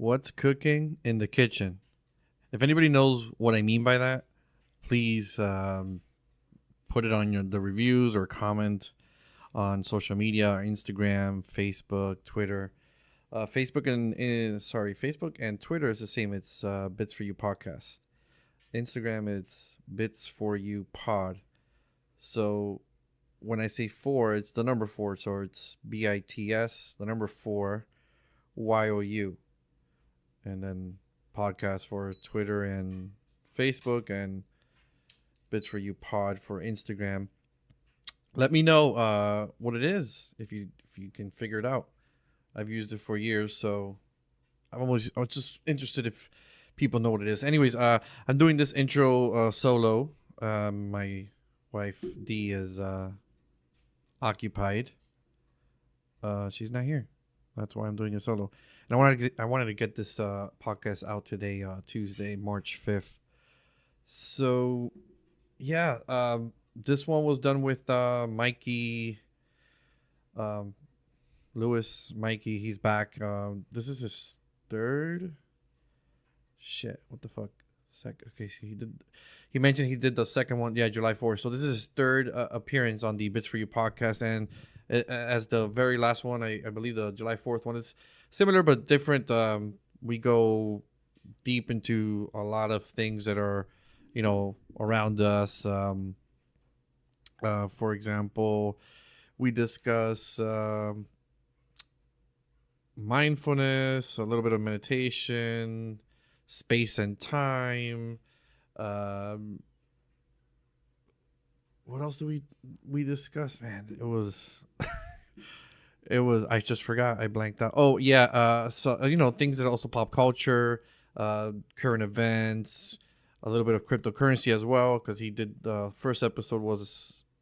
What's cooking in the kitchen? If anybody knows what I mean by that, please put it on the reviews or comment on social media, Instagram, Facebook, Twitter. Facebook and Twitter is the same. It's Bits for You Podcast. Instagram, it's Bits for You Pod. So when I say four, it's the number four. So it's BITS, the number four, YOU. And then podcast for Twitter and Facebook, and Bits for You Pod for Instagram. Let me know what it is if you can figure it out. I've used it for years, so I was just interested if people know what it is. Anyways, I'm doing this intro solo. My wife D is occupied. She's not here. That's why I'm doing it solo. And I wanted to get this podcast out today, Tuesday, March 5th. So, yeah, this one was done with Mikey, Lewis. Mikey, he's back. This is his third. Shit, what the fuck? Okay, so he mentioned he did the second one, yeah, July 4th. So this is his third appearance on the Bits for You podcast, and as the very last one, I believe the July 4th one is similar but different. We go deep into a lot of things that are, around us. For example, we discuss mindfulness, a little bit of meditation, space and time. What else do we discuss? Man, it was I just forgot. I blanked out. Oh yeah. So things that also pop culture, current events, a little bit of cryptocurrency as well, because he did the first episode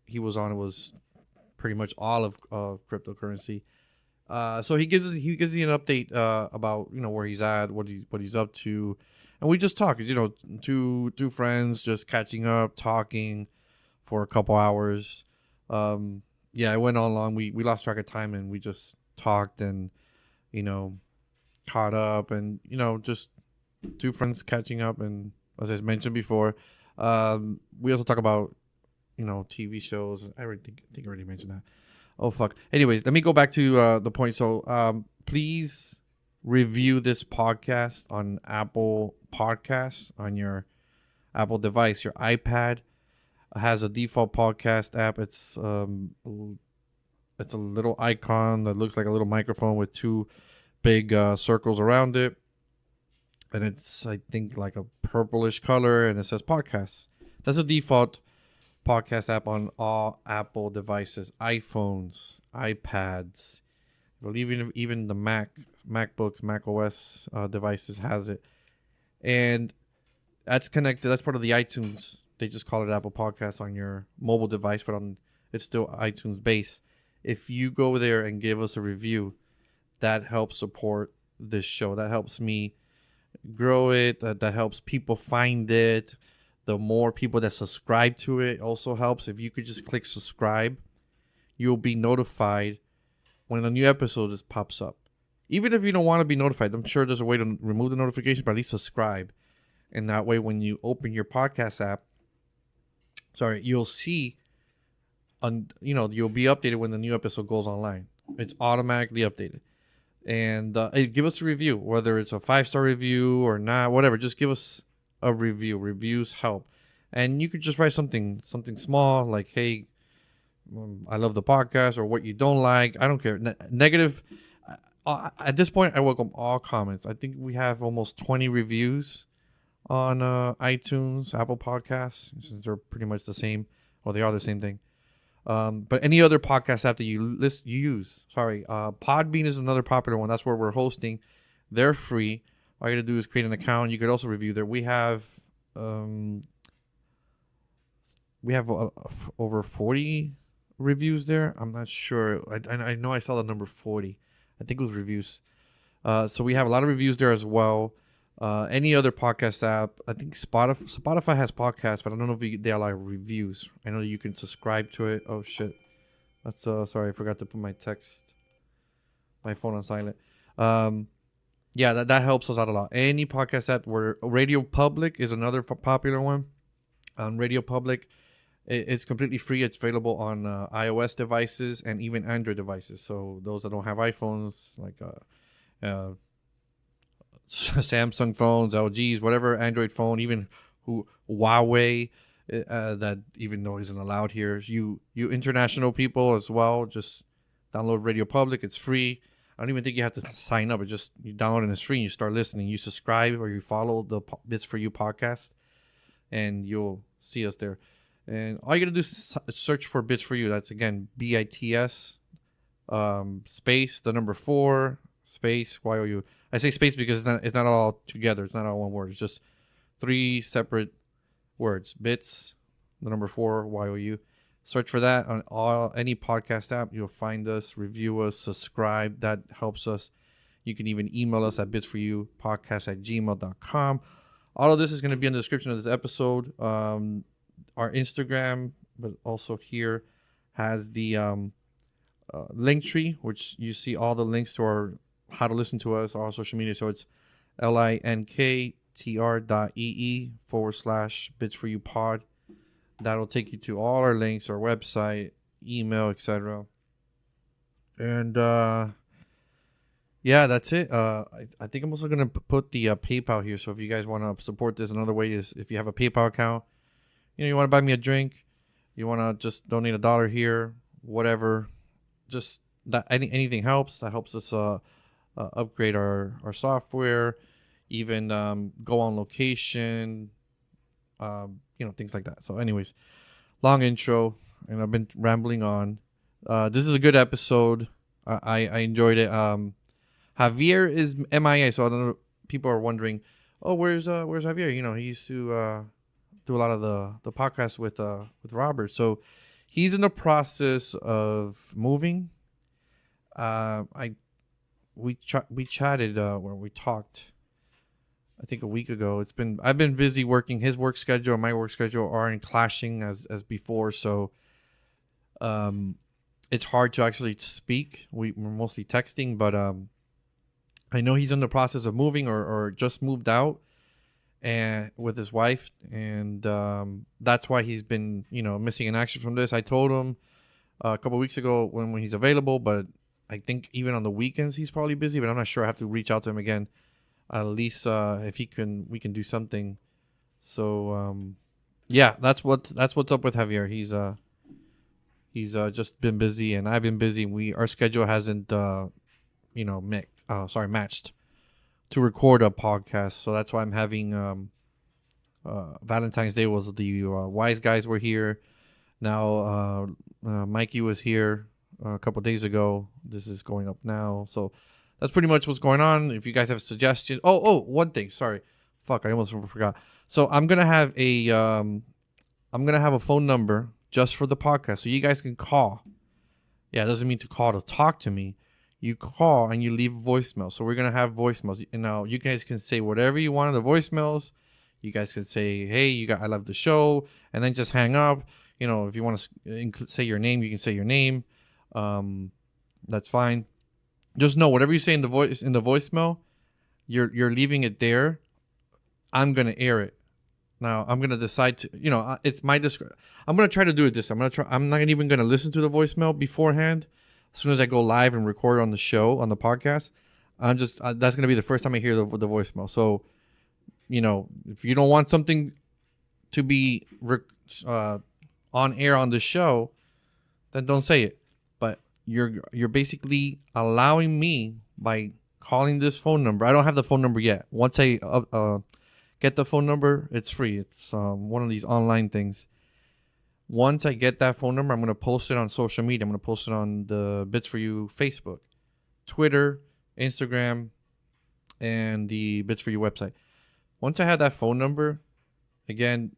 he was on. It was pretty much all of cryptocurrency. So he gives you an update about where he's at, what he's up to, and we just talk. Two friends just catching up, talking for a couple hours. Yeah, it went on long. We lost track of time, and we just talked and caught up, and just two friends catching up. And as I mentioned before, we also talk about TV shows. I think I already mentioned that. Oh fuck. Anyways, let me go back to the point. So please review this podcast on Apple Podcasts on your Apple device, your iPad. Has a default podcast app. It's a little icon that looks like a little microphone with two big circles around it, and it's, I think, like a purplish color, and it says podcasts. That's a default podcast app on all Apple devices, iPhones, iPads. I believe even the MacBooks, Mac OS devices has it, and that's connected. That's part of the iTunes. They just call it Apple Podcasts on your mobile device, but it's still iTunes based. If you go there and give us a review, that helps support this show. That helps me grow it. That helps people find it. The more people that subscribe to it also helps. If you could just click subscribe, you'll be notified when a new episode just pops up. Even if you don't want to be notified, I'm sure there's a way to remove the notification, but at least subscribe. And that way, when you open your podcast app, you'll see, you'll be updated when the new episode goes online. It's automatically updated. And give us a review, whether it's a 5-star review or not, whatever. Just give us a review. Reviews help. And you could just write something small like, hey, I love the podcast, or what you don't like. I don't care. Negative. At this point, I welcome all comments. I think we have almost 20 reviews on iTunes, Apple Podcasts, since they're pretty much the same, or they are the same thing. But any other podcast app that you use, PodBean is another popular one. That's where we're hosting. They're free. All you gotta do is create an account. You could also review there. We have over 40 reviews there. I'm not sure. I know I saw the number 40. I think it was reviews. So we have a lot of reviews there as well. Any other podcast app, I think Spotify has podcasts, but I don't know if they allow reviews. I know you can subscribe to it. Oh shit, that's sorry, I forgot to put my phone on silent. Yeah, that helps us out a lot. Any podcast app where Radio Public is another popular one. On Radio Public, it's completely free. It's available on iOS devices and even Android devices. So those that don't have iPhones, like Samsung phones, LGs, whatever Android phone, even Huawei, that even though isn't allowed here. You international people as well, just download Radio Public. It's free. I don't even think you have to sign up. It's just you download it and it's free. And you start listening. You subscribe or you follow the Bits for You podcast, and you'll see us there. And all you gotta do is search for Bits for You. That's again BITS space the number 4 space YOU. I say space because it's not all together. It's not all one word. It's just 3 separate words. Bits the number 4 YOU. Search for that on any podcast app. You'll find us, review us, subscribe. That helps us. You can even email us at bitsforyoupodcast@gmail.com. All of this is going to be in the description of this episode. Our Instagram, but also here, has the link tree, which you see all the links to our how to listen to us, our social media. So it's linktr.ee/bitsforyoupod. That'll take you to all our links, our website, email, etc. And yeah, that's it. I think I'm also going to put the PayPal here. So if you guys want to support this, another way is if you have a PayPal account, you want to buy me a drink, you want to just donate $1 here, whatever. Just that anything helps. That helps us upgrade our software, even go on location, things like that. So anyways, long intro, and I've been rambling on. This is a good episode. I enjoyed it. Javier is MIA, so I don't know, people are wondering, oh, where's Javier? He used to do a lot of the podcasts with Robert. So he's in the process of moving. We chatted when we talked, I think a week ago. I've been busy working. His work schedule and my work schedule aren't clashing as before, so it's hard to actually speak. We're mostly texting, but I know he's in the process of moving or just moved out and with his wife, and that's why he's been missing in action from this. I told him a couple of weeks ago when he's available, but I think even on the weekends he's probably busy, but I'm not sure. I have to reach out to him again. At least if we can do something. So yeah, that's what's up with Javier. He's just been busy, and I've been busy. Our schedule hasn't matched to record a podcast. So that's why I'm having Valentine's Day was the Wise Guys were here. Now Mikey was here a couple days ago. This is going up now. So that's pretty much what's going on. If you guys have suggestions. Oh, one thing. Sorry. Fuck, I almost forgot. So I'm going to have a phone number just for the podcast, so you guys can call. Yeah, it doesn't mean to call to talk to me. You call and you leave a voicemail. So we're going to have voicemails. Now, you guys can say whatever you want in the voicemails. You guys can say, hey, I love the show, and then just hang up. If you want to say your name, you can say your name. That's fine. Just know whatever you say in the voicemail, you're leaving it there. I'm going to air it. Now, I'm going to decide to, it's my discretion. I'm going to try to do it this time. I'm not even going to listen to the voicemail beforehand. As soon as I go live and record on the show, on the podcast, that's going to be the first time I hear the voicemail. So, if you don't want something to be on air on the show, then don't say it. But you're basically allowing me by calling this phone number. I don't have the phone number yet. Once I get the phone number, it's free. It's one of these online things. Once I get that phone number, I'm going to post it on social media. I'm going to post it on the Bits for You Facebook, Twitter, Instagram, and the Bits for You website. Once I have that phone number, again,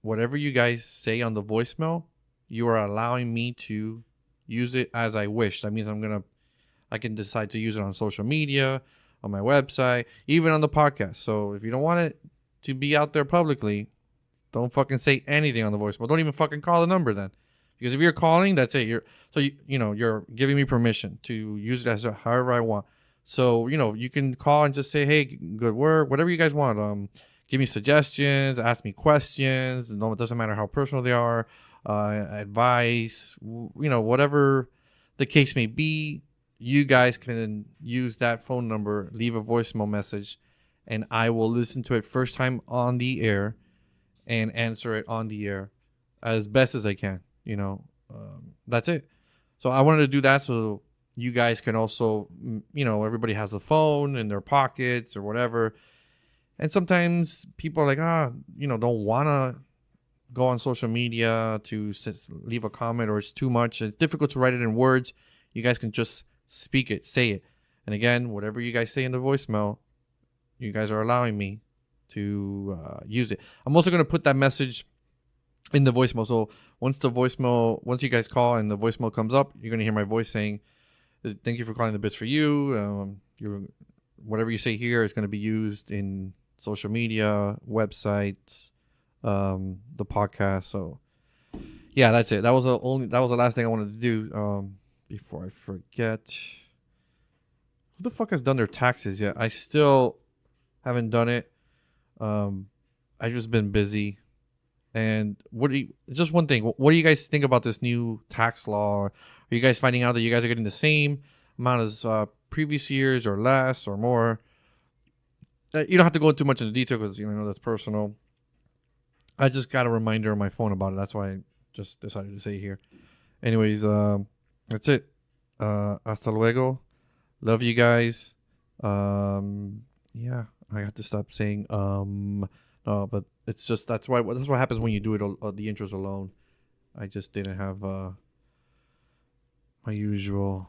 whatever you guys say on the voicemail, you are allowing me to use it as I wish. That means I can decide to use it on social media, on my website, even on the podcast. So if you don't want it to be out there publicly, don't fucking say anything on the voicemail. Don't even fucking call the number then. Because if you're calling, that's it. You're giving me permission to use it as however I want. So, you can call and just say, hey, good work, whatever you guys want. Give me suggestions, ask me questions. No, it doesn't matter how personal they are. Advice, whatever the case may be. You guys can use that phone number, leave a voicemail message, and I will listen to it first time on the air and answer it on the air as best as I can. That's it. So I wanted to do that so you guys can also, everybody has a phone in their pockets or whatever. And sometimes people are like, don't want to go on social media to leave a comment, or it's too much. It's difficult to write it in words. You guys can just speak it, say it. And again, whatever you guys say in the voicemail, you guys are allowing me to use it. I'm also going to put that message in the voicemail. So once you guys call and the voicemail comes up, you're going to hear my voice saying, thank you for calling the Bits for You. Whatever you say here is going to be used in social media, websites, the podcast. So yeah, that's it. That was the last thing I wanted to do. Before I forget, who the fuck has done their taxes yet? I still haven't done it. I've just been busy. And just one thing, what do you guys think about this new tax law? Are you guys finding out that you guys are getting the same amount as previous years, or less, or more? You don't have to go too much into detail because that's personal. I just got a reminder on my phone about it. That's why I just decided to say it here. Anyways, that's it. Hasta luego. Love you guys. Yeah, I have to stop saying no, but it's just that's what happens when you do it the intros alone. I just didn't have my usual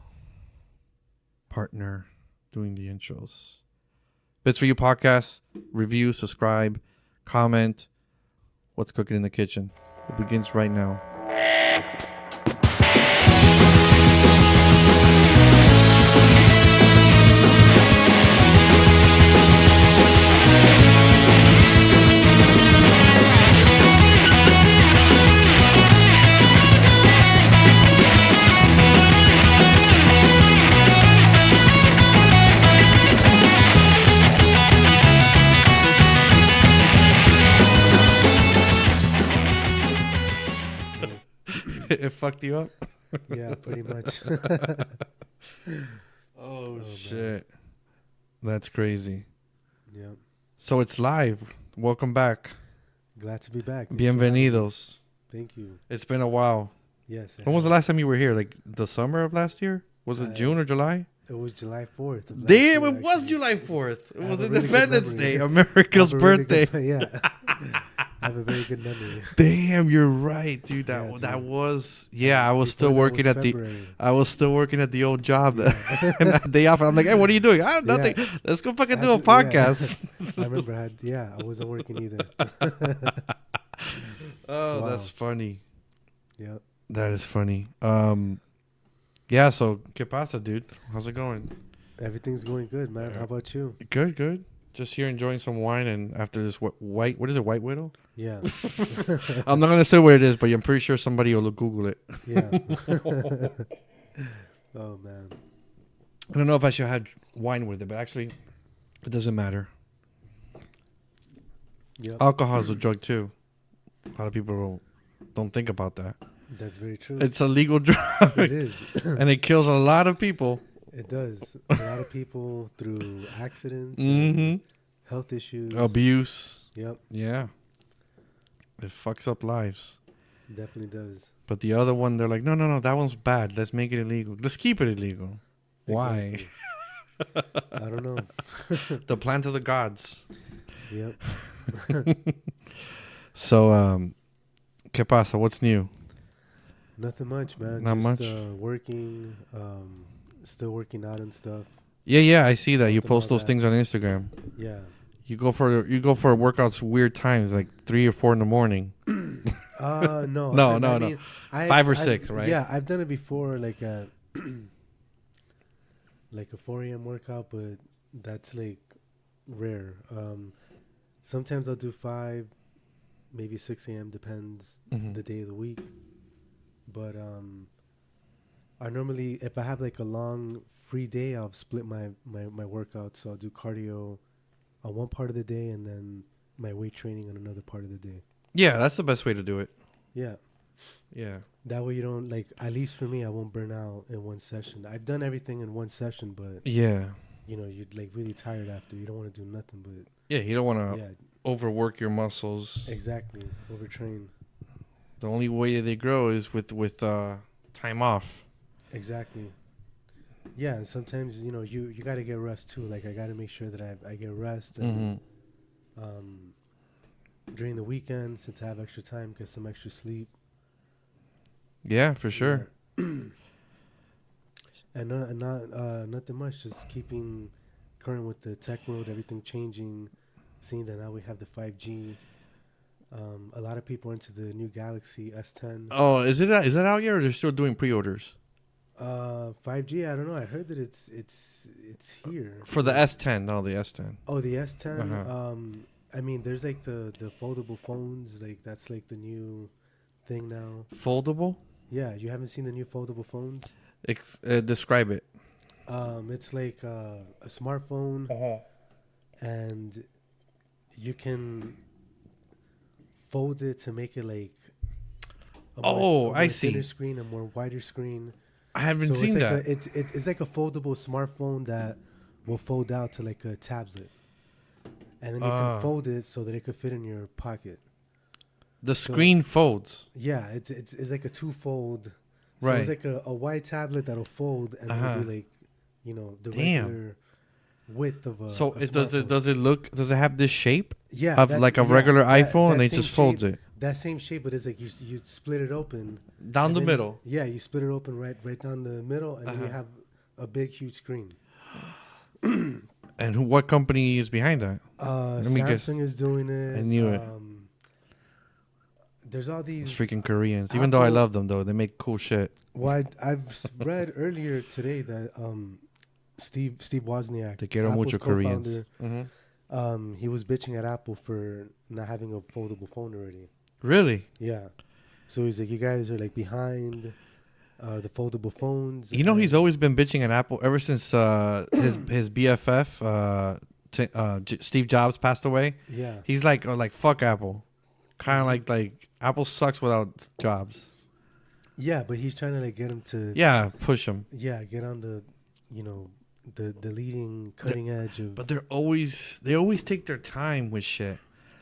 partner doing the intros. Bits for You podcast, review, subscribe, comment. What's cooking in the kitchen? It begins right now. It fucked you up? Yeah, pretty much. Oh shit. Man. That's crazy. Yeah. So it's live. Welcome back. Glad to be back. Bienvenidos. Thank you. It's been a while. Yes. When was the last time you were here? Like the summer of last year? Was it June or July? It was July 4th. Damn, it was July 4th. It was Independence Day, America's birthday. Yeah. I have a very good memory. Damn, you're right, dude. That was I was still working at the old job and that day off. I'm like, hey, what are you doing? Nothing. Yeah. Let's go fucking do a podcast. I remember I wasn't working either. Oh, wow. That's funny. Yeah. That is funny. Yeah, so ¿qué pasa, dude? How's it going? Everything's going good, man. How about you? Good. Just here enjoying some wine, and after this what is it, White Widow? Yeah. I'm not going to say what it is, but I'm pretty sure somebody will Google it. Yeah. Oh, man. I don't know if I should have wine with it, but actually, it doesn't matter. Yep. Alcohol is a drug, too. A lot of people don't think about that. That's very true. It's a legal drug. It is. And it kills a lot of people. It does. A lot of people through accidents, and health issues. Abuse. Yep. Yeah. It fucks up lives. Definitely does. But the other one, they're like, no, that one's bad. Let's make it illegal. Let's keep it illegal. Exactly. Why? I don't know. The plan to the gods. Yep. So, ¿qué pasa? What's new? Nothing much, man. Not much. Working, still working out and stuff. Yeah, I see that. You post those things on Instagram. Yeah. You go for workouts weird times, like 3 or 4 in the morning. No. No. I mean, 5 or 6, right? Yeah, I've done it before, like a 4 a.m. workout, but that's like rare. Sometimes I'll do 5, maybe 6 a.m. depends the day of the week. But I normally, if I have like a long free day, I'll split my workout. So I'll do cardio on one part of the day and then my weight training on another part of the day. Yeah, that's the best way to do it. Yeah. Yeah. That way you don't, like, at least for me, I won't burn out in one session. I've done everything in one session, but, Yeah. you know, you're like really tired after. You don't want to do nothing but, Yeah, you don't want to yeah, overwork your muscles. exactly. Overtrain. The only way that they grow is with time off. Exactly. Yeah, and sometimes, you know, you got to get rest too. Like, I got to make sure that I get rest. And during the weekend, since I have extra time, get some extra sleep. Yeah, for sure. Yeah. And nothing much. Just keeping current with the tech world, everything changing. Seeing that now we have the 5G. A lot of people are into the new Galaxy S10. Oh, is that out yet, or they're still doing pre-orders 5G. I don't know. I heard that it's here for the S10? No, the S10. Oh, the S10. Uh-huh. I mean, there's like the foldable phones. Like that's like the new thing now. Foldable? Yeah, you haven't seen the new foldable phones? Describe it. It's like a smartphone, and you can fold it to make it like a more I see. thinner screen, a more wider screen. I haven't seen it's that. like it's like a foldable smartphone that will fold out to like a tablet, and then you can fold it so that it could fit in your pocket. The screen folds. Yeah, it's like a two-fold. So Right. it's like a white tablet that'll fold, and it'll be like, you know, the regular width of a. So a does smartphone. it have this shape? Yeah, Of like a regular iPhone, and that it same just folds shape, it That same shape, but it's like you split it open down and the then- middle. Yeah, you split it open right down the middle, and then you have a big, huge screen. And what company is behind that? Let me guess. Samsung is doing it. I knew it. There's all these. It's freaking Koreans. Even though I Apple- love them, though, they make cool shit. Well, I've read earlier today that Steve Wozniak, Te quiero Apple's mucho, Koreans. co-founder, he was bitching at Apple for not having a foldable phone already. Really? Yeah. So he's like, you guys are like behind the foldable phones. You know, he's always been bitching at Apple ever since his BFF Steve Jobs passed away. Yeah. He's like fuck Apple, kind of like Apple sucks without Jobs. Yeah, but he's trying to like get him to Push him. get on the, you know, the leading cutting edge of. But they always take their time with shit.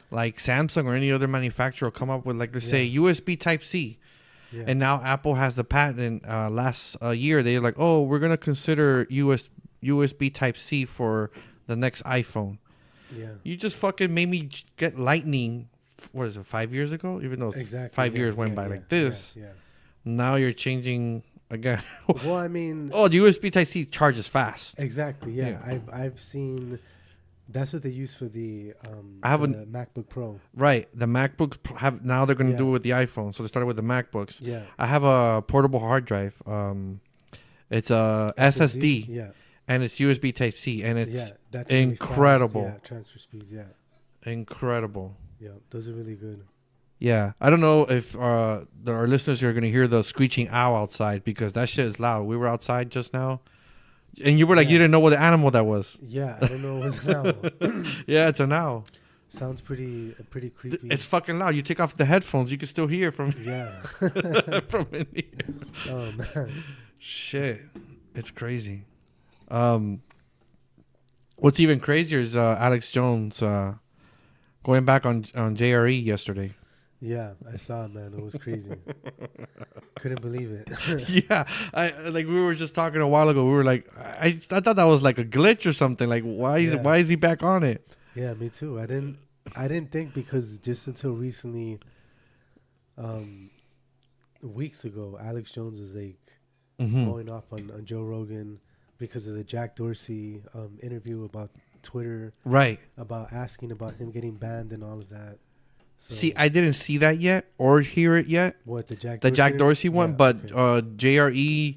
Like Samsung or any other manufacturer will come up with, like, let's say USB Type C. Yeah. And now Apple has the patent. Last year, they're like, oh, we're going to consider USB Type C for the next iPhone. Yeah. You just fucking made me get Lightning, what is it, 5 years ago? Even though Exactly. 5 years went by like this. Yeah. Now you're changing again. Well, I mean. Oh, the USB Type C charges fast. Exactly. Yeah. I've seen. That's what they use for the the MacBook Pro. Right. The MacBooks have now they're going to do it with the iPhone. So they started with the MacBooks. Yeah. I have a portable hard drive. It's a SSD. Yeah. And it's USB Type C, and it's that's incredible. Really fast. Yeah, transfer speeds. Yeah. Incredible. Yeah, those are really good. Yeah, I don't know if our listeners are going to hear the screeching owl outside, because that shit is loud. We were outside just now, and you were like, you didn't know what the animal that was. Yeah, I don't know. It was an owl. Yeah, it's an owl. Sounds pretty creepy. It's fucking loud. You take off the headphones, you can still hear from from in here. Oh man, shit, it's crazy. What's even crazier is Alex Jones going back on JRE yesterday. Yeah, I saw it, man. It was crazy. Couldn't believe it. Yeah, we were just talking a while ago. We were like, I thought that was like a glitch or something. Like, why is he back on it? Yeah, me too. I didn't think, because just until recently, weeks ago, Alex Jones was like going off on Joe Rogan because of the Jack Dorsey interview about Twitter, right? About asking about him getting banned and all of that. So, see, I didn't see that yet or hear it yet. What, the Jack Dorsey one? Yeah, but okay. JRE.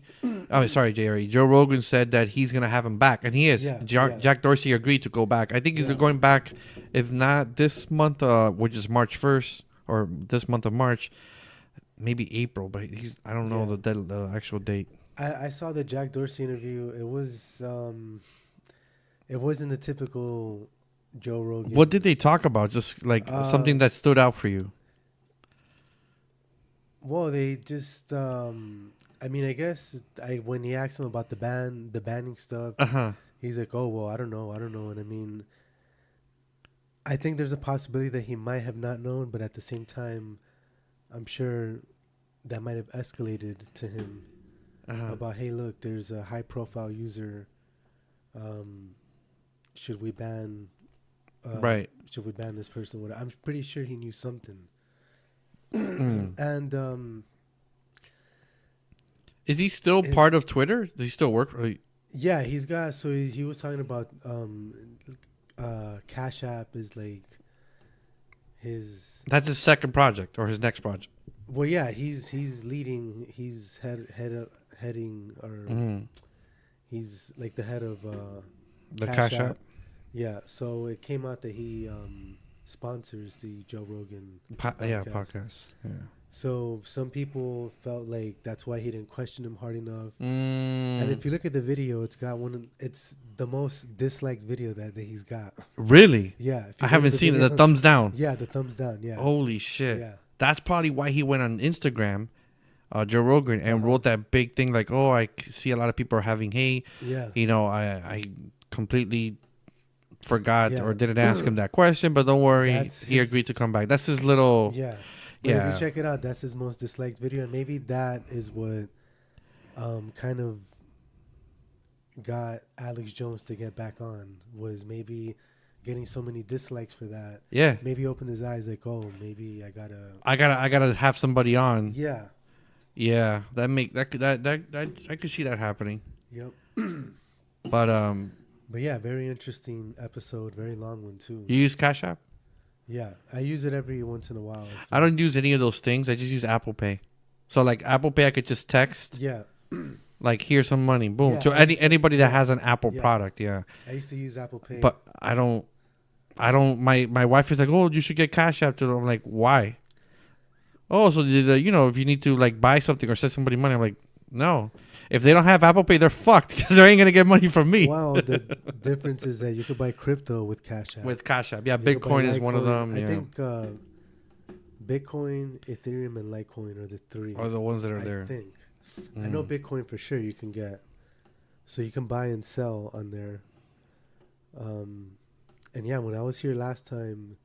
Joe Rogan said that he's gonna have him back, and he is. Yeah, Jack Dorsey agreed to go back. I think he's going back, if not this month, which is March 1st, or this month of March, maybe April. But I don't know the actual date. I saw the Jack Dorsey interview. It wasn't the typical Joe Rogan. What did they talk about? Just like something that stood out for you. Well, they just I mean, I guess when he asked him about the banning stuff, he's like, "Oh, well, I don't know." And I mean, I think there's a possibility that he might have not known, but at the same time, I'm sure that might have escalated to him about, "Hey, look, there's a high-profile user. Should we ban? Right. Should we ban this person?" I'm pretty sure he knew something. And is he still part of Twitter? Does he still work for? Yeah, he's got. So he was talking about Cash App is like his. That's his second project or his next project. Well, yeah, he's leading. He's heading or he's like the head of the Cash App. Yeah, so it came out that he sponsors the Joe Rogan podcast. Yeah, podcast. Yeah. So some people felt like that's why he didn't question him hard enough. And if you look at the video, it's the most disliked video that he's got. Really? Yeah. I haven't seen it. The thumbs down. Yeah, the thumbs down. Yeah. Holy shit. Yeah. That's probably why he went on Instagram, Joe Rogan, and wrote that big thing like, "Oh, I see a lot of people are having hate. Yeah. You know, I completely forgot or didn't ask him that question, but don't worry, he agreed to come back." That's his little. Yeah. But if you check it out, that's his most disliked video, and maybe that is what kind of got Alex Jones to get back on, was maybe getting so many dislikes for that. Yeah. Maybe opened his eyes like, oh, maybe I gotta have somebody on. Yeah. Yeah. That I could see that happening. Yep. But yeah, very interesting episode, very long one too. You use Cash App? Yeah, I use it every once in a while. I don't use any of those things. I just use Apple Pay. So like Apple Pay, I could just text. Yeah. Like, here's some money. Boom. To anybody that has an Apple product. Yeah. I used to use Apple Pay. But I don't. My wife is like, "Oh, you should get Cash App." I'm like, "Why?" "Oh, so if you need to like buy something or send somebody money." I'm like, "No. If they don't have Apple Pay, they're fucked because they ain't gonna get money from me." Wow, the difference is that you could buy crypto with Cash App. With Cash App, yeah. Bitcoin is one of them. I think Bitcoin, Ethereum, and Litecoin are the three. Are the ones that are there. I think. I know Bitcoin for sure you can get. So you can buy and sell on there. And yeah, when I was here last time,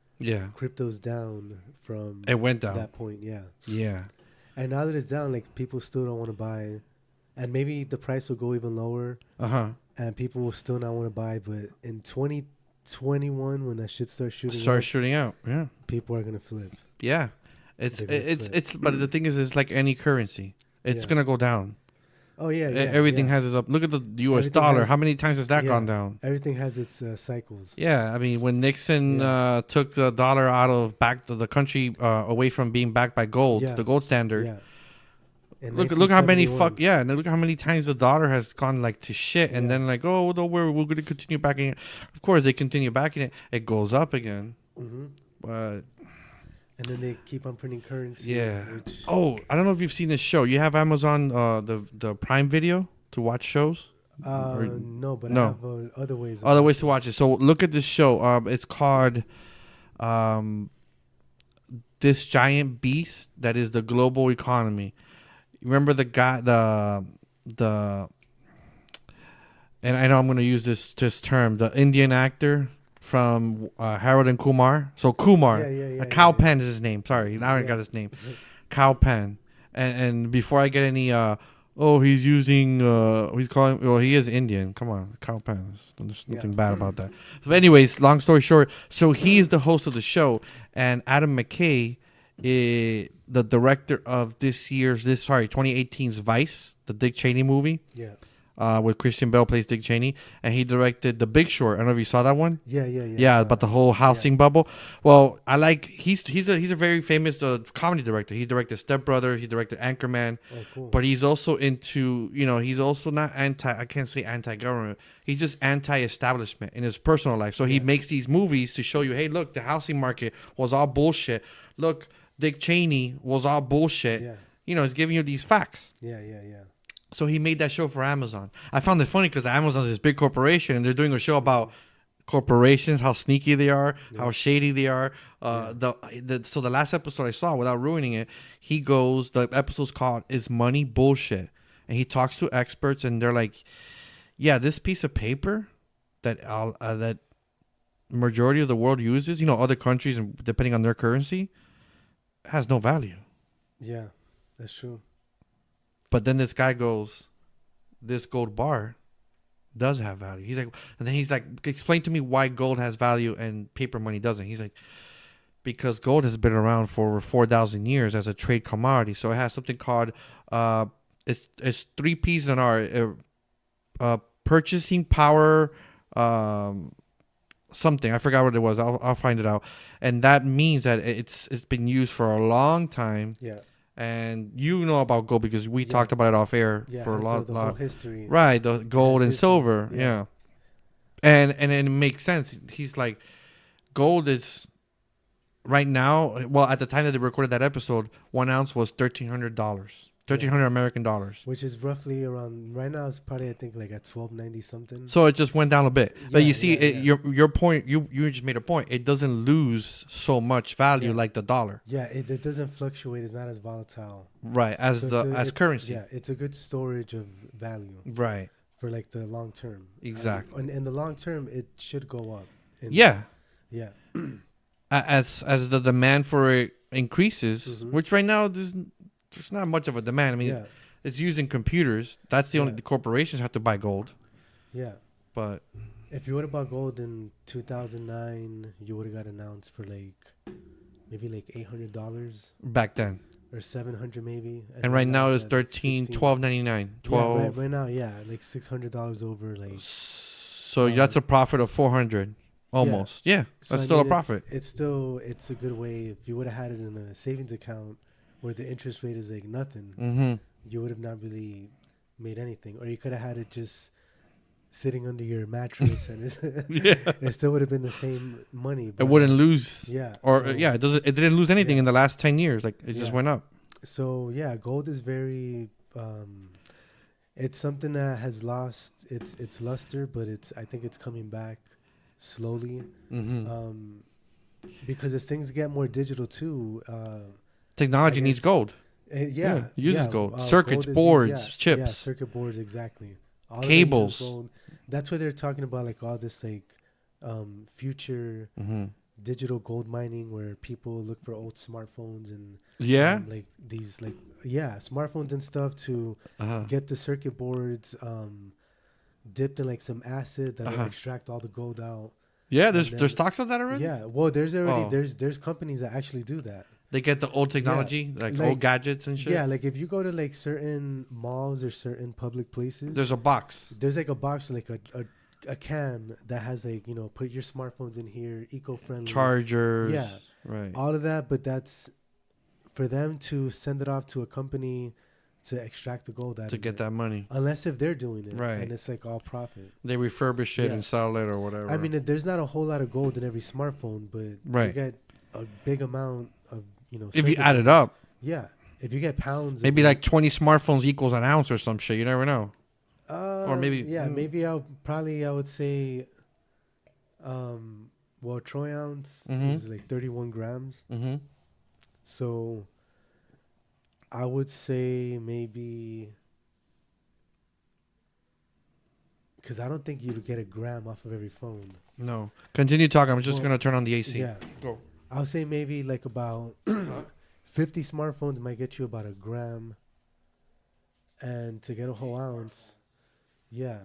crypto's down from it went down that point. Yeah. Yeah. And now that it's down, like people still don't want to buy. And maybe the price will go even lower. And people will still not want to buy. But in 2021, when that shit starts shooting out, yeah, people are gonna flip. Yeah, it's. But the thing is, it's like any currency. It's gonna go down. Oh yeah, everything has its up. Look at the U.S. dollar. How many times has that gone down? Everything has its cycles. Yeah, I mean, when Nixon took the dollar out of the country away from being backed by gold, the gold standard. Yeah. Look how many and then look how many times the dollar has gone like to shit, and then like, oh, don't worry, we're going to continue backing it. Of course, they continue backing it. It goes up again, but and then they keep on printing currency. Yeah. Oh, I don't know if you've seen this show. You have Amazon, the Prime Video to watch shows. No, but I have other ways. Other ways to watch it. So look at this show. It's called This Giant Beast That Is the Global Economy. Remember the guy, and I know I'm going to use this term, the Indian actor from Harold and Kumar. So Kumar, Kal Penn is his name. Sorry, now I got his name. Kal Penn. And before I get any, he's using, he is Indian. Come on, Kal Penn. There's nothing bad about that. But anyways, long story short, so he's the host of the show, and Adam McKay, the director of 2018's Vice, the Dick Cheney movie. Yeah. With Christian Bale plays Dick Cheney, and he directed The Big Short. I don't know if you saw that one. Yeah, about the whole housing bubble. Well, he's a very famous comedy director. He directed Step Brothers. He directed Anchorman. Oh, cool. But he's also into, he's also not I can't say anti-government. He's just anti-establishment in his personal life. So he makes these movies to show you, hey, look, the housing market was all bullshit. Look, Dick Cheney was all bullshit. Yeah. He's giving you these facts. Yeah. So he made that show for Amazon. I found it funny because Amazon is this big corporation, and they're doing a show about corporations, how sneaky they are, how shady they are. So the last episode I saw, without ruining it, the episode's called "Is Money Bullshit?" And he talks to experts, and they're like, "Yeah, this piece of paper that majority of the world uses, other countries, and depending on their currency, has no value." Yeah, that's true. But then this guy goes, "This gold bar does have value." He's like, "Explain to me why gold has value and paper money doesn't." He's like, "Because gold has been around for over 4,000 years as a trade commodity. So it has something called it's 3 P's in our purchasing power, something. I forgot what it was. I'll find it out. And that means that it's been used for a long time." Yeah. And you know about gold because we talked about it off air for a lot. Whole history. Right, the gold and silver. Yeah. And it makes sense. He's like, gold is right now. Well, at the time that they recorded that episode, 1 ounce was $1,300, $1,300 American dollars, which is roughly around right now. It's probably I think like at $12.90 something. So it just went down a bit. But you see, your point. You just made a point. It doesn't lose so much value like the dollar. Yeah, it doesn't fluctuate. It's not as volatile. Right, as currency. Yeah, it's a good storage of value. Right. For like the long term. Exactly. And in the long term, it should go up. Yeah. Yeah. As the demand for it increases, which right now there's not much of a demand. I mean, it's used in computers. That's the only the corporations have to buy gold. Yeah. But if you would have bought gold in 2009, you would have got an ounce for maybe like $800 back then, or $700 maybe. And right now it's $12.99. Yeah, right now, like $600 over like. So that's a profit of $400. Almost. Yeah. So that's still a profit. It's a good way. If you would have had it in a savings account where the interest rate is like nothing, you would have not really made anything. Or you could have had it just sitting under your mattress and it still would have been the same money. It wouldn't lose. Yeah. It didn't lose anything in the last 10 years. Like it just went up. So gold is very it's something that has lost its luster, but I think it's coming back slowly. Because as things get more digital too, technology needs gold. It uses gold. Circuits, boards, chips. Yeah, circuit boards, exactly. All cables. That's why they're talking about like all this like future digital gold mining where people look for old smartphones and like these smartphones and stuff to get the circuit boards dipped in like some acid that will extract all the gold out. Yeah, there's talks of that already. Yeah, well, there's already there's companies that actually do that. They get the old technology, like old gadgets and shit. Yeah, like if you go to like certain malls or certain public places, there's a box. There's like a box, like a can that has like put your smartphones in here, eco-friendly chargers. Yeah, right. All of that, but that's for them to send it off to a company to extract the gold out to get that money. Unless if they're doing it, right? And it's like all profit. They refurbish it and sell it or whatever. I mean, there's not a whole lot of gold in every smartphone, but you get a big amount of if you add it up. Yeah, if you get pounds, maybe like 20 smartphones equals an ounce or some shit. You never know. Or maybe maybe I would say, well, troy ounce is like 31 grams. So I would say maybe, because I don't think you'd get a gram off of every phone. No. Continue talking. I'm just going to turn on the AC. Yeah. Go. I'll say maybe like about 50 smartphones might get you about a gram. And to get a whole ounce, yeah.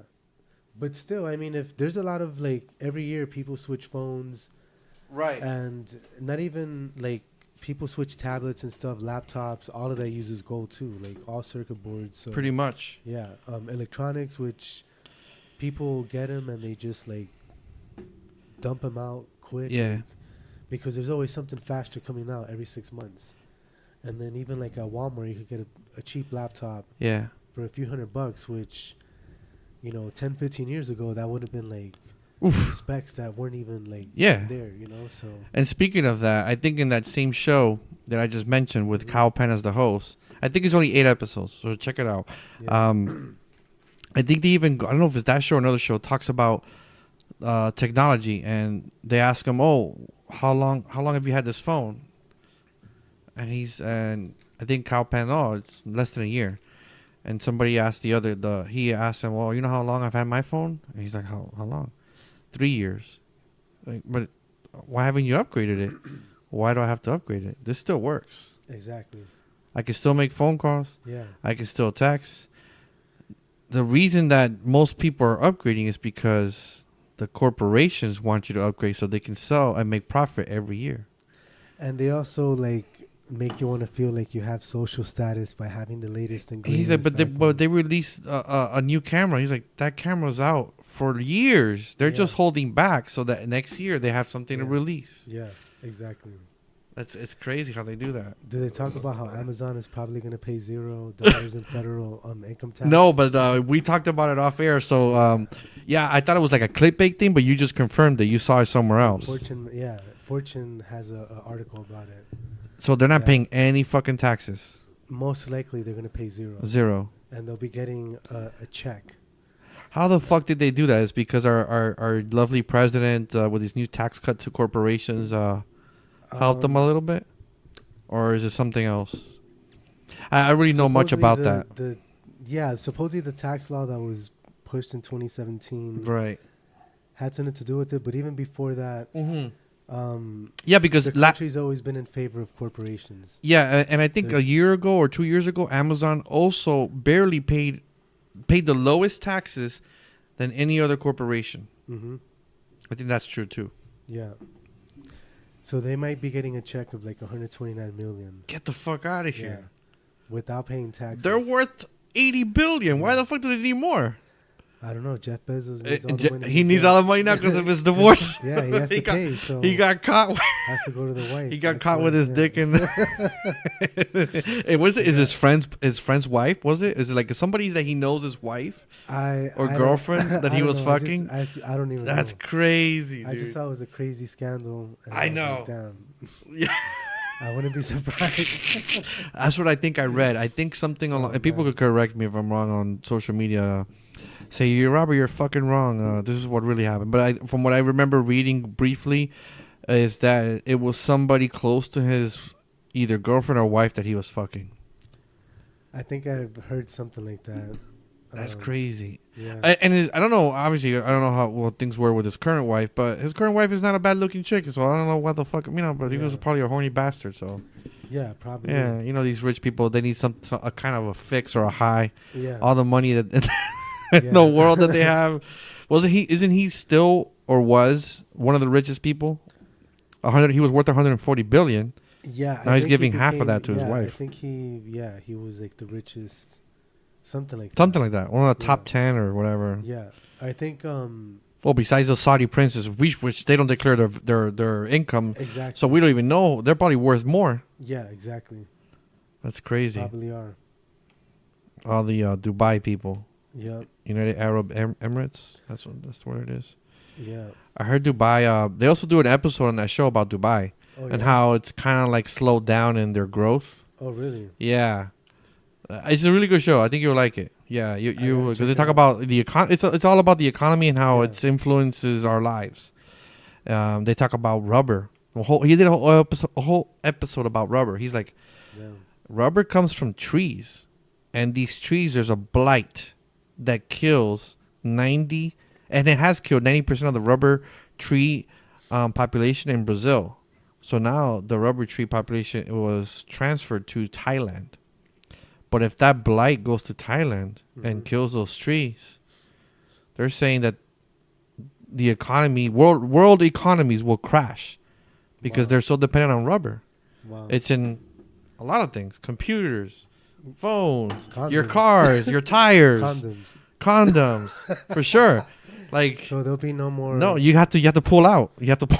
But still, I mean, if there's a lot of like every year people switch phones. Right. And not even like people switch tablets and stuff, laptops, all of that uses gold too, like all circuit boards. So pretty much. Yeah. Electronics, which people get them and they just like dump them out quick. Yeah. Because there's always something faster coming out every 6 months. And then even like at Walmart, you could get a cheap laptop. Yeah. For a few $100, which, 10, 15 years ago, that would have been like specs that weren't even like Yeah. there, you know. So And speaking of that, I think in that same show that I just mentioned with Kyle Penn as the host, I think it's only 8 episodes, so check it out. yeah. I think they even, I don't know if it's that show or another show, talks about technology, and they ask him, "Oh, how long have you had this phone?" And I think Kyle Penn, "Oh, it's less than a year." And somebody asked he asked him, "Well, you know how long I've had my phone?" And he's like, "How long?" 3 years. Like, but why haven't you upgraded it? Why do I have to upgrade it? This still works. Exactly. I can still make phone calls. Yeah. I can still text. The reason that most people are upgrading is because the corporations want you to upgrade so they can sell and make profit every year. And they also like make you want to feel like you have social status by having the latest and greatest. He's like, but they released a new camera. He's like, that camera's out for years. They're just holding back so that next year they have something to release. Yeah, exactly. It's crazy how they do that. Do they talk about how Amazon is probably going to pay $0 in federal income tax? No, but we talked about it off air. So yeah, I thought it was like a clickbait thing, but you just confirmed it. You saw it somewhere else. Fortune has a article about it. So they're not paying any fucking taxes. Most likely they're going to pay Zero. And they'll be getting a check. How the fuck did they do that? It's because our lovely president with his new tax cut to corporations helped them a little bit? Or is it something else? I really know much about that. Supposedly the tax law that was pushed in 2017 had something to do with it. But even before that, because the country's always been in favor of corporations. Yeah, and I think a year ago or 2 years ago, Amazon also barely paid the lowest taxes than any other corporation. Mm-hmm. I think that's true too. Yeah. So they might be getting a check of like 129 million. Get the fuck out of here. Without paying taxes. They're worth 80 billion. Why the fuck do they need more? I don't know. Jeff Bezos needs all the money. He needs all the money now because of his divorce. He has to pay. So he got caught. Has to go to the wife. He got caught with his dick in. Hey, was it? Is his friend's wife? Was it? Is it like somebody that he knows his wife or girlfriend that he was fucking? I don't even. That's know. crazy. Dude. I just thought it was a crazy scandal. I know. Like, damn. Yeah. I wouldn't be surprised. That's what I think I read. I think something along. People could correct me if I'm wrong on social media. Say, you're Robert, you're fucking wrong. This is what really happened. But from what I remember reading briefly, is that it was somebody close to his either girlfriend or wife that he was fucking. I think I've heard something like that. That's crazy. Yeah. And I don't know. Obviously, I don't know how things were with his current wife, but his current wife is not a bad looking chick. So I don't know what the fuck, but he was probably a horny bastard. So. Yeah, probably. Yeah, these rich people, they need a kind of a fix or a high. Yeah. All the money that. In the world that they have, isn't he still or was one of the richest people? He was worth 140 billion. Yeah. Now he's giving half of that to his wife. I think he was like the richest, something like that. One of the top 10 or whatever. Yeah, I think. Well, besides the Saudi princes, which they don't declare their income, exactly. So we don't even know. They're probably worth more. Yeah, exactly. That's crazy. Probably are. All the Dubai people. Yeah. United Arab Emirates. That's what it is. Yeah. I heard Dubai. They also do an episode on that show about Dubai and how it's kind of like slowed down in their growth. Oh, really? Yeah. It's a really good show. I think you'll like it. Yeah, you because they talk about the it's all about the economy and how it influences our lives. They talk about rubber. He did a whole episode about rubber. He's like, rubber comes from trees, and these trees, there's a blight that kills 90, and it has killed 90% of the rubber tree population in Brazil. So now the rubber tree population was transferred to Thailand. But if that blight goes to Thailand and kills those trees, they're saying that the economy, world economies will crash because they're so dependent on rubber. Wow. It's in a lot of things: computers, phones, condoms. Your cars, your tires, condoms, for sure. Like, so there'll be no more. No, you have to pull out. You have to pull.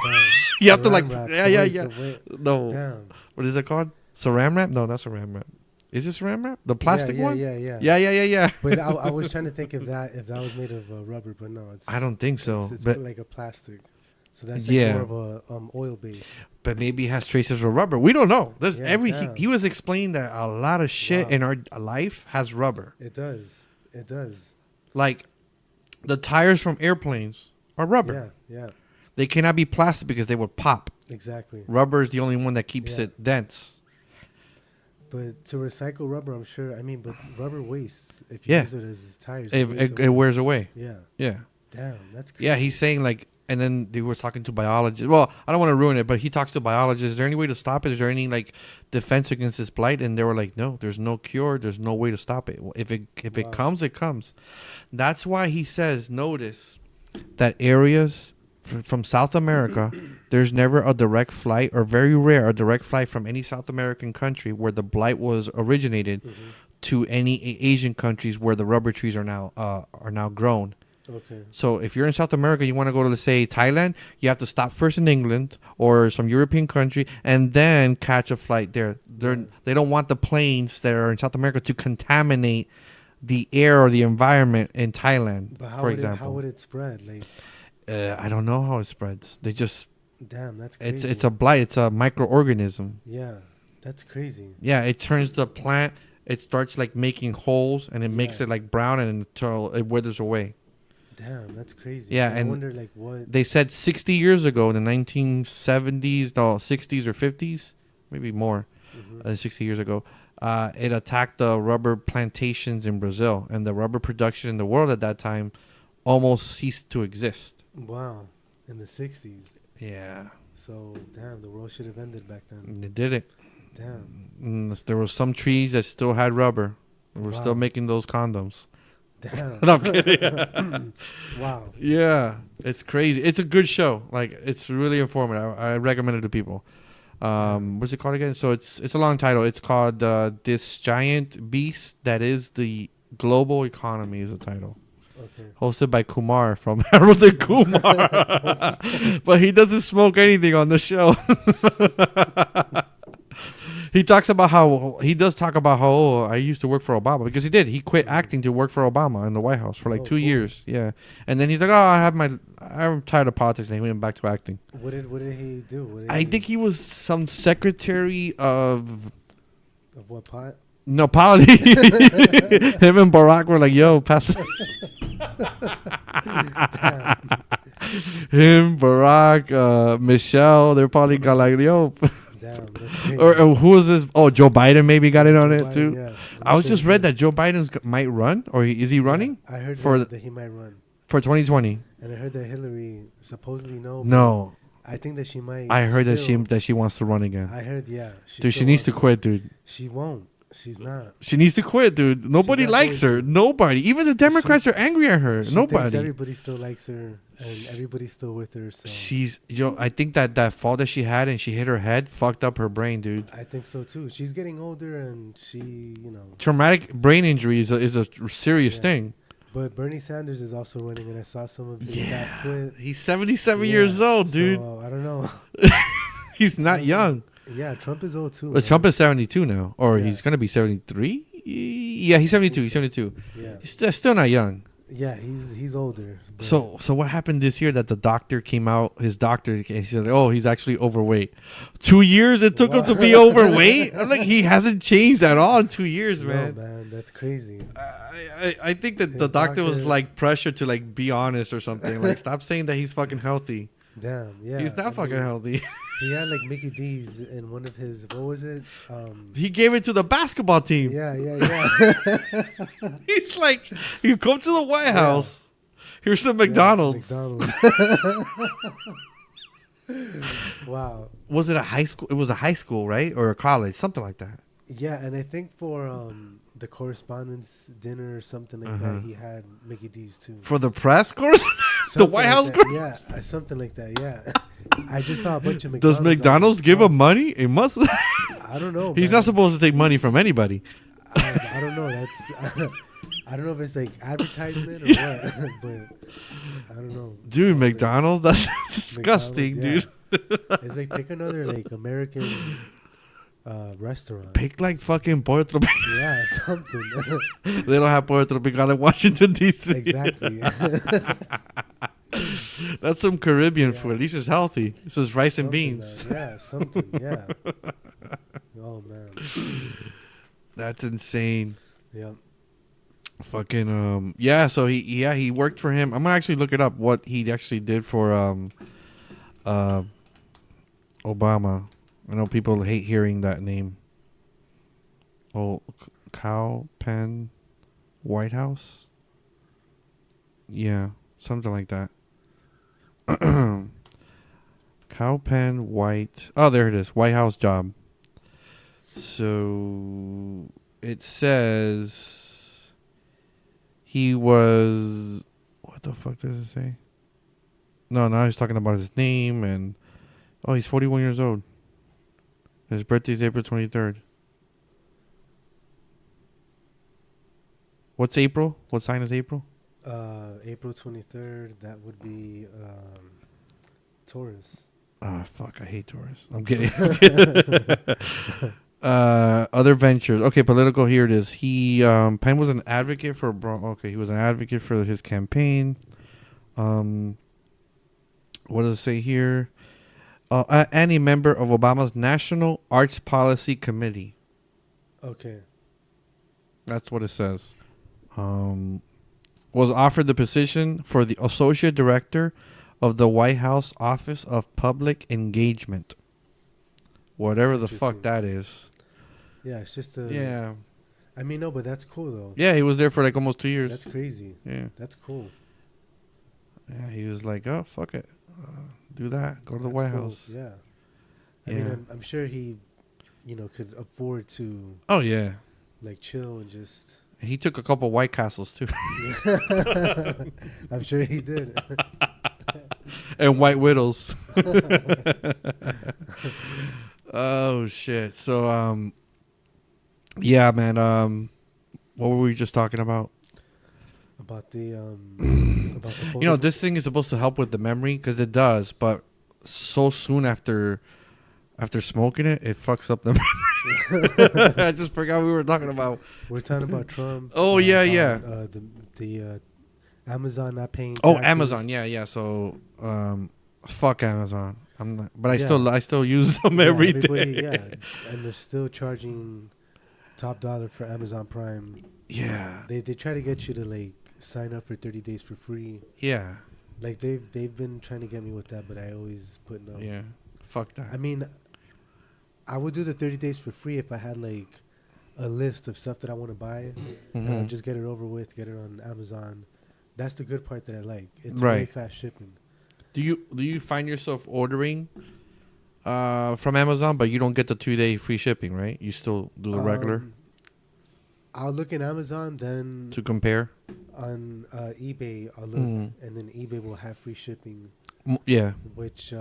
You have to like, yeah. No, Damn. What is it called? Saran wrap? No, not saran wrap. Is this Saran wrap? The plastic one? Yeah. Yeah. But I was trying to think if that was made of rubber, but no, it's. I don't think so. It's but like a plastic, so that's like more of a oil based. But maybe it has traces of rubber. We don't know. There's he was explaining that a lot of shit in our life has rubber. It does. Like the tires from airplanes are rubber. Yeah. They cannot be plastic because they would pop. Exactly. Rubber is the only one that keeps it dense. But to recycle rubber, I'm sure. I mean, but rubber wastes if you use it as tires. It wears away. Yeah. Damn, that's crazy. Yeah, he's saying like, and then they were talking to biologists. Well, I don't want to ruin it, but he talks to biologists. Is there any way to stop it? Is there any like defense against this blight? And they were like, no, there's no cure. There's no way to stop it. If it comes, it comes. That's why he says, notice that areas from South America, there's never a direct flight, or very rare a direct flight from any South American country where the blight was originated to any Asian countries where the rubber trees are now grown. Okay. So if you're in South America, you want to go to, let's say, Thailand, you have to stop first in England or some European country and then catch a flight there. They don't want the planes that are in South America to contaminate the air or the environment in Thailand, for example. How would it spread? Like, I don't know how it spreads. They just... Damn, that's crazy. It's a blight. It's a microorganism. Yeah, that's crazy. Yeah, it turns the plant... It starts like making holes and it makes it like brown and until it withers away. Damn, that's crazy. Yeah, I wonder like what... They said 60 years ago in the 1970s, no, 60s or 50s, maybe more, 60 years ago, it attacked the rubber plantations in Brazil. And the rubber production in the world at that time almost ceased to exist. Wow. In the 60s. Yeah. So, damn, the world should have ended back then. And they did it. Damn. There were some trees that still had rubber. We're still making those condoms. Damn. No, I'm kidding. Wow. Yeah. It's crazy. It's a good show. Like, it's really informative. I recommend it to people. What's it called again? So it's a long title. It's called This Giant Beast That Is the Global Economy is the title. Okay. Hosted by Kumar from Harold and Kumar. But he doesn't smoke anything on the show. He talks about how I used to work for Obama, because he did. He quit acting to work for Obama in the White House for like 2 years. Yeah. And then he's like, I'm tired of politics, and he went back to acting. What did he do? I think he was some secretary of what, pot? No, politics. Him and Barack were like, yo, pass. Him, Barack, Michelle, they're probably got like, yo. Damn, or who was this? Oh, Joe Biden maybe got in on it too. Yeah, I was just read that Joe Biden might run, or is he running? I heard that he might run for 2020. And I heard that Hillary supposedly no. I think that she might. I heard that she wants to run again. I heard, dude, she needs to quit, dude. She won't. She's not. She needs to quit, dude. Nobody likes her. Nobody. Even the Democrats are angry at her. Nobody. Everybody still likes her, and everybody's still with her. So. I think that fall that she had and she hit her head fucked up her brain, dude. I think so too. She's getting older, and she, traumatic brain injury is a serious thing. But Bernie Sanders is also running, and I saw some of his stat quit. He's 77 years old, dude. So, I don't know. He's not young. Yeah, Trump is old too. But Trump is 72 now, or he's gonna be 73. Yeah, he's 72. He's 72. Yeah, he's still not young. Yeah, he's older. So what happened this year that the doctor came out? His doctor, he said, "Oh, he's actually overweight." 2 years it took him to be overweight. I'm like, he hasn't changed at all in 2 years, man. No, man, that's crazy. I think that the doctor was like pressured to like be honest or something. Like, stop saying that he's fucking healthy. Damn, yeah. He's not fucking healthy. He had like Mickey D's in one of his, what was it? He gave it to the basketball team. Yeah. He's like, you come to the White House. Here's some McDonald's. Wow. Was it a high school? It was a high school, right? Or a college, something like that. Yeah, and I think for the correspondence dinner or something like that, he had Mickey D's too. For the press course? The White House course? Yeah, something like that, yeah. I just saw a bunch of McDonald's. Does McDonald's give him money? It must. I don't know. He's not supposed to take money from anybody. I don't know. I don't know if it's like advertisement or what, but I don't know. Dude, McDonald's? That's disgusting, dude. It's like pick another like American restaurant. Pick like fucking Pollo Tropical. Yeah, something. They don't have Pollo Tropical in Washington, D.C. Exactly. That's some Caribbean Yeah. food. At least it's healthy. This is rice and Something, beans. yeah, something. Yeah. Oh man. That's insane. Yeah. Fucking yeah. So he worked for him. I'm gonna actually look it up. What he actually did for Obama. I know people hate hearing that name. Oh, Cow Pen White House. Yeah, something like that. Cowpen White. Oh, there it is. White House job. So it says he was. What the fuck does it say? No, now he's talking about his name and. Oh, he's 41 years old. His birthday's April 23rd. What's April? What sign is April? April 23rd. That would be Taurus. Ah, fuck. I hate Taurus. I'm kidding. Other ventures. Okay, political. Here it is. Penn was an advocate for. Okay, he was an advocate for his campaign. What does it say here? And a member of Obama's National Arts Policy Committee. Okay. That's what it says. Was offered the position for the associate director of the White House Office of Public Engagement. Whatever the fuck that is. Yeah, it's just a. Yeah. I mean, no, but that's cool though. Yeah, he was there for like almost 2 years. That's crazy. Yeah. That's cool. Yeah, he was like, oh, fuck it. Do that. Go to the That's White cool. House. Yeah. I Yeah. mean, I'm sure he, could afford to Oh, yeah. like chill and just. He took a couple White Castles, too. I'm sure he did. And White Widows. Oh, shit. So, yeah, man. What were we just talking about? About the This thing is supposed to help with the memory because it does, but so soon after smoking it, it fucks up the memory. I just forgot what we were talking about. We're talking about Trump. Oh yeah. The Amazon not paying. Oh, taxes. Amazon. Yeah. So, fuck Amazon. I'm not, but I Yeah. still use them every day. Yeah, and they're still charging top dollar for Amazon Prime. Yeah. They try to get you to like sign up for 30 days for free. Yeah. Like they've been trying to get me with that, but I always put no. Yeah. Fuck that. I mean, I would do the 30 days for free if I had like a list of stuff that I want to buy, and I'll just get it over with, get it on Amazon. That's the good part that I like. It's very fast shipping. Do you find yourself ordering from Amazon, but you don't get the 2-day free shipping, right? You still do the regular I'll look in Amazon, then to compare. on eBay I'll look, and then eBay will have free shipping, Yeah. which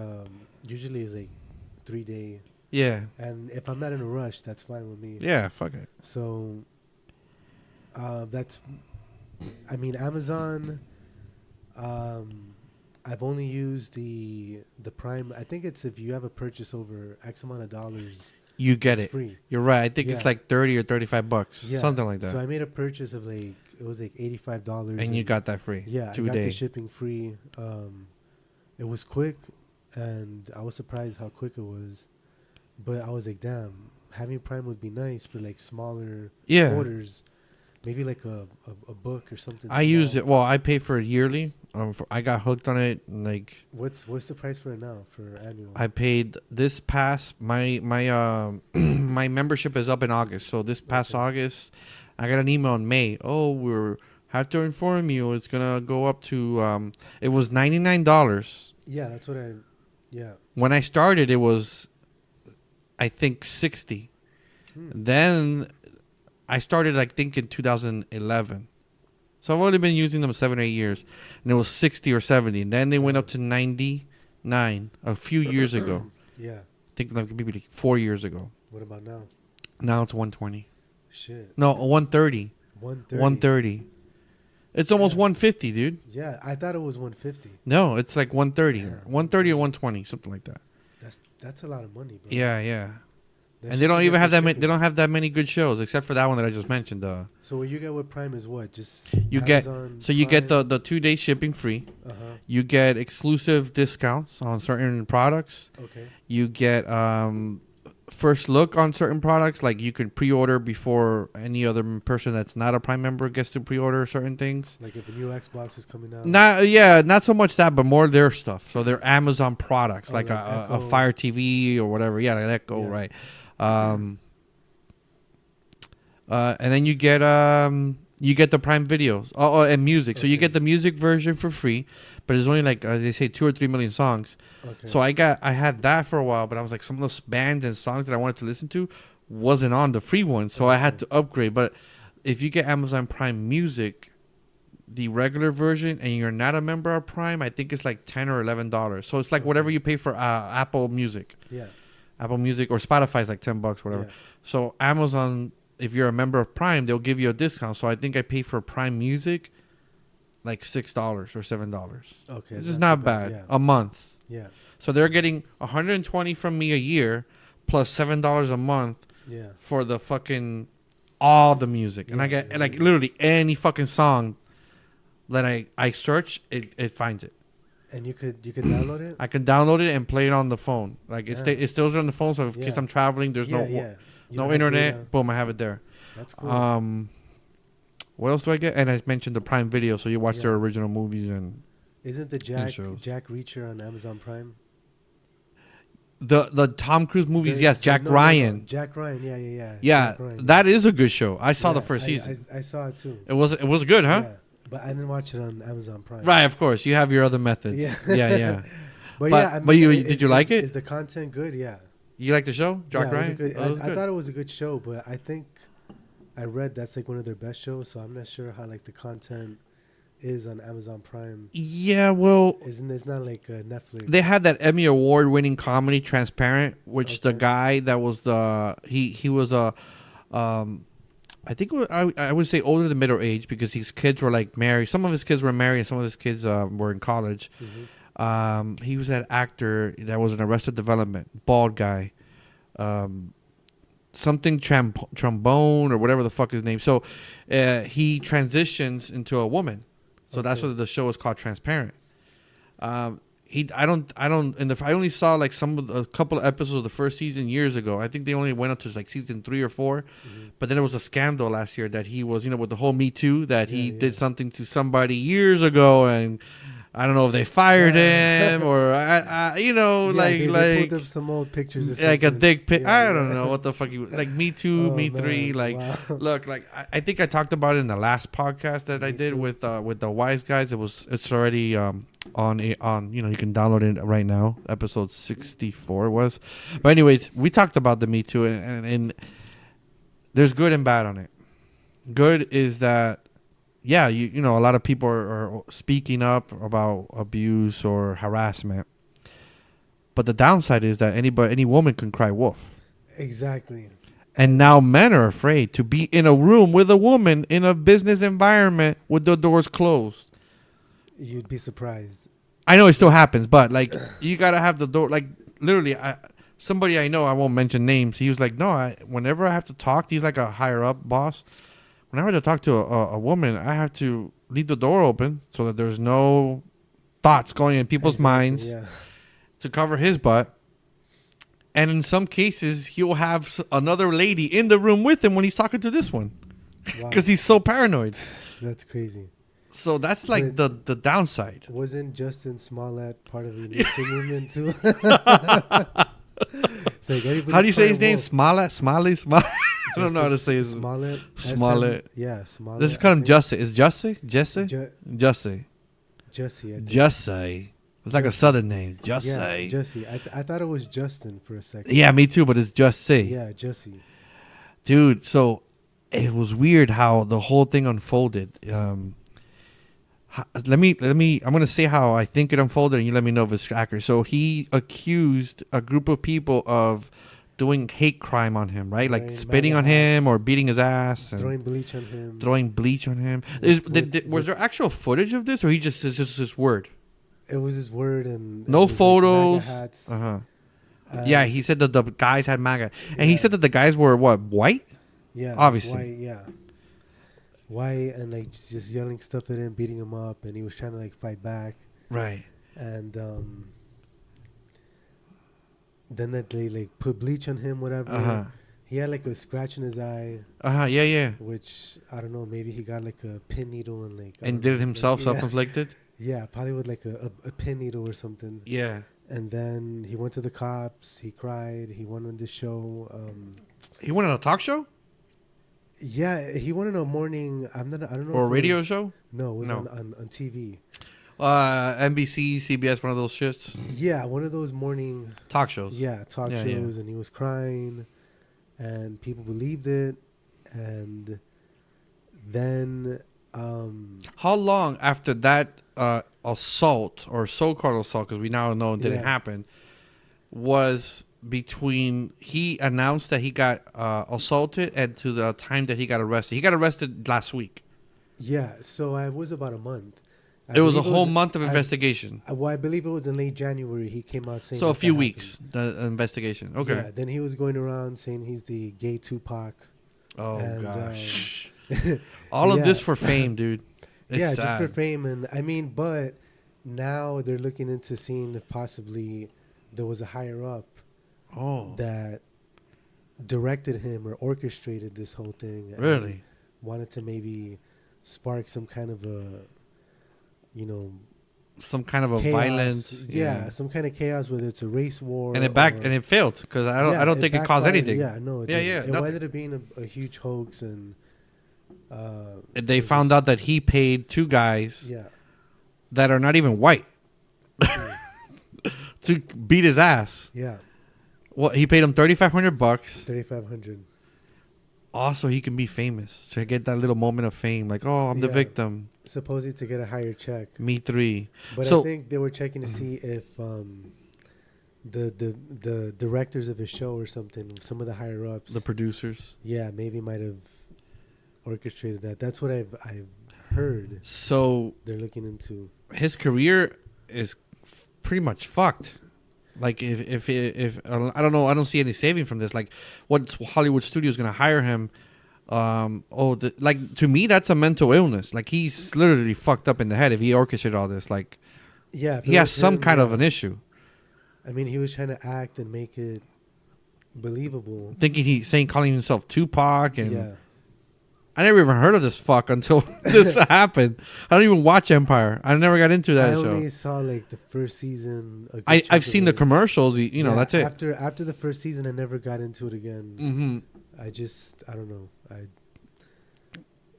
usually is like 3-day. Yeah. And if I'm not in a rush, that's fine with me. Yeah. Fuck it. So that's, I mean, Amazon. I've only used the Prime. I think it's if you have a purchase over X amount of dollars, You get it's it. free. You're right. I think it's Yeah. like $30 or $35, Yeah. something like that. So I made a purchase of like, it was like $85, And you got that free. yeah, I 2 got the days. shipping free. It was quick, and I was surprised how quick it was. But I was like, damn, having Prime would be nice for like smaller orders. Maybe like a book or something. I use it. Well, I pay for it yearly. I got hooked on it. Like, What's the price for it now for annual? I paid this past my my membership is up in August. So this past August, I got an email in May. Oh, we have to inform you it's gonna go up to it was $99. Yeah, that's what I. Yeah. When I started, it was, I think, 60. Then I started, I think, in 2011. So I've only been using them 7 or 8 years, and it was 60 or 70. And then they went up to 99 a few years ago. Yeah. I think like maybe like 4 years ago. What about now? Now it's 120. Shit. No, 130. 130. 130. It's almost 150, dude. Yeah, I thought it was 150. No, it's like 130. Yeah. 130 or 120, something like that. That's a lot of money, bro. Yeah. And they don't even have that many. They don't have that many good shows, except for that one that I just mentioned. So what you get with Prime is what? Just you Amazon get. So you Prime? get the 2 day shipping free. You get exclusive discounts on certain products. Okay. You get first look on certain products. Like you can pre-order before any other person that's not a Prime member gets to pre-order certain things. Like if a new Xbox is coming out. Not so much that, but more their stuff. So they're Amazon products, like a Fire TV or whatever. Yeah, like Echo, right? And then you get the Prime videos and music. So you get the music version for free, but it's only like they say 2 or 3 million songs. Okay. So I had that for a while, but I was like some of those bands and songs that I wanted to listen to wasn't on the free one, so I had to upgrade. But if you get Amazon Prime Music, the regular version, and you're not a member of Prime, I think it's like $10 or $11. So it's like whatever you pay for Apple Music. Yeah. Apple Music or Spotify is like $10, whatever. Yeah. So Amazon, if you're a member of Prime, they'll give you a discount. So I think I pay for Prime Music like $6 or $7. Okay, it's just not bad. A month. Yeah. So they're getting $120 from me a year, plus $7 a month. Yeah. For the fucking all the music, and I get like literally any fucking song that I search, it finds it. And you could download it. I can download it and play it on the phone. Like it stays on the phone. So in case I'm traveling, there's no internet. Boom, I have it there. That's cool. What else do I get? And I mentioned the Prime Video, so you watch their original movies and. Isn't the Jack Reacher on Amazon Prime? The Tom Cruise movies, yes. Jack Ryan. Jack Ryan, yeah. Yeah, that is a good show. I saw the first season. I saw it too. It was good, huh? Yeah. But I didn't watch it on Amazon Prime. Right, of course. You have your other methods. Yeah. But yeah, I mean, did you like it? Is the content good? Yeah. You like the show, Jack Ryan? I thought it was a good show, but I think I read that's like one of their best shows. So I'm not sure how like the content is on Amazon Prime. Yeah, well, it's not like Netflix. They had that Emmy Award-winning comedy, Transparent, which the guy that was he was a. I think I would say older than middle age because his kids were like married. Some of his kids were married and some of his kids were in college. Mm-hmm. He was that actor that was in Arrested Development, bald guy. Something trombone or whatever the fuck his name. So he transitions into a woman. So that's what the show is called, Transparent. I only saw like a couple of episodes of the first season years ago. I think they only went up to like season 3 or 4. Mm-hmm. But then there was a scandal last year that he was, with the whole Me Too, that he did something to somebody years ago, and I don't know if they fired him or they pulled up some old pictures or something. Like a dick pic. I don't know what the fuck he was like. Me Too, Me 3. Like, look, like I think I talked about it in the last podcast that I did with the Wise Guys. It's already on you can download it right now. Episode 64 was. But anyways, we talked about the Me Too and there's good and bad on it. Good is that a lot of people are speaking up about abuse or harassment. But the downside is that any woman can cry wolf. Exactly. And now men are afraid to be in a room with a woman in a business environment with the doors closed. You'd be surprised. I know it still happens, but like you got to have the door. Like literally, somebody I know, I won't mention names. He was like, no, whenever I have to talk, he's like a higher up boss. Whenever I have to talk to a woman, I have to leave the door open so that there's no thoughts going in people's minds to cover his butt. And in some cases, he'll have another lady in the room with him when he's talking to this one because he's so paranoid. That's crazy. So that's like the downside. Wasn't Justin Smollett part of the Me Too movement too? How do you say his name? Smollett? Smiley? I don't know how to say his Smollett. Smollett. Smollett. This is called Jussie. Is Jussie? Jussie. Jussie. It's like a southern name. Jussie. Yeah, Jussie. I thought it was Justin for a second. Yeah, me too, but it's Jussie. Yeah, Jussie. Dude, so it was weird how the whole thing unfolded. Let me. I'm gonna say how I think it unfolded, and you let me know if it's accurate. So he accused a group of people of doing hate crime on him, right? Like spitting on him or beating his ass, and throwing bleach on him. Was there actual footage of this, or it's just his word? It was his word, and no photos. Yeah, he said that the guys had MAGA, and he Yeah. said that the guys were what, white? Yeah, Obviously. white, yeah, white, and like just yelling stuff at him, beating him up, and he was trying to like fight back, Right. and then that they like put bleach on him, whatever. Uh-huh. He had like a scratch in his eye, Uh-huh. Yeah, yeah. which I don't know, maybe he got like a pin needle and like I And don't did know, it himself, yeah. self-inflicted? Yeah, probably with like a pin needle or something. Yeah. And then he went to the cops. He cried. He went on the show. He went on a talk show? Yeah, he went on a morning. I don't know. Or a if it radio was- show? No, it was No. on TV. NBC, CBS, one of those shits? Yeah, one of those morning Talk shows. talk Yeah, shows, and he was crying, and people believed it, and then How long after that assault, or so-called assault, because we now know it didn't Yeah. happen, was between he announced that he got assaulted and to the time that he got arrested? He got arrested last week. yeah, so I was about a month. It was a believe whole month of I- investigation. Well, I believe it was in late January. He came out saying So a that few that weeks, the investigation. Okay. Yeah, then he was going around saying he's the gay Tupac. Oh, And, gosh. All of yeah. this for fame, dude. It's Yeah, sad. just for fame. And I mean, but now they're looking into seeing if possibly there was a higher up Oh, that directed him or orchestrated this whole thing. and really? wanted to maybe spark some kind of a, Some kind of a chaos. violent. Yeah, some kind of chaos, whether it's a race war. And or- it failed because I don't think it caused backfired. anything. Yeah, no, it Yeah, didn't. yeah, It nothing. ended up being a huge hoax, and They it was found just- out that he paid two guys Yeah. that are not even white to beat his ass. Yeah, Well, he paid him $3,500. 3,500. Also, he can be famous to get that little moment of fame, like, oh, I'm the Yeah. victim. Supposedly to get a higher check, Me three. but So- I think they were checking to see if the directors of his show or something, some of the higher ups, The producers. yeah, maybe might have orchestrated that. That's what I've heard. So They're looking into. his career is pretty much fucked. Like if I don't know, I don't see any saving from this. Like, what Hollywood studio is gonna hire him? Like to me, that's a mental illness. Like he's literally fucked up in the head if he orchestrated all this. Like Yeah, if he it has was some him, kind of yeah. an issue. I mean, he was trying to act and make it believable. Thinking calling himself Tupac, and Yeah, I never even heard of this fuck until this happened. I don't even watch Empire. I never got into that I show. only saw like the first season. a good I've chunk seen of the it. commercials. You know, Yeah, that's it. After the first season, I never got into it again. Mm-hmm. I don't know.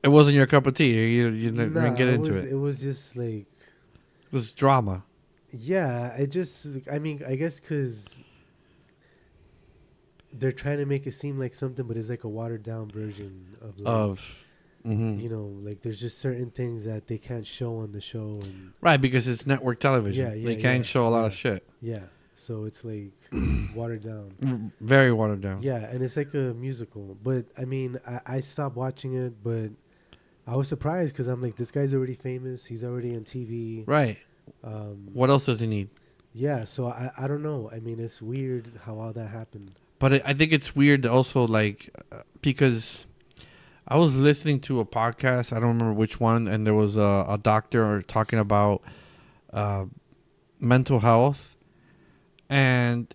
It wasn't your cup of tea. You Nah, didn't get into was, it. It was just like, It was drama. yeah. I mean, I guess because they're trying to make it seem like something, but it's like a watered down version of like, Mhm. you know, like there's just certain things that they can't show on the show, and Right, because it's network television. Yeah, They yeah, can't yeah, show a lot of yeah. shit. yeah. So it's like watered down. Very watered down. Yeah, and it's like a musical. But I mean, I stopped watching it, but I was surprised because I'm like, this guy's already famous. He's already on TV. Right. What else does he need? Yeah, so I don't know. I mean, it's weird how all that happened. But I think it's weird also, like, because I was listening to a podcast. I don't remember which one. And there was a doctor talking about mental health. And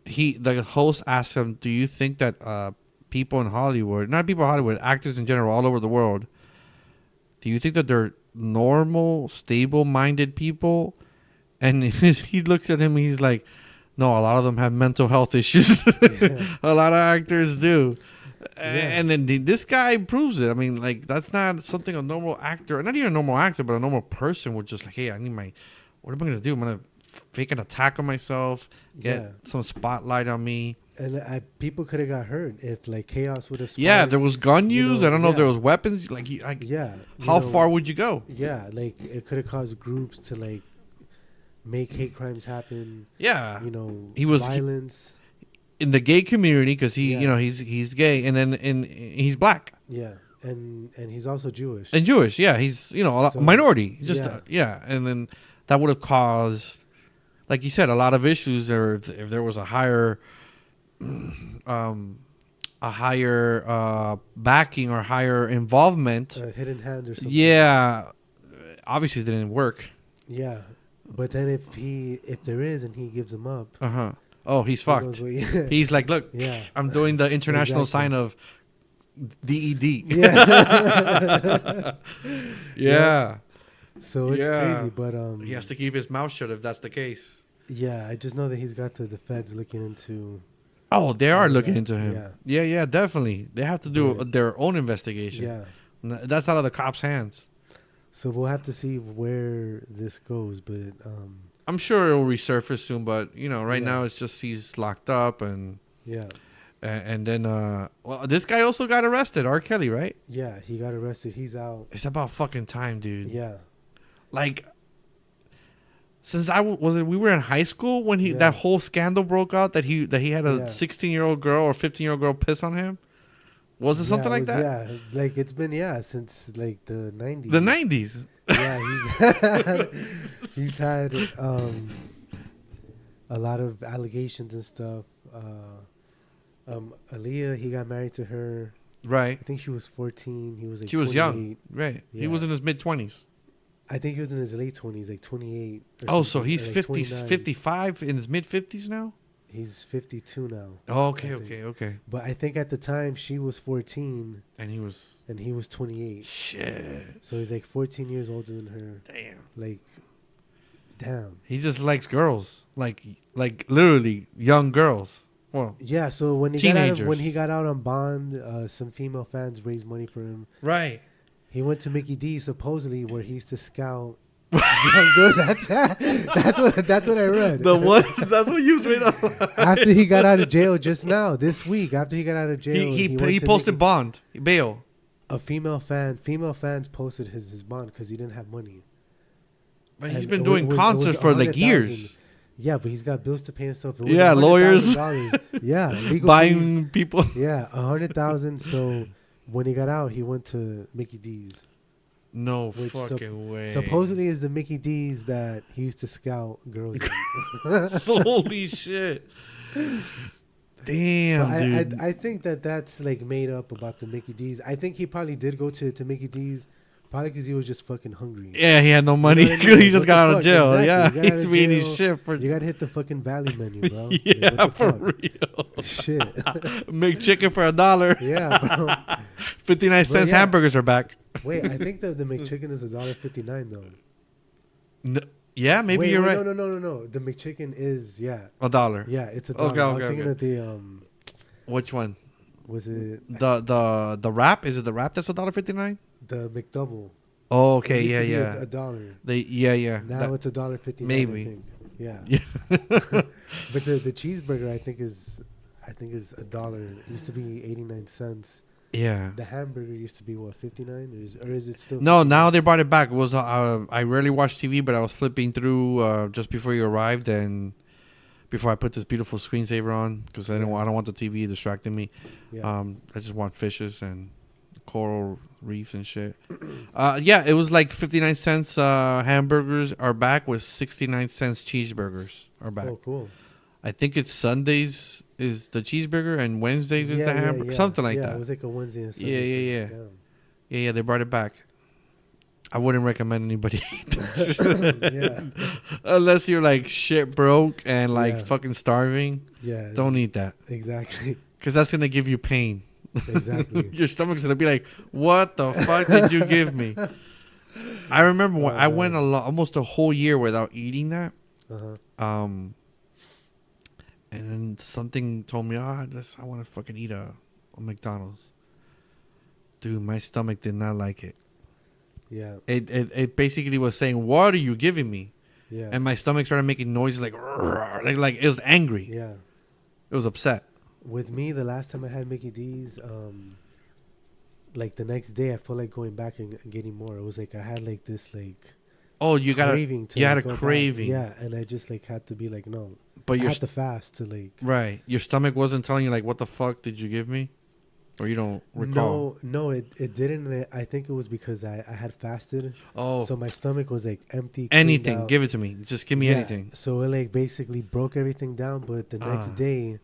the host asked him, do you think that people in Hollywood, not people in Hollywood, actors in general all over the world, do you think that they're normal, stable-minded people? And he looks at him and he's like, no, a lot of them have mental health issues. Yeah. A lot of actors do. Yeah. And then this guy proves it. I mean, like, that's not something a normal actor, not even a normal actor, but a normal person would just like, hey, what am I going to do? I'm going to fake an attack on myself, get some spotlight on me. And people could have got hurt if like chaos would have. Yeah, there was gun you use. know, I don't know if there yeah. was weapons. Like, Yeah. how far would you go? Yeah, like it could have caused groups to like make hate crimes happen. Yeah. You know, He was- violence. In the gay community, because Yeah. he's gay, and then he's black Yeah, and he's also Jewish. and Jewish. Yeah, he's a So, minority. Just yeah. yeah, and then that would have caused like you said, a lot of issues, or if there was a higher, backing or higher involvement, A hidden hand or something. yeah, obviously it didn't work. Yeah, but then if there is and he gives him up, Oh, he's he fucked. goes, well, yeah. He's like, look, Yeah. I'm doing the international Exactly. sign of DED. Yeah. Yeah. So it's Yeah. crazy, but He has to keep his mouth shut if that's the case. yeah, I just know that he's got the feds looking into. Oh, they are looking that. into him. Yeah. Yeah, definitely. They have to do But- their own investigation. Yeah. That's out of the cops' hands. So we'll have to see where this goes, but I'm sure it will resurface soon, but right Yeah. now it's just he's locked up, and yeah, then well, this guy also got arrested, R. Kelly, right? yeah, he got arrested. He's out. It's about fucking time, dude. Yeah, Like, since we were in high school when Yeah. that whole scandal broke out that he had a Yeah. 16-year-old girl or 15-year-old girl piss on him. Was it something like that? Yeah, like it's been since like the 90s. The 90s. Yeah, he's had a lot of allegations and stuff. Aaliyah, he got married to her. Right. I think she was 14. He was like She was young. 28. Right. He Yeah. was in his mid-20s. I think he was in his late 20s, like 28. or Oh, so something, he's or, like 50, 29. 55, in his mid-50s now? He's 52 now. Oh, I think. okay. But I think at the time she was 14 And he was... and he was 28. Shit. So he's like 14 years older than her. Damn. Like, damn. He just likes girls. Like literally young girls. Well, Yeah, so when he Teenagers. got out on bond, some female fans raised money for him. right. He went to Mickey D supposedly where he used to scout young girls. That's what I read. That's what you made up. After he got out of jail just now, this week, after he got out of jail, He went to posted Mickey- bond, bail. a female fans posted his bond because he didn't have money. But he's And been it doing was concerts for like 100,000. years. Yeah, but he's got bills to pay and stuff. It was Yeah, lawyers. $100,000. Yeah, legal fees. Buying people. Yeah, 100,000. So when he got out, he went to Mickey D's. No Which fucking way. Supposedly is the Mickey D's that he used to scout girls in. Holy shit. Damn, But dude. I think that's like made up about the Mickey D's. I think he probably did go to Mickey D's, probably because he was just fucking hungry. Yeah, he had no money. You know what I mean? He just What got the out of fuck? jail. Exactly. Yeah, You got out he's of being his jail. shit for. You gotta hit the fucking value menu, bro. Yeah, Like, what for the fuck? real. Shit. Make chicken for $1. Yeah, bro. 59 cents yeah. hamburgers are back. Wait, I think the McChicken is $1.59 though. Yeah, maybe Wait, you're wait, right. No. The McChicken is $1. Yeah, it's $1. Okay, I was okay, thinking okay. of the Which one? was it The wrap? Is it the wrap that's $1.59? the McDouble? Oh, It okay, used yeah, to be yeah. a dollar. Yeah. Now That- it's $1.59. maybe. I think. Yeah. yeah. But the cheeseburger I think is $1. It used to be 89 cents. Yeah. The hamburger used to be what 59 or is it still? No, now they brought it back. It was I rarely watch TV, but I was flipping through just before you arrived and before I put this beautiful screensaver on because I don't want the TV distracting me. Yeah. I just want fishes and coral reefs and shit. Yeah, it was like 59 cents hamburgers are back with 69 cents cheeseburgers are back. Oh, cool. I think it's Sundays is the cheeseburger and Wednesdays is the hamburger, something like Yeah, that. it was like a Wednesday and Sunday. Yeah. Damn. Yeah, they brought it back. I wouldn't recommend anybody eat that Yeah. unless you're like shit broke and like Yeah. fucking starving. Yeah. Don't eat that Exactly. because that's gonna give you pain. Exactly. Your stomach's gonna be like, "What the fuck did you give me?" I remember when I went almost a whole year without eating that. Uh-huh. And then something told me, I want to fucking eat a McDonald's. Dude, my stomach did not like it. Yeah. It basically was saying, "What are you giving me?" Yeah. And my stomach started making noises like it was angry. Yeah. It was upset. With me, the last time I had Mickey D's, like the next day, I felt like going back and getting more. It was like I had like this like Oh, you got craving to you had like, a go back. craving. Yeah, and I just like had to be like no. But I your had to fast to like right, your stomach wasn't telling you like, "What the fuck did you give me?" or you don't recall? No, it didn't. I think it was because I had fasted. Oh, So my stomach was like empty. anything. Out. Give it to me. Just give me anything. So it like basically broke everything down. But the next day,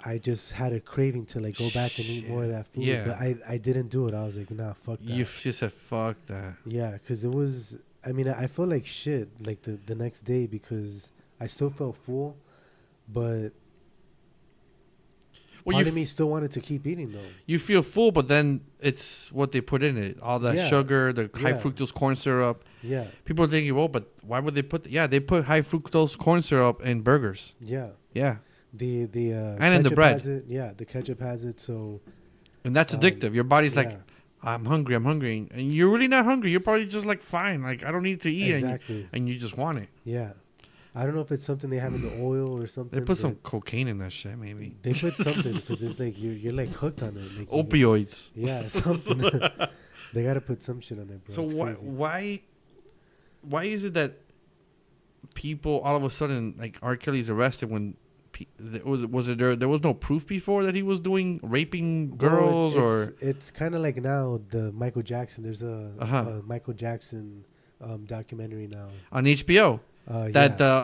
I just had a craving to like go back and eat more of that food. Yeah. But I didn't do it. I was like, nah, fuck that. You just said fuck that. Yeah, because it was. I mean, I felt like shit like the next day because I still felt full, but part of me still wanted to keep eating though. You feel full, but then it's what they put in it. All that sugar, the high fructose corn syrup. Yeah. People are thinking, well, but why would they put... Yeah, they put high fructose corn syrup in burgers. Yeah. Yeah. The and in the bread. Has it. Yeah, the ketchup has it, so... And that's addictive. Your body's like, I'm hungry. And you're really not hungry. You're probably just like, fine. Like, I don't need to eat. Exactly. And you just want it. Yeah. I don't know if it's something they have in the oil or something. They put some cocaine in that shit, maybe. They put something because it's like you're like hooked on it. Like, opioids. Yeah, something. They got to put some shit on it, bro. So why is it that people all of a sudden, like, R. Kelly's arrested when there was no proof before that he was raping girls? It's kind of like now the Michael Jackson. There's a Michael Jackson documentary now on HBO.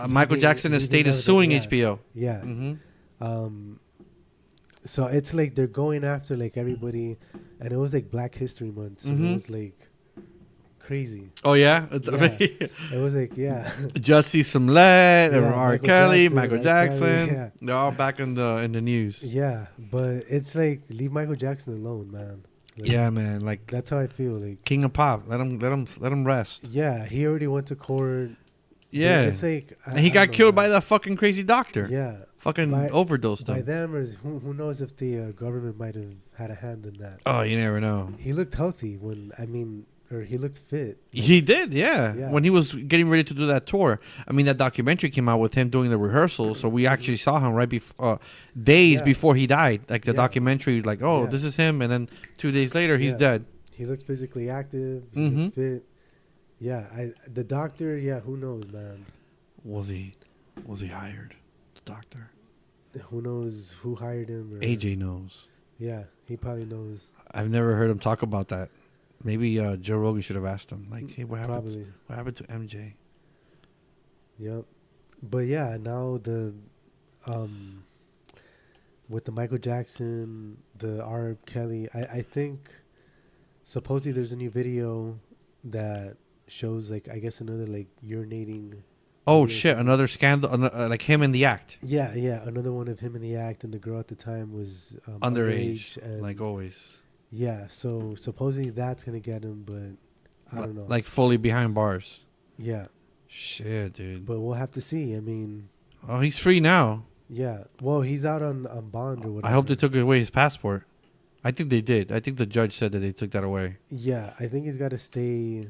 Michael Jackson estate is suing HBO. Yeah. So it's like they're going after like everybody, and it was like Black History Month, so it was like crazy. Oh yeah, it was like Jussie Smollett and R. Kelly, Michael Jackson. They're all back in the news. Yeah, but it's like leave Michael Jackson alone, man. Like, yeah, man. Like that's how I feel. Like King of Pop, let him rest. Yeah, he already went to court. Yeah, it's like and he got killed by that fucking crazy doctor. Yeah, fucking overdosed by them, or who knows if the government might have had a hand in that. Oh, you never know. He looked healthy or he looked fit. He did, yeah. When he was getting ready to do that tour. I mean, that documentary came out with him doing the rehearsal, so we actually saw him right before, days before he died. Like the documentary, like, this is him, and then 2 days later, he's dead. He looked physically active. He looked fit. Yeah, the doctor. Yeah, who knows, man? Was he hired? The doctor. Who knows who hired him? Or, AJ knows. Yeah, he probably knows. I've never heard him talk about that. Maybe Joe Rogan should have asked him, like, "Hey, what happened to MJ?" Yep, but yeah, now with the Michael Jackson, the R. Kelly, I think supposedly there's a new video that shows like I guess another like urinating. Oh shit! Another scandal, like him in the act. Yeah, another one of him in the act, and the girl at the time was underage, and like always. Yeah, so supposedly that's gonna get him, but I don't know. Like fully behind bars. Yeah. Shit, dude. But we'll have to see. I mean. Oh, he's free now. Yeah. Well, he's out on bond or whatever. I hope they took away his passport. I think they did. I think the judge said that they took that away. Yeah, I think he's got to stay.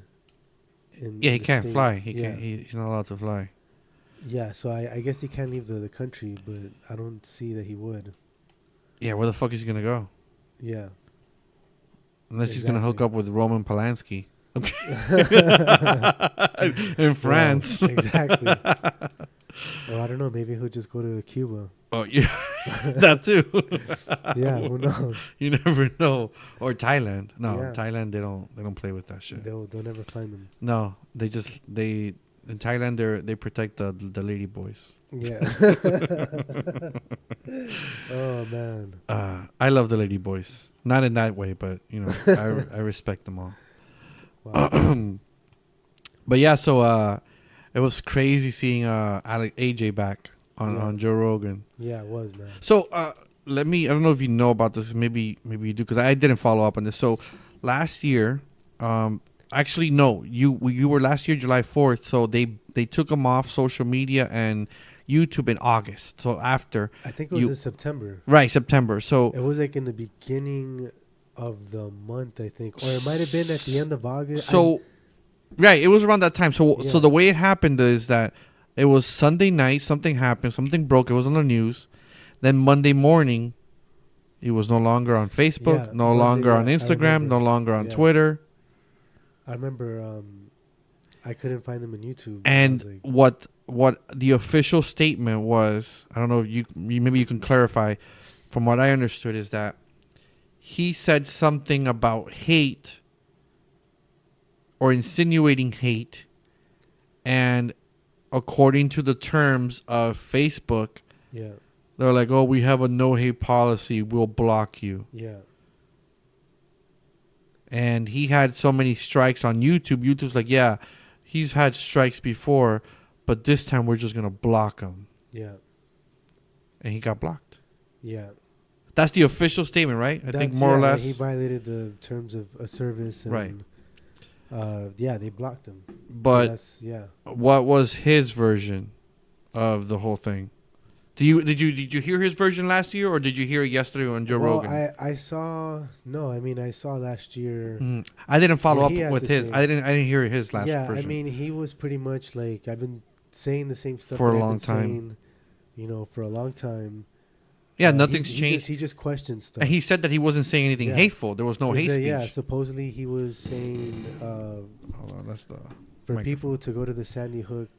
He can't fly. He can't. He's not allowed to fly. Yeah, so I guess he can't leave the country, but I don't see that he would. Yeah, where the fuck is he gonna go? Yeah. Unless he's gonna hook up with Roman Polanski in France. Well, exactly. Or I don't know. Maybe he'll just go to Cuba. Oh yeah, that too. Yeah, who knows? You never know. Or Thailand. No, Thailand they don't play with that shit. They'll never find them. No, they in Thailand they protect the lady boys. Yeah. Oh man. I love the lady boys. Not in that way, but you know, I respect them all. Wow. But yeah, so it was crazy seeing AJ back on Joe Rogan. Yeah, it was, man. So I don't know if you know about this. Maybe you do, because I didn't follow up on this. So last year, actually no, you were last year July 4th. So they took him off social media and YouTube in August. So after I think it was in September. Right, September. So it was like in the beginning of the month, I think, or it might have been at the end of August. So right, it was around that time. So so the way it happened is that it was Sunday night. Something happened. Something broke. It was on the news. Then Monday morning, he was no longer on Facebook, no longer on Instagram, no longer on Twitter. I remember I couldn't find them on YouTube. And what the official statement was, I don't know if maybe you can clarify. From what I understood is that he said something about hate or insinuating hate, and according to the terms of Facebook, Yeah. they're like, "Oh, we have a no hate policy. We'll block you." Yeah. And he had so many strikes on YouTube. YouTube's like, "Yeah, he's had strikes before, but this time we're just gonna block him." Yeah. And he got blocked. Yeah. That's the official statement, right? I think That's, more or yeah, less. he violated the terms of a service. And, Right. Yeah, they blocked him. But so that's, yeah. what was his version of the whole thing? Did you hear his version last year, or did you hear it yesterday on Joe Rogan? I saw I saw last year. I didn't follow what he up had with to his. say. I didn't hear his last Yeah, version. I mean, he was pretty much like, I've been saying the same stuff For a that long I've been time. saying, for a long time. Yeah, nothing's changed. He just questioned stuff. And he said that he wasn't saying anything Yeah. hateful. There was no He hate said, speech. yeah, supposedly he was saying Hold on, that's the for microphone. people to go to the Sandy Hook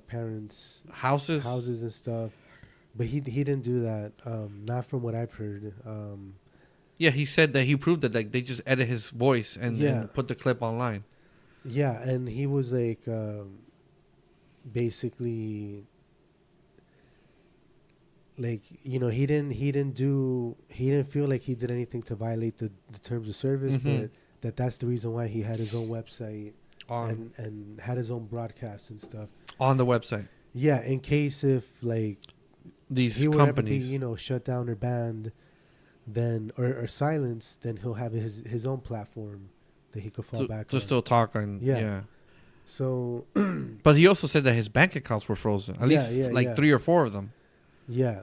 parents' houses. and stuff, but he didn't do that. Not from what I've heard. Yeah, he said that he proved that like they just edit his voice and Yeah. put the clip online. Yeah, and he was like, basically, like, he didn't feel like he did anything to violate the terms of service, Mhm. but that's the reason why he had his own website On and had his own broadcasts and stuff. on the website. Yeah, in case if like These he would companies. ever be shut down or banned, then or silenced, then he'll have his own platform that he could fall back to on. still talk on. Yeah. Yeah. So But he also said that his bank accounts were frozen. At least yeah. 3 or 4 of them. yeah,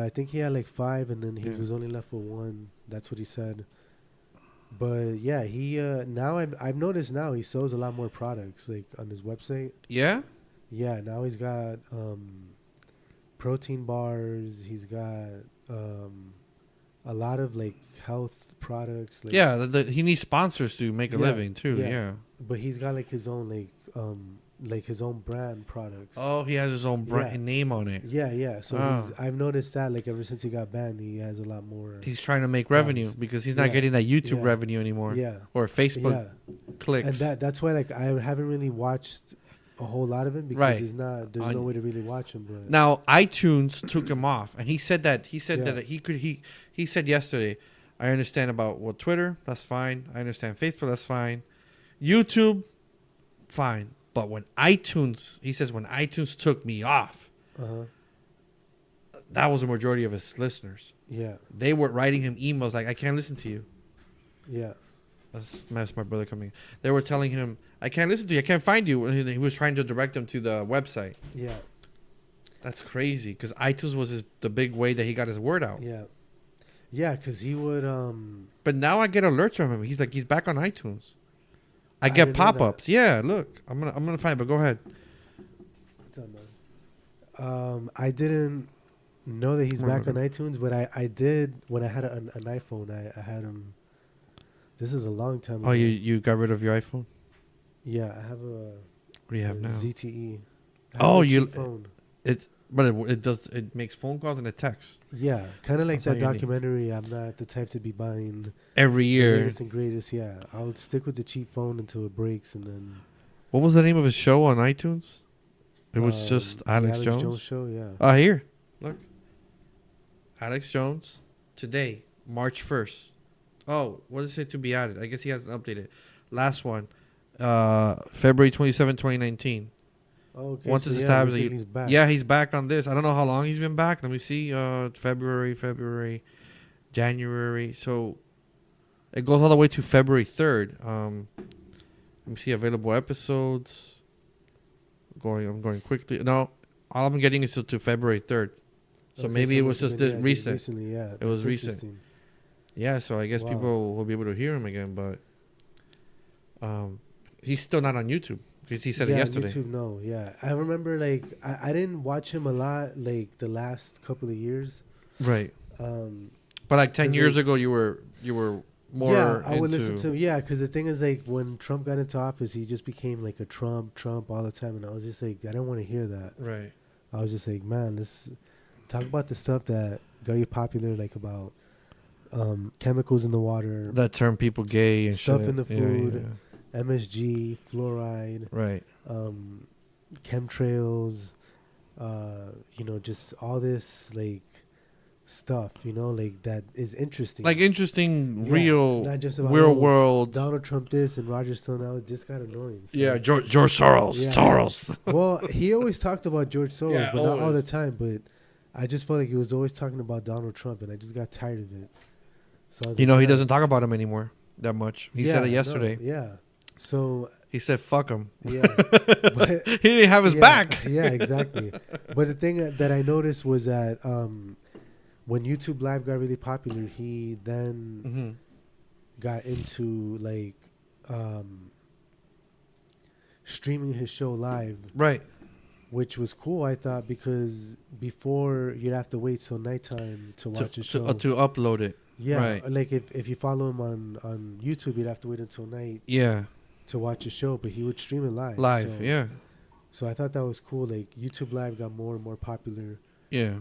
I think he had like 5, and then he Yeah. was only left with 1. That's what he said. But yeah, he now I've noticed now he sells a lot more products like on his website. Yeah? Yeah, now he's got protein bars. He's got a lot of like health products. Like, Yeah, he needs sponsors to make a Yeah, living too. yeah. Yeah. but he's got like his own like his own brand products. Oh, he has his own brand Yeah. name on it. Yeah. So Oh. I've noticed that like ever since he got banned, he has a lot more. He's trying to make revenue because he's not Yeah. getting that YouTube Yeah. revenue anymore. Yeah, Or Facebook yeah, clicks. and that's why like I haven't really watched a whole lot of him because Right. he's not. There's On- no way to really watch him. But Now iTunes took him off, and he said that Yeah. he said yesterday, I understand about Twitter, that's fine. I understand Facebook, that's fine. YouTube, fine. But when iTunes took me off, that was the majority of his listeners. yeah, They were writing him emails like, I can't listen to you. yeah, That's my brother coming. They were telling him, I can't listen to you. I can't find you. And he was trying to direct them to the website. yeah, That's crazy because iTunes was the big way that he got his word out. yeah. Because he would But now I get alerts from him. He's back on iTunes. I I get didn't know that. pop-ups. Yeah, look, I'm gonna find it, but go ahead. I didn't know that he's Come on, back on iTunes, but I did when I had an iPhone. I had him. This is a long time ago. Oh, you got rid of your iPhone? Yeah, I have a What do you have now? ZTE. I have Oh, a you- cheap phone. It makes phone calls and it texts Yeah, kind of like That's all that you need. documentary. I'm not the type to be buying every the year. latest and greatest. Yeah, I'll stick with the cheap phone until it breaks, and then What was the name of his show on iTunes? It was um, just the Alex Jones. show. Yeah, Here, look. Alex Jones today, March 1st. Oh, what does it say to be added? I guess he hasn't updated. Last one, February 27, 2019. okay. Once so it's yeah, established, looks like he's back. Yeah, he's back on this. I don't know how long he's been back. Let me see. February, January. So it goes all the way to February 3rd. Let me see available episodes. I'm going quickly. No, all I'm getting is to February 3rd. So Okay, maybe it was must've just been, this just recent. Recently, yeah. It was That's recent. interesting. Yeah, so I guess Wow. people will be able to hear him again, but he's still not on YouTube because he said it Yeah, yesterday. YouTube, no, yeah. I remember like I didn't watch him a lot like the last couple of years. Right. Um, But like 10 'Cause years they- ago, you were more. yeah, I would into- listen to him. Yeah, because the thing is, like, when Trump got into office, he just became like a Trump all the time, and I was just like, I don't want to hear that. Right. I was just like, man, let's talk about the stuff that got you popular, like about chemicals in the water, that turn people gay and stuff shit. in the Yeah, food, MSG, fluoride, right. chemtrails, just all this like stuff, like that is interesting. Like interesting, Yeah, real, not just about real world. Donald Trump this and Roger Stone that was just got annoying. So. Yeah, George Soros. Yeah. Soros. Well, he always talked about George Soros, Yeah, but not all always. the time. But I just felt like he was always talking about Donald Trump, and I just got tired of it. So I was You like, know, he "Nah." doesn't talk about him anymore that much. He said it no, yesterday. yeah. So He said, "Fuck him." yeah, but He didn't have his yeah, back. Yeah, exactly. But the thing that I noticed was that when YouTube Live got really popular, he then Mm-hmm. got into like streaming his show live, Right. which was cool, I thought, because before you'd have to wait till nighttime to watch a show. To upload it. Yeah, right. like if you follow him on YouTube, you'd have to wait until night Yeah. to watch a show, but he would stream it live. Live. So, Yeah. So I thought that was cool. Like YouTube Live got more and more popular. Yeah.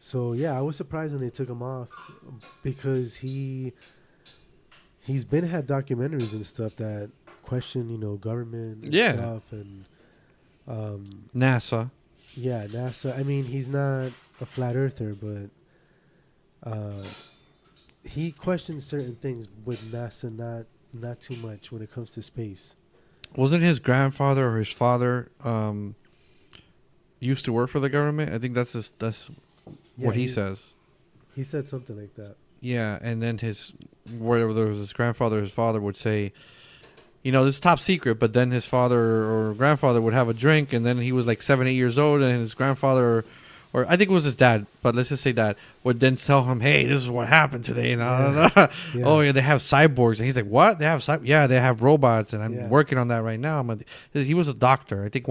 So yeah, I was surprised when they took him off because he's been had documentaries and stuff that question, government and Yeah. stuff and NASA. yeah, NASA. I mean, he's not a flat earther, but he questions certain things with NASA, not too much when it comes to space. Wasn't his grandfather or his father used to work for the government? I think that's what he says. He said something like that. Yeah, and then whatever there was his grandfather, his father would say, this is top secret. But then his father or grandfather would have a drink, and then he was like 7, 8 years old, and his grandfather, or I think it was his dad, but let's just say that, would then tell him, "Hey, this is what happened today." And Yeah. oh yeah, they have cyborgs, and he's like, "What? They have yeah, they have robots, and I'm working on that right now." He was a doctor. I think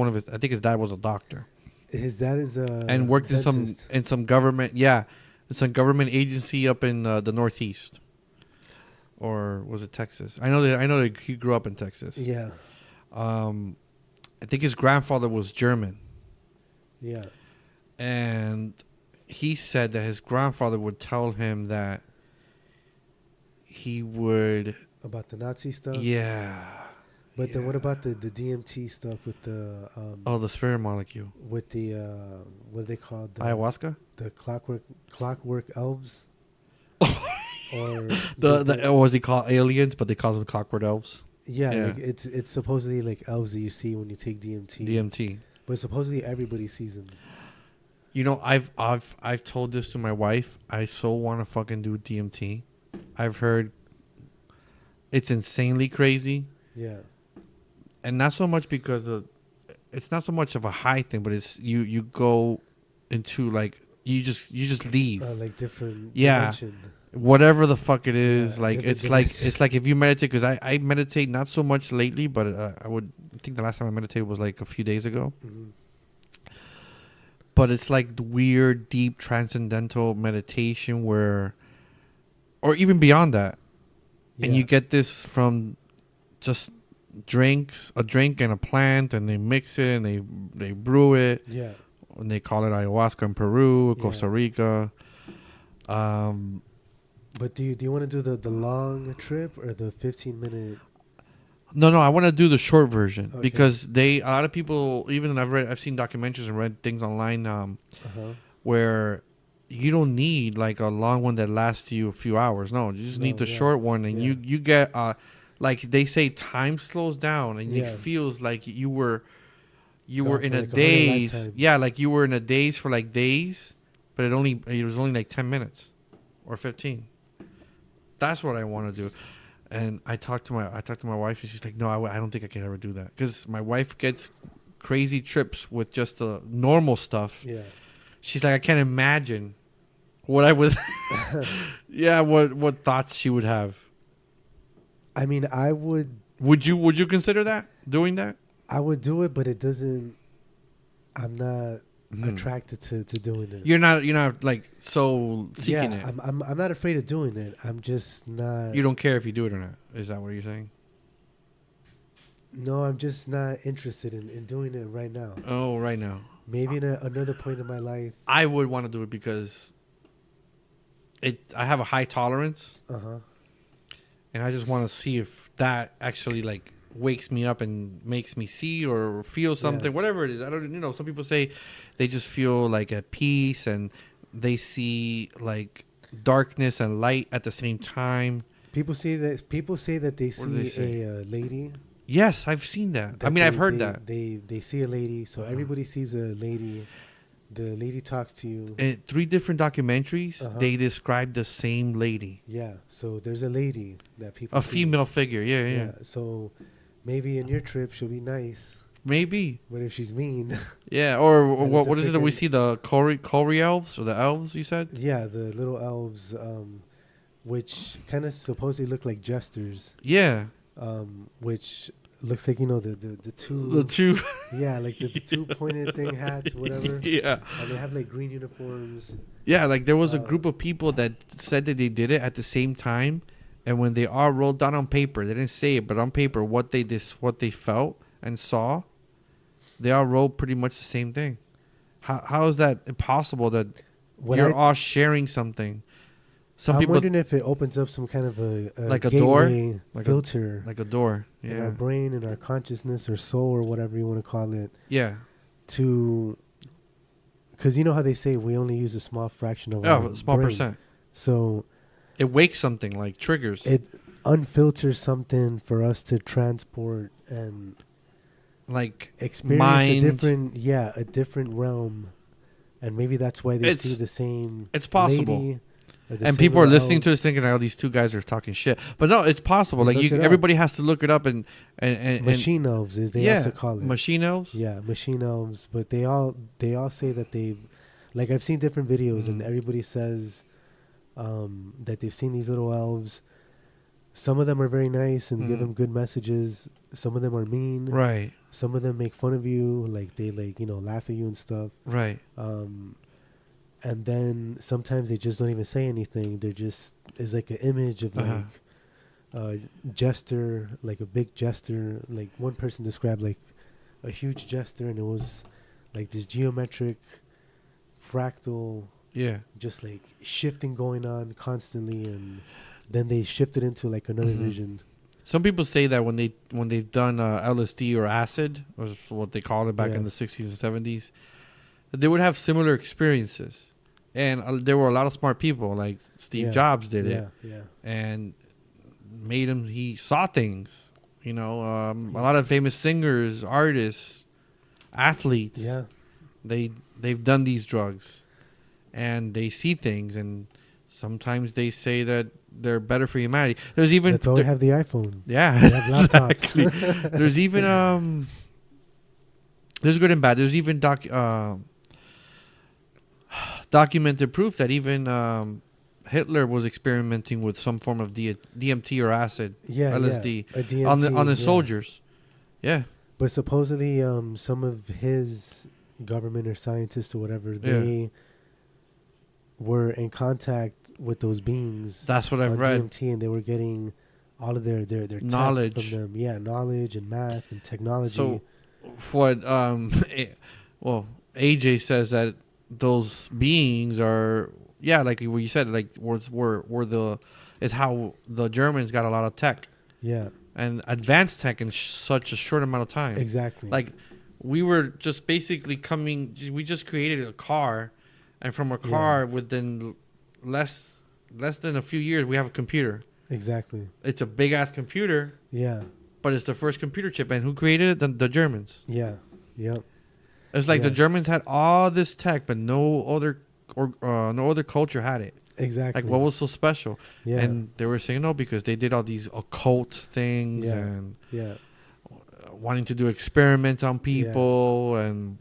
his dad was a doctor. His dad is a and worked dentist. in some government, some government agency up in the Northeast, or was it Texas? I know that he grew up in Texas. Yeah. I think his grandfather was German. Yeah. And he said that his grandfather would tell him that he would about the Nazi stuff. Yeah. But then what about the DMT stuff with the the spirit molecule with the what are they called? Ayahuasca? The clockwork elves. Or or was he called aliens, but they call them clockwork elves? Yeah. Like it's supposedly like elves that you see when you take DMT. But supposedly everybody sees them. I've told this to my wife. I so want to fucking do DMT. I've heard it's insanely crazy. Yeah. And not so much because it's not so much of a high thing, but it's you go into like you just leave. Like different dimension. Whatever the fuck it is, Yeah, like it's like if you meditate, because I meditate not so much lately, but I think the last time I meditated was like a few days ago. Mm-hmm. But it's like the weird, deep, transcendental meditation or even beyond that. Yeah. And you get this from just a drink and a plant, and they mix it and they brew it. Yeah. And they call it ayahuasca in Peru, Costa Rica. But do you want to do the long trip or the 15-minute? No, I want to do the short version because a lot of people, even I've seen documentaries and read things online where you don't need like a long one that lasts you a few hours. No, you just need the short one, and you get like they say time slows down, and it feels like you were in a daze. Yeah, like you were in a daze for like days, but it was only like 10 minutes or 15. That's what I want to do. And I talked to my wife, and she's like, "No, I don't think I can ever do that," because my wife gets crazy trips with just the normal stuff. Yeah, she's like, I can't imagine what I would. what thoughts she would have. I mean, I would. Would you consider doing that? I would do it, but it doesn't. I'm not attracted to doing it. You're not like so seeking it. I'm not afraid of doing it. I'm just not. You don't care if you do it or not. Is that what you're saying? No, I'm just not interested in doing it right now. Oh, right now. Maybe in another point in my life. I would want to do it because I have a high tolerance, Uh-huh. and I just want to see if that actually like wakes me up and makes me see or feel something, whatever it is. I don't, some people say they just feel like at peace and they see like darkness and light at the same time. People say that they see a lady. Yes, I've seen that. I mean, I've heard that. They see a lady, so everybody sees a lady. The lady talks to you. In 3 different documentaries, they describe the same lady. Yeah, so there's a lady that people A see. female figure, yeah. So maybe in your trip she'll be nice. Maybe. But if she's mean. Yeah, or what is it that we see? The Cori elves or the elves, you said? Yeah, the little elves, which kind of supposedly look like jesters. Yeah. Which looks like, the two. The two. Yeah, like the two pointed thing hats, whatever. Yeah. And they have like green uniforms. Yeah, like there was a group of people that said that they did it at the same time. And when they all wrote down on paper, they didn't say it, but on paper, what they felt and saw, they all wrote pretty much the same thing. How is that possible that you're all sharing something? I'm wondering if it opens up some kind of a like a door, filter, like a door, in our brain, in our consciousness, or soul, or whatever you want to call it. Yeah. Because you know how they say we only use a small fraction of our small brain. percent. So it wakes something, like triggers. It unfilters something for us to transport and like experience a different realm, and maybe that's why they see the same. It's possible. Lady, and people are listening to this thinking, "Oh, these two guys are talking shit." But no, it's possible. Like everybody has to look it up and machine elves, as they also call it. Machine elves. Yeah, machine elves. But they all say that like I've seen different videos and everybody says that they've seen these little elves. Some of them are very nice and give them good messages. Some of them are mean. Right. Some of them make fun of you, like they laugh at you and stuff. Right. And then sometimes they just don't even say anything. They're just it's like an image of like a jester, like a big jester. Like one person described like a huge jester, and it was like this geometric fractal. Yeah. Just like shifting going on constantly, and then they shifted into like another vision. Some people say that when they've done LSD or acid, or what they called it back in the 60s and 70s, they would have similar experiences. And there were a lot of smart people, like Steve Jobs did it. Yeah. And he saw things. A lot of famous singers, artists, athletes. Yeah. They've done these drugs. And they see things, and sometimes they say that they're better for humanity. There's even that's why we have the iPhone. Yeah, we have laptops. Exactly. There's even there's good and bad. There's even documented proof that even Hitler was experimenting with some form of DMT or acid, LSD, DMT, on the soldiers. Yeah, but supposedly some of his government or scientists or whatever they were in contact with those beings. That's what I've read. DMT, and they were getting all of their knowledge from them. Yeah, knowledge and math and technology. So, what AJ says that those beings are like what you said, like is how the Germans got a lot of tech. Yeah, and advanced tech in such a short amount of time. Exactly. Like we were just basically we just created a car. And from a car, within less than a few years, we have a computer. Exactly. It's a big ass computer. Yeah. But it's the first computer chip, and who created it? The Germans. Yeah. Yep. It's like the Germans had all this tech, but no other culture had it. Exactly. Like what was so special? Yeah. And they were saying no because they did all these occult things and wanting to do experiments on people and.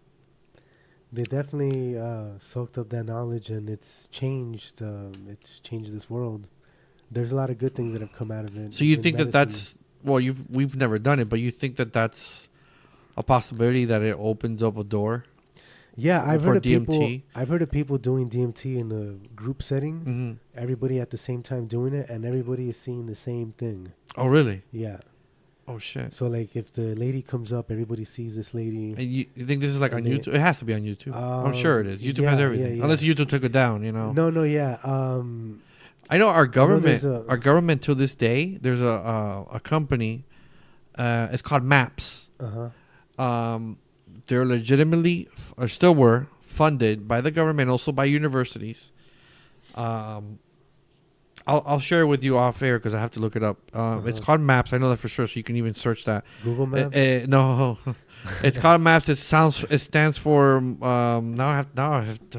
They definitely soaked up that knowledge, and it's changed. It's changed this world. There's a lot of good things that have come out of it. So you think that's we've never done it, but you think that that's a possibility that it opens up a door? Yeah, I've heard of DMT? I've heard of people doing DMT in a group setting. Mm-hmm. Everybody at the same time doing it, and everybody is seeing the same thing. Oh, really? Yeah. Oh shit! So like, if the lady comes up, everybody sees this lady. And you think this is like on YouTube? It has to be on YouTube. I'm sure it is. YouTube has everything, unless YouTube took it down. No, yeah. I know our government. there's Our government to this day, there's a company. It's called Maps. They're legitimately or still were funded by the government, also by universities. I'll share it with you off air because I have to look it up. It's called Maps. I know that for sure, so you can even search that. Google Maps. No, it's called Maps. It stands for now I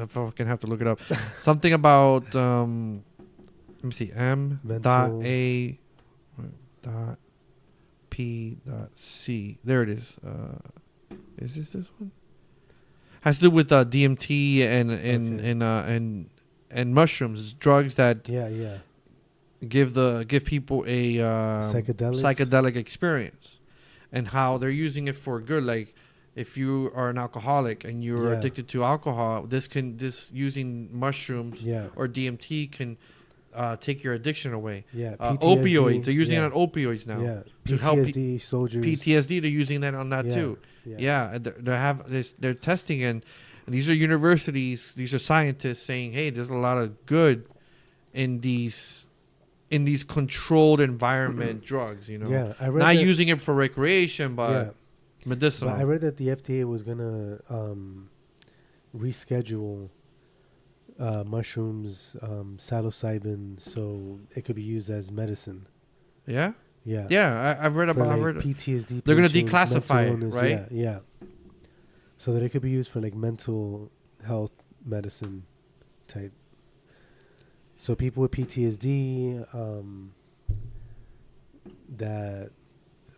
fucking have to look it up. Something about let me see. M dot A dot P dot C. There it is. Is this one? Has to do with DMT and mushrooms, drugs that give people a psychedelic experience, and how they're using it for good. Like if you are an alcoholic and you're addicted to alcohol, this using mushrooms or DMT can take your addiction away. Opioids. They're using it on opioids now. To PTSD soldiers. PTSD. They're using that on that too. They're testing, and these are universities. These are scientists saying, "Hey, there's a lot of good in these controlled environment drugs." You know, I read not using it for recreation, but medicinal. But I read that the FDA was gonna reschedule mushrooms, psilocybin, so it could be used as medicine. Yeah. Yeah. I've read about PTSD. They're gonna declassify it, right? Yeah. So that it could be used for like mental health medicine type. So people with PTSD, that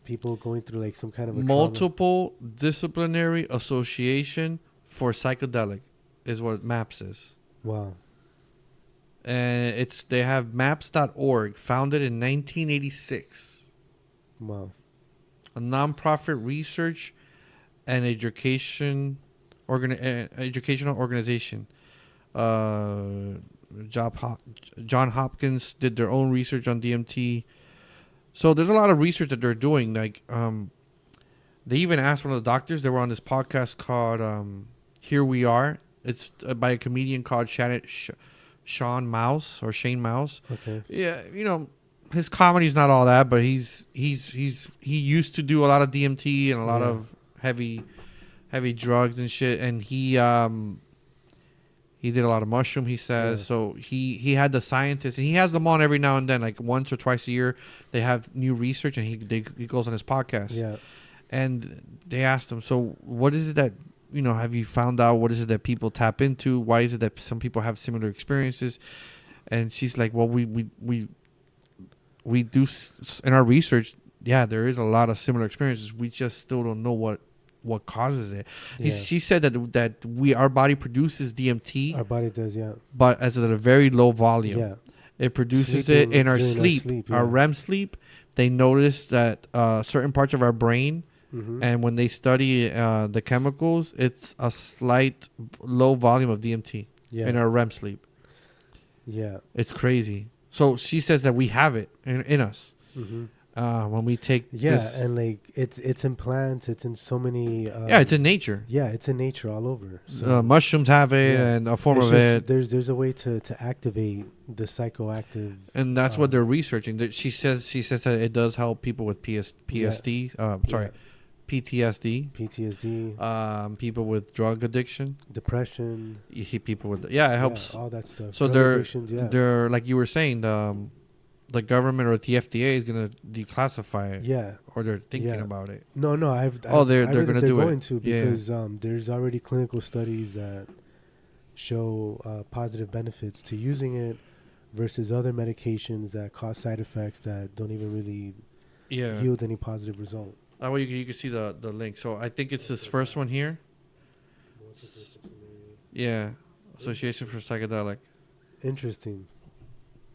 people going through like some kind of a multiple disciplinary association for psychedelic is what MAPS is. Wow. And they have maps.org, founded in 1986. Wow. A nonprofit research and educational organization. John Hopkins did their own research on DMT. So there's a lot of research that they're doing. Like, they even asked one of the doctors. They were on this podcast called Here We Are. It's by a comedian called Shane Mouse. Okay. Yeah, you know, his comedy's not all that, but he used to do a lot of DMT and a lot of heavy drugs and shit, and he did a lot of mushroom, he says. So he had the scientists, and he has them on every now and then, like once or twice a year. They have new research, and he goes on his podcast. Yeah. And they asked him, so what is it that, you know, have you found out what is it that people tap into? Why is it that some people have similar experiences? And she's like, well, we do in our research. Yeah, there is a lot of similar experiences. We just still don't know what causes it. She said that our body produces DMT. Our body does, but at a very low volume. Yeah. It produces it in our sleep. Our REM sleep. They notice that certain parts of our brain, and when they study the chemicals, it's a slight low volume of DMT in our REM sleep. Yeah. It's crazy. So she says that we have it in us. When we take this. And like it's in plants, it's in so many it's in nature. It's in nature all over. So mushrooms have it, and a form of it. There's a way to activate the psychoactive, and that's what they're researching. That she says that it does help people with PTSD. People with drug addiction, depression, people with it helps all that stuff. So they're like you were saying, the government or the FDA is gonna declassify it. Or they're thinking about it. No, they're gonna do it. Because there's already clinical studies that show positive benefits to using it versus other medications that cause side effects that don't even really yield any positive result. That way you can see the link. So I think it's this first one here. Yeah, Association for Psychedelic. Interesting.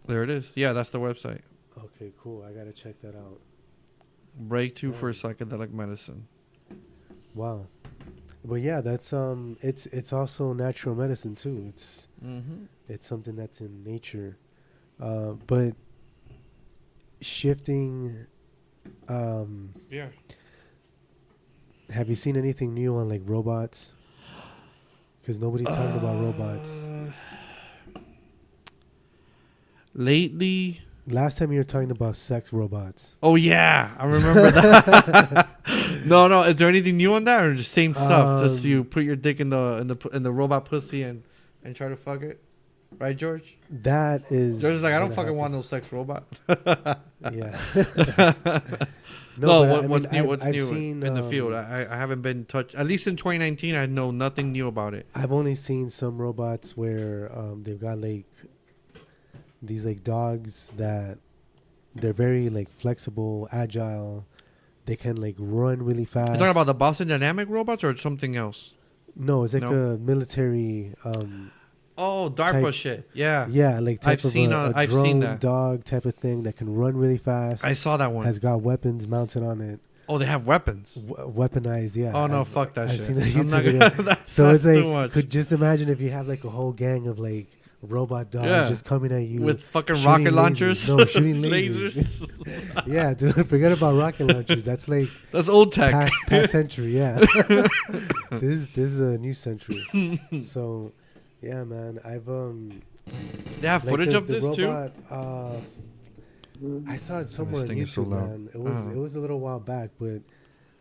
There it is. Yeah, that's the website. Okay, cool. I gotta check that out. Breakthrough for Psychedelic Medicine. Wow. But yeah, that's it's also natural medicine too. It's something that's in nature. But shifting. Have you seen anything new on like robots? Because nobody's talking about robots. lately. Last time you were talking about sex robots. Oh yeah, I remember that. No. Is there anything new on that, or just same stuff? Just you put your dick in the robot pussy and try to fuck it, right, George? That is. George is like, I don't fucking want no sex robot. Yeah. What's new? What's I've new seen, in the field? I haven't been touched. At least in 2019, I know nothing new about it. I've only seen some robots where they've got like these like dogs that they're very like flexible, agile. They can like run really fast. You talking about the Boston Dynamic robots or something else? No, it's like a military. Oh, DARPA type, shit. Yeah. Yeah, like type I've seen drone that dog type of thing that can run really fast. I saw that one. Has got weapons mounted on it. Oh, they have weapons. Weaponized, yeah. Oh no, fuck that shit. I've seen the YouTube video. So it's like, could just imagine if you have like a whole gang of like robot dogs just coming at you with fucking rocket launchers. No, shooting lasers. Yeah, dude, forget about rocket launchers. That's old tech. Past century. Yeah. This is a new century. So, yeah, man, I've They have like footage of this robot, too. I saw it somewhere on YouTube, so man. It was a little while back, but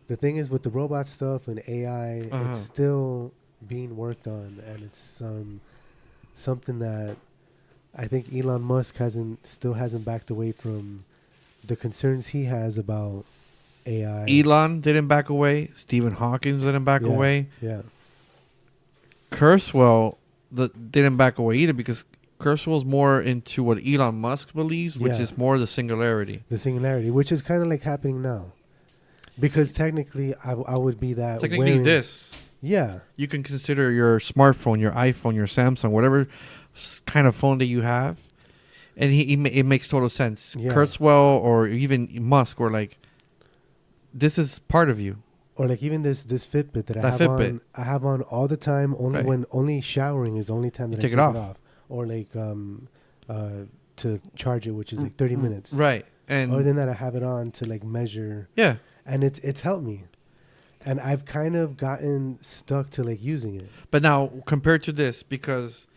the thing is with the robot stuff and AI, it's still being worked on, and it's something that I think Elon Musk still hasn't backed away from the concerns he has about AI. Elon didn't back away. Stephen Hawking didn't back away. Yeah. Kurzweil didn't back away either, because Kurzweil's more into what Elon Musk believes, which is more the singularity. The singularity, which is kind of like happening now. Because technically, I would be that. Technically, this. Yeah. You can consider your smartphone, your iPhone, your Samsung, whatever kind of phone that you have. And it makes total sense. Yeah. Kurzweil or even Musk were like, this is part of you. Or like even this Fitbit that I have on all the time. Only showering is the only time that I take it off. Or like to charge it, which is like 30 minutes. Right. And other than that, I have it on to like measure. Yeah. And it's helped me. And I've kind of gotten stuck to like using it. But now compared to this, because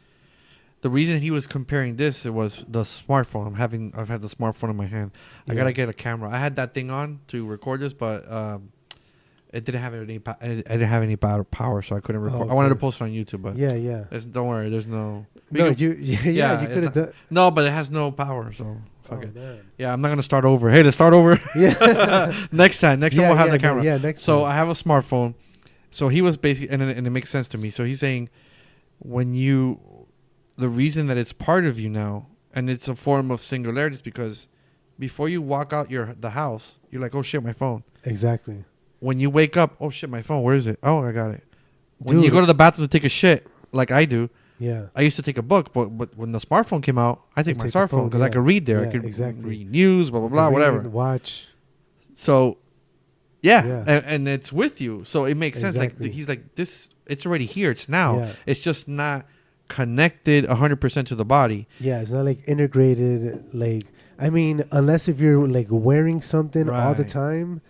the reason he was comparing this, it was the smartphone. I've had the smartphone in my hand. I gotta get a camera. I had that thing on to record this, but it didn't have any. I didn't have any power, so I couldn't record. I wanted to post it on YouTube, but don't worry. There's no. You could have done. No, but it has no power, so. Okay. Yeah, I'm not gonna start over. Hey, let's start over. Yeah. next time we'll have the camera. Next time. I have a smartphone. So he was basically, and it makes sense to me. So he's saying, the reason that it's part of you now, and it's a form of singularity, is because before you walk out the house, you're like, oh shit, my phone. Exactly. When you wake up, oh shit, my phone. Where is it? Oh, I got it. When you go to the bathroom to take a shit, like I do. Yeah. I used to take a book, but when the smartphone came out, I take my smartphone because I could read there. I could read news, blah, blah, blah, whatever. Watch. So, and it's with you. So it makes sense. Like he's like, this, it's already here. It's now. Yeah. It's just not connected 100% to the body. Yeah, it's not like integrated. Like, I mean, unless if you're like wearing something all the time,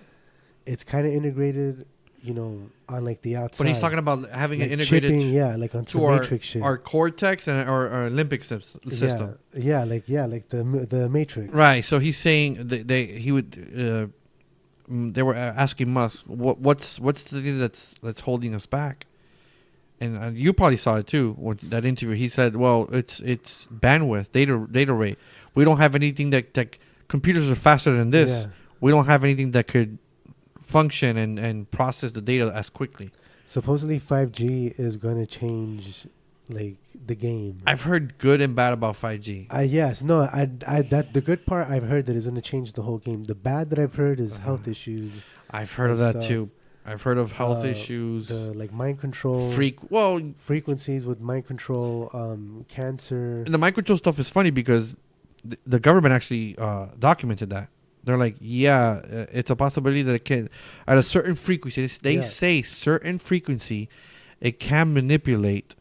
it's kind of integrated, on like the outside. But he's talking about having like it integrated chipping, like onto the matrix shit. Our cortex and our limbic system. Yeah, like the matrix. Right. So he's saying they were asking Musk what's the thing that's holding us back, and you probably saw it too. That interview, he said, well, it's bandwidth, data rate. We don't have anything that computers are faster than this. Yeah. We don't have anything that could function and process the data as quickly. Supposedly 5G is going to change like the game. I've heard good and bad about 5G. The good part I've heard that is going to change the whole game. The bad that I've heard is health issues. I've heard of that too. I've heard of health issues. The like mind control. Frequencies with mind control, cancer. And the mind control stuff is funny because the government actually documented that. They're like, it's a possibility that it can, at a certain frequency, they say certain frequency, it can manipulate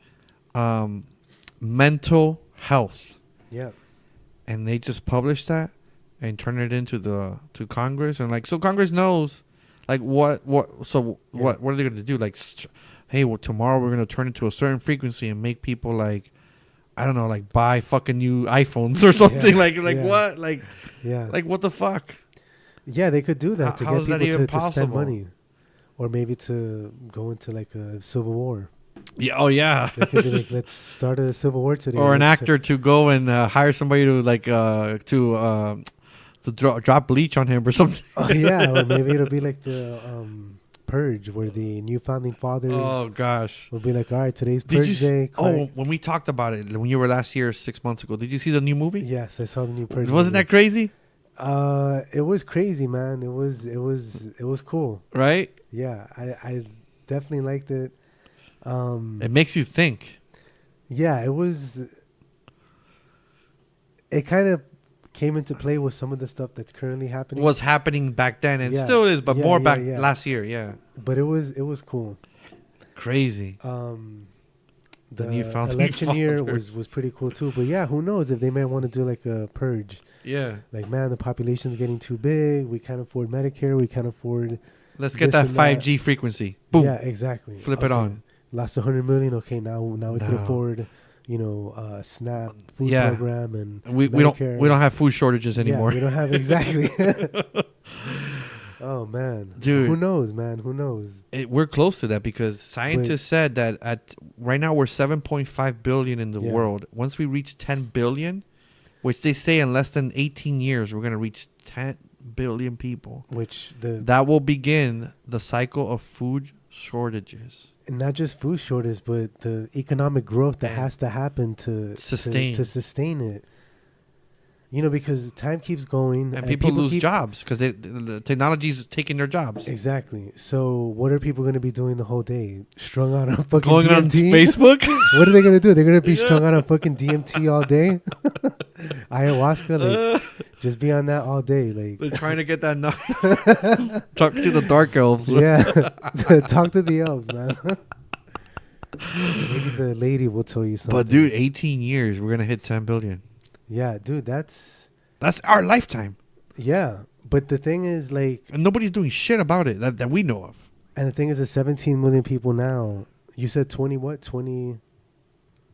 mental health. Yeah. And they just published that and turn it into to Congress. And like, so Congress knows, like, what are they going to do? Like, hey, tomorrow we're going to turn it to a certain frequency and make people like I don't know, like buy fucking new iPhones or something. Yeah, Like yeah. what? Like Yeah. what the fuck? Yeah, they could do that to How get is that people even to spend possible? money. Or maybe to go into like a civil war. Yeah. Oh yeah. They could be like, let's start a civil war today. Or an Let's- actor to go and hire somebody to like to drop bleach on him or something. Oh, yeah, or maybe it'll be like the Purge, where the new founding fathers Oh gosh. will be like, all right, today's Did Purge you? Day. Oh, when we talked about it, when you were last here 6 months ago, did you see the new movie? Yes, I saw the new Purge. Wasn't movie. that crazy? It was crazy, man. It was cool. Right? Yeah, I definitely liked it. It makes you think. Yeah, it was. It kind of came into play with some of the stuff that's currently happening. Was happening back then and Yeah. still is, but Yeah, more yeah, back yeah. last year. Yeah. But it was cool. Crazy. The new founding election year fathers. was pretty cool too. But yeah, who knows if they might want to do like a purge. Yeah. Like, man, the population's getting too big. We can't afford Medicare. We can't afford. Let's get This that and that. 5G frequency. Boom. Yeah, exactly. Flip it on. Lost 100 million. Okay, now we can No. afford, SNAP food Yeah. program and We Medicare. don't have food shortages Yeah, anymore. we don't have exactly. Oh man, Dude. who knows, man? Who knows? We're close to that because scientists said that at right now we're 7.5 billion in the Yeah. world. Once we reach 10 billion, which they say in less than 18 years we're going to reach 10 billion people. Which That will begin the cycle of food shortages. not just food shortage, but the economic growth that And has to happen to sustain it. Because time keeps going And people lose jobs because the technology is taking their jobs. Exactly. So what are people going to be doing the whole day? Strung out on fucking Going DMT? on Facebook? What are they going to do? They're going to be strung out on fucking DMT all day? Ayahuasca? Like, just be on that all day. Like, They're trying to get that. Talk to the dark elves. yeah. Talk to the elves, man. Maybe the lady will tell you something. But dude, 18 years, we're going to hit 10 billion. Yeah, dude, that's our lifetime. yeah. But the thing is, like, And nobody's doing shit about it that we know of. and the thing is, there's 17 million people now. You said 20 what? 20?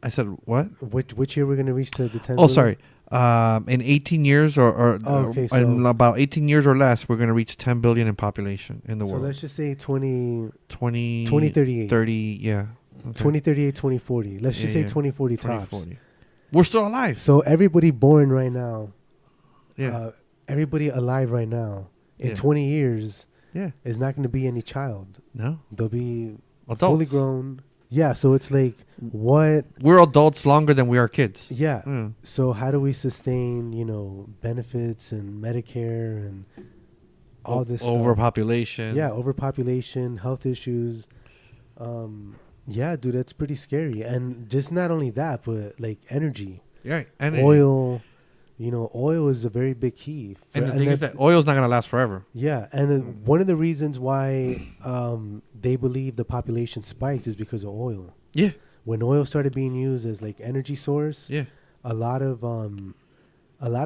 I said, what? Which year we're gonna reach to the 10? Oh, billion? sorry. In 18 years or Okay, in so- about 18 years or less, we're going to reach 10 billion in population in the So world. let's just say 2038. 2038. 30, yeah. Okay. 2038, 2040. Let's just say 2040 tops. 2040. We're still alive. So everybody born right now, Yeah. everybody alive right now, in Yeah. 20 years, Yeah. is not going to be any child. No. They'll be Adults. fully grown. Yeah, so it's like, what? We're adults longer than we are kids. Yeah. Mm. So how do we sustain, benefits and Medicare and all this stuff? Overpopulation. Yeah, overpopulation, health issues. Yeah, dude, that's pretty scary. And just not only that, but like energy, Yeah. And oil. Oil is a very big key. And the thing is that oil's not going to last forever. Yeah, and then one of the reasons why they believe the population spiked is because of oil. Yeah. When oil started being used as like energy source, Yeah. a lot of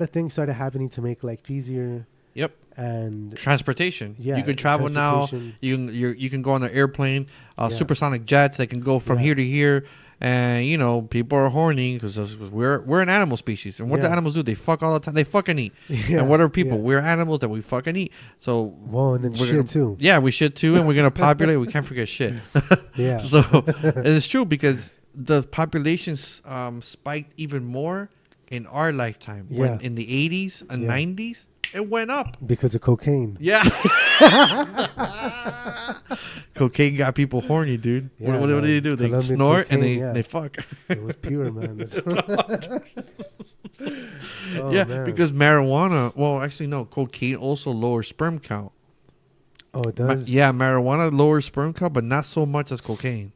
things started happening to make life easier. Yep. And Transportation. Yeah, You can travel now. transportation. You can go on an airplane, Yeah. supersonic jets. They can go from Yeah. here to here. And people are horny because we're an animal species. And what the Yeah. animals do, they fuck all the time. They fuck and eat. Yeah, And what are people? yeah. We're animals that we fuck and eat. So Whoa, and then we're shit gonna- too. yeah, we should too, and we're gonna populate. We can't forget shit. Yeah. So it's true because the population spiked even more in our lifetime. Yeah. When in the 80s and Yeah. 90s, it went up. Because of cocaine. Yeah. Cocaine got people horny, dude. Yeah, What do man. they do? They Colombian snort and cocaine, yeah. they fuck. It was pure, man. Oh, yeah, man. because marijuana. Well, actually, no. Cocaine also lowers sperm count. Oh, it does. Yeah, marijuana lowers sperm count, but not so much as cocaine.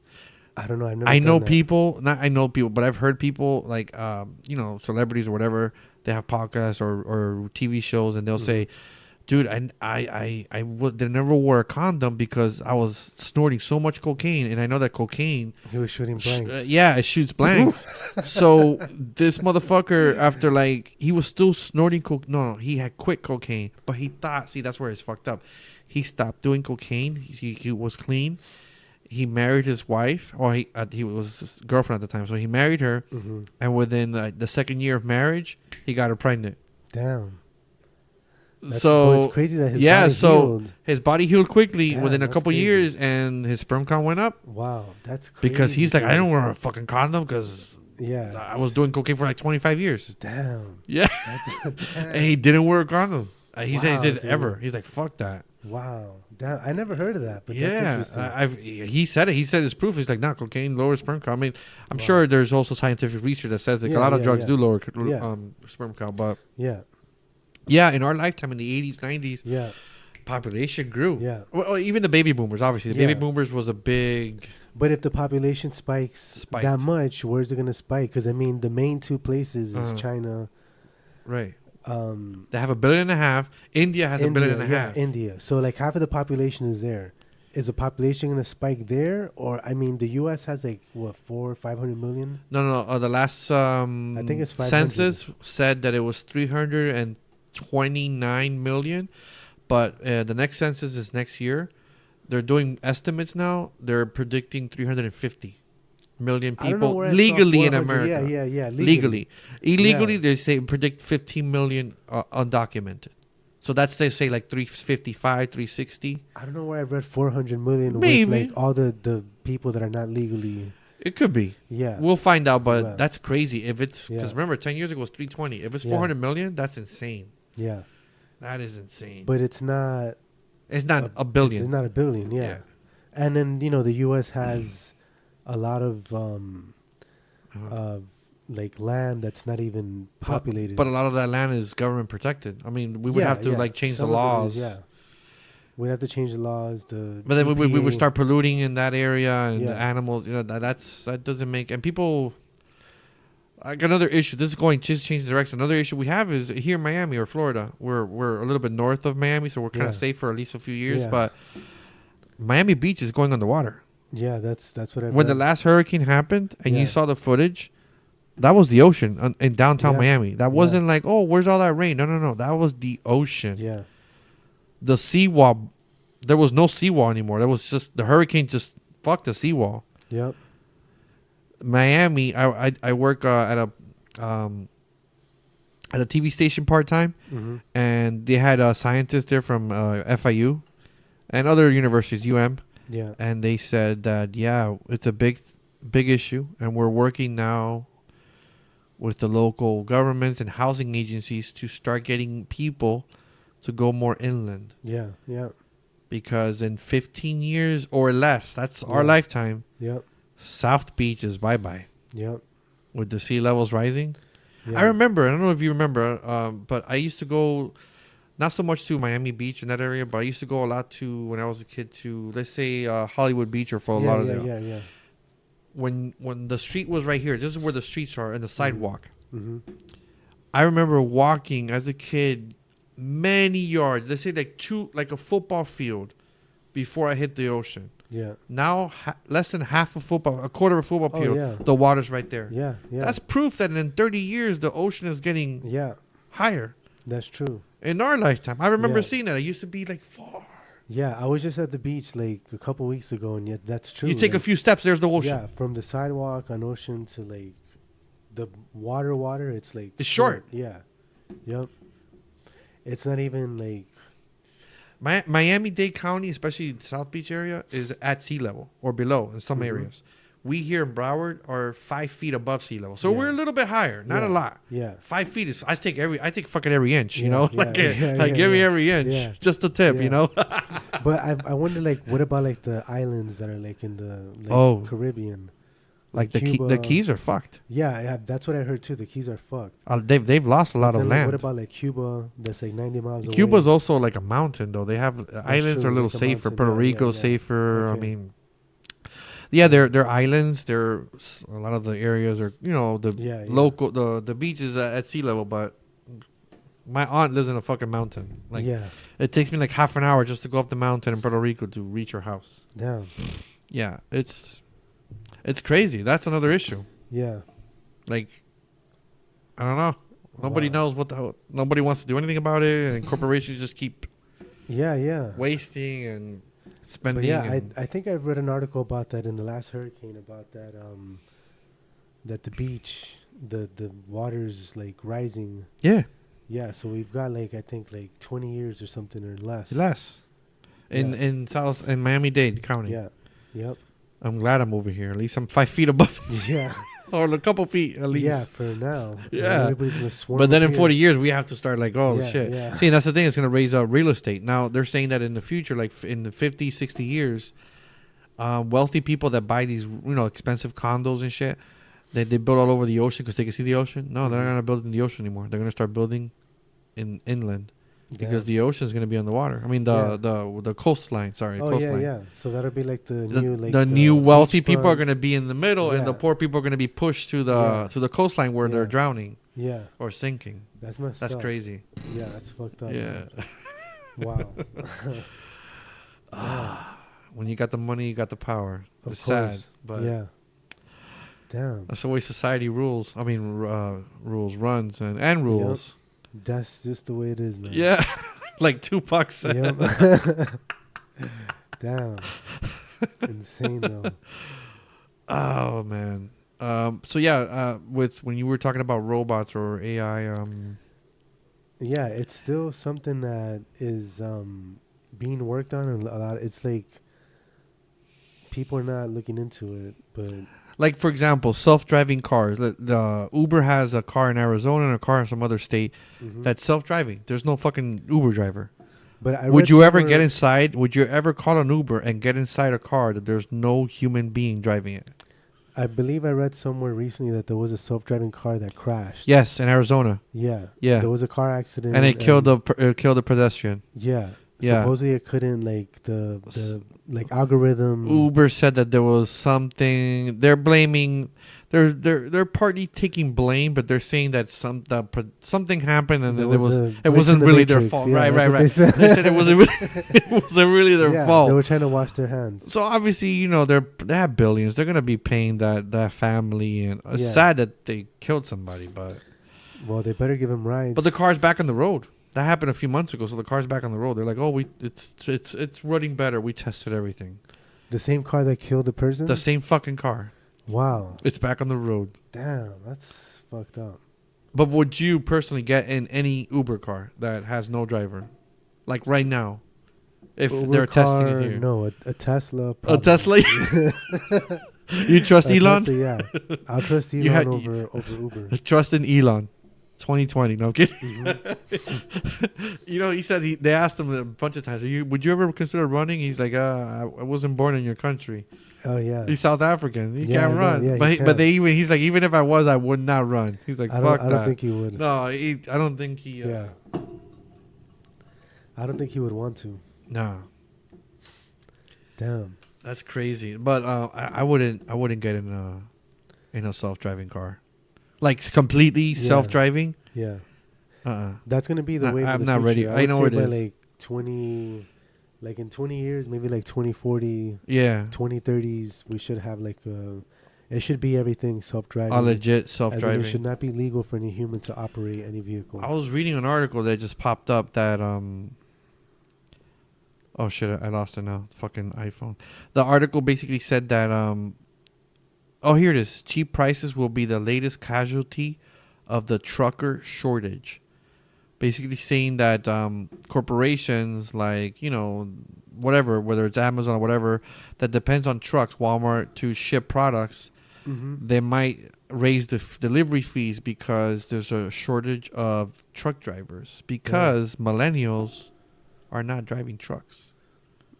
I don't know. I've never I know done that. people. Not I know people, but I've heard people like celebrities or whatever. They have podcasts or TV shows, and they'll say, "Dude, I never wore a condom because I was snorting so much cocaine, and I know that cocaine, He was shooting blanks. it shoots blanks. So this motherfucker, after he was still snorting coke. No, he had quit cocaine, but he thought, see, that's where it's fucked up. He stopped doing cocaine. He was clean. he married his wife, or he was his girlfriend at the time. So he married her, and within the second year of marriage, he got her pregnant. Damn. So it's crazy that his body healed. His body healed quickly Damn, within a that's couple crazy. years, and his sperm count went up. Wow, that's crazy. Because he's like, dude. I don't wear a fucking condom because Yeah. I was doing cocaine for like 25 years. Damn. Yeah. And he didn't wear a condom. He said he did dude. ever. He's like, fuck that. Wow. Damn. I never heard of that, but Yeah. that's interesting. He said it. He said it's proof. He's like, nah, cocaine lowers sperm count. I mean, I'm sure there's also scientific research that says like a lot of drugs do lower sperm count. But yeah, in our lifetime in the 80s, 90s, population grew. Yeah. Well, even the baby boomers, obviously. The baby boomers was a big... But if the population spikes that much, where's it going to spike? Because, I mean, the main two places is China. Right. They have 1.5 billion. India has 1.5 billion. Yeah, India. So, like, half of the population is there. Is the population going to spike there? Or, I mean, the U.S. has, like, what, 500 million? No. The last I think it's 500. census said that it was 329 million. But the next census is next year. They're doing estimates now. They're predicting 350 million people legally in America. Yeah. Legally. Illegally, they say predict 15 million undocumented. So that's, they say, like 355, 360. I don't know where I read 400 million Maybe. with like all the people that are not legally. It could be. Yeah. We'll find out, but that's crazy. If it's, because remember, 10 years ago it was 320. If it's 400 Yeah. million, that's insane. Yeah. That is insane. But it's not. It's not a billion. It's not a billion, yeah. And then, you know, the U.S. has a lot of like land that's not even populated. But a lot of that land is government protected. I mean, we would have to like change the laws. We'd have to change the laws. But then we would start polluting in that area, and the animals. You know, that doesn't make, and people. Like another issue. This is going just change the direction. Another issue we have is here in Miami or Florida. We're a little bit north of Miami, so we're kind of safe for at least a few years. But Miami Beach is going underwater. Yeah, that's what I. When the last hurricane happened and you saw the footage, that was the ocean in downtown Miami. That wasn't like, oh, where's all that rain? No. That was the ocean. Yeah. The seawall, there was no seawall anymore. That was just, the hurricane just fucked the seawall. Yep. Miami, I work at a TV station part time, and they had scientists there from FIU and other universities, UM. Yeah. And they said that it's a big issue, and we're working now with the local governments and housing agencies to start getting people to go more inland. Yeah. Because in 15 years or less, that's our lifetime. Yep. South Beach is bye-bye. Yep. With the sea levels rising. Yeah. I remember, I don't know if you remember, but I used to go, not so much to Miami Beach in that area, but I used to go a lot to, when I was a kid, to, let's say, Hollywood Beach or Fort Lauderdale. Yeah. When the street was right here, this is where the streets are, and the sidewalk. Mm-hmm. I remember walking as a kid many yards, let's say like a football field before I hit the ocean. Yeah. Now, less than a quarter of a football field, the water's right there. Yeah. That's proof that in 30 years, the ocean is getting higher. That's true. In our lifetime. I remember seeing that. I used to be like far. Yeah, I was just at the beach like a couple weeks ago, and yet that's true. You take a few steps, there's the ocean. Yeah, from the sidewalk on ocean to like the water, it's like... It's short. Yeah. Yep. It's not even like... Miami-Dade County, especially South Beach area, is at sea level or below in some areas. We here in Broward are 5 feet above sea level, so we're a little bit higher, not a lot. Yeah, 5 feet is. I take fucking every inch, you know. Give me every inch, just a tip, you know. But I wonder, like, what about like the islands that are like in the Caribbean? Like the Keys are fucked. Yeah, that's what I heard too. The Keys are fucked. They've lost a lot of land. What about like Cuba? That's like 90 miles away. Cuba's also like a mountain, though. They have islands are a little safer. Puerto Rico's safer. Okay. I mean, they're islands. They're a lot of the areas are the local the beaches at sea level. But my aunt lives in a fucking mountain. Like it takes me like half an hour just to go up the mountain in Puerto Rico to reach her house. Damn. Yeah, it's crazy. That's another issue. Yeah. Like, I don't know. Nobody knows nobody wants to do anything about it, and corporations just keep wasting. And spending. But yeah, and, I think I've read an article about that in the last hurricane about that that the beach, the water's like rising. yeah, Yeah, so we've got like I think like 20 years or something or less. less in Yeah. in Miami-Dade County. Yeah. Yep. I'm glad I'm over here. At least I'm 5 feet above it. Yeah. Or a couple feet at least. Yeah, for now. Yeah. Everybody's gonna swarm. But then up in here. 40 years, we have to start like, oh, Yeah, shit. yeah. See, and that's the thing. It's going to raise real estate. Now, they're saying that in the future, like in the 50, 60 years, wealthy people that buy these, expensive condos and shit, they build all over the ocean because they can see the ocean. No, they're not going to build in the ocean anymore. They're going to start building inland. Because the ocean is going to be on the water. I mean, the coastline. Sorry, Oh coastline. yeah. So that'll be like the new like the new wealthy people are beachfront. going to be in the middle, and the Yeah. poor people are going to be pushed to the coastline where they're Yeah. drowning Yeah, or sinking. that's messed That's up. crazy. Yeah, that's fucked up. Yeah. Wow. When you got the money, you got the power. Of It's course. sad, but Yeah. Damn. that's the way society rules. I mean, runs and rules. That's just the way it is, man. Yeah, like Tupac said. Yep. Damn. Insane though. Oh man. So yeah, with when you were talking about robots or AI, Yeah, it's still something that is being worked on and a lot. It's like people are not looking into it, but like for example, self-driving cars. The Uber has a car in Arizona and a car in some other state that's self-driving. There's no fucking Uber driver. But I Would read you ever somewhere- get inside? Would you ever call an Uber and get inside a car that there's no human being driving it? I believe I read somewhere recently that there was a self-driving car that crashed. Yes, in Arizona. Yeah. Yeah. There was a car accident And it killed the pedestrian. Yeah. Yeah. Supposedly it couldn't like the like algorithm. Uber said that there was something. They're blaming. They're partly taking blame, but they're saying that something happened and There then was a it glitch wasn't in the really their matrix. fault. Yeah, Right. that's what They said it wasn't really, it wasn't really their Yeah, fault. they were trying to wash their hands. So obviously, they have billions. They're gonna be paying that family, and it's Yeah. sad that they killed somebody. But Well, they better give him rides. the car's back on the road. That happened a few months ago. So the car's back on the road. They're like, oh, it's running better. We tested everything. The same car that killed the person? The same fucking car. Wow. It's back on the road. Damn, that's fucked up. But would you personally get in any Uber car that has no driver, like right now, if Uber they're testing car, it here? No, a Tesla. A probably. Tesla. You trust A Elon? Tesla, yeah. I'll trust You Elon had- over Uber. Trust in Elon. 2020. No I'm kidding. Mhm. He said they asked him a bunch of times. Would you ever consider running? He's like, I wasn't born in your country. Oh yeah. He's South African. He Yeah, I can't know. run. Yeah, he but can't. he's like, even if I was, I would not run. He's like, I fuck don't that. think he would. No, I don't think he. Yeah. I don't think he would want to. No, Damn. that's crazy. But I wouldn't get in a self-driving car, like completely Yeah. self-driving. Yeah. Uh-uh. That's gonna be the way. I'm of the not ready. future. I would know say it by is. like 20, like in 20 years, maybe like 2040, Yeah, 2030s, we should have like it should be everything self-driving. a legit And then self-driving. it should not be legal for any human to operate any vehicle. I was reading an article that just popped up that oh shit, I lost it now. Fucking iPhone. The article basically said that oh, here it is. Cheap prices will be the latest casualty of the trucker shortage. Basically saying that corporations like, whatever, whether it's Amazon or whatever, that depends on trucks, Walmart, to ship products, they might raise the delivery fees because there's a shortage of truck drivers because millennials are not driving trucks.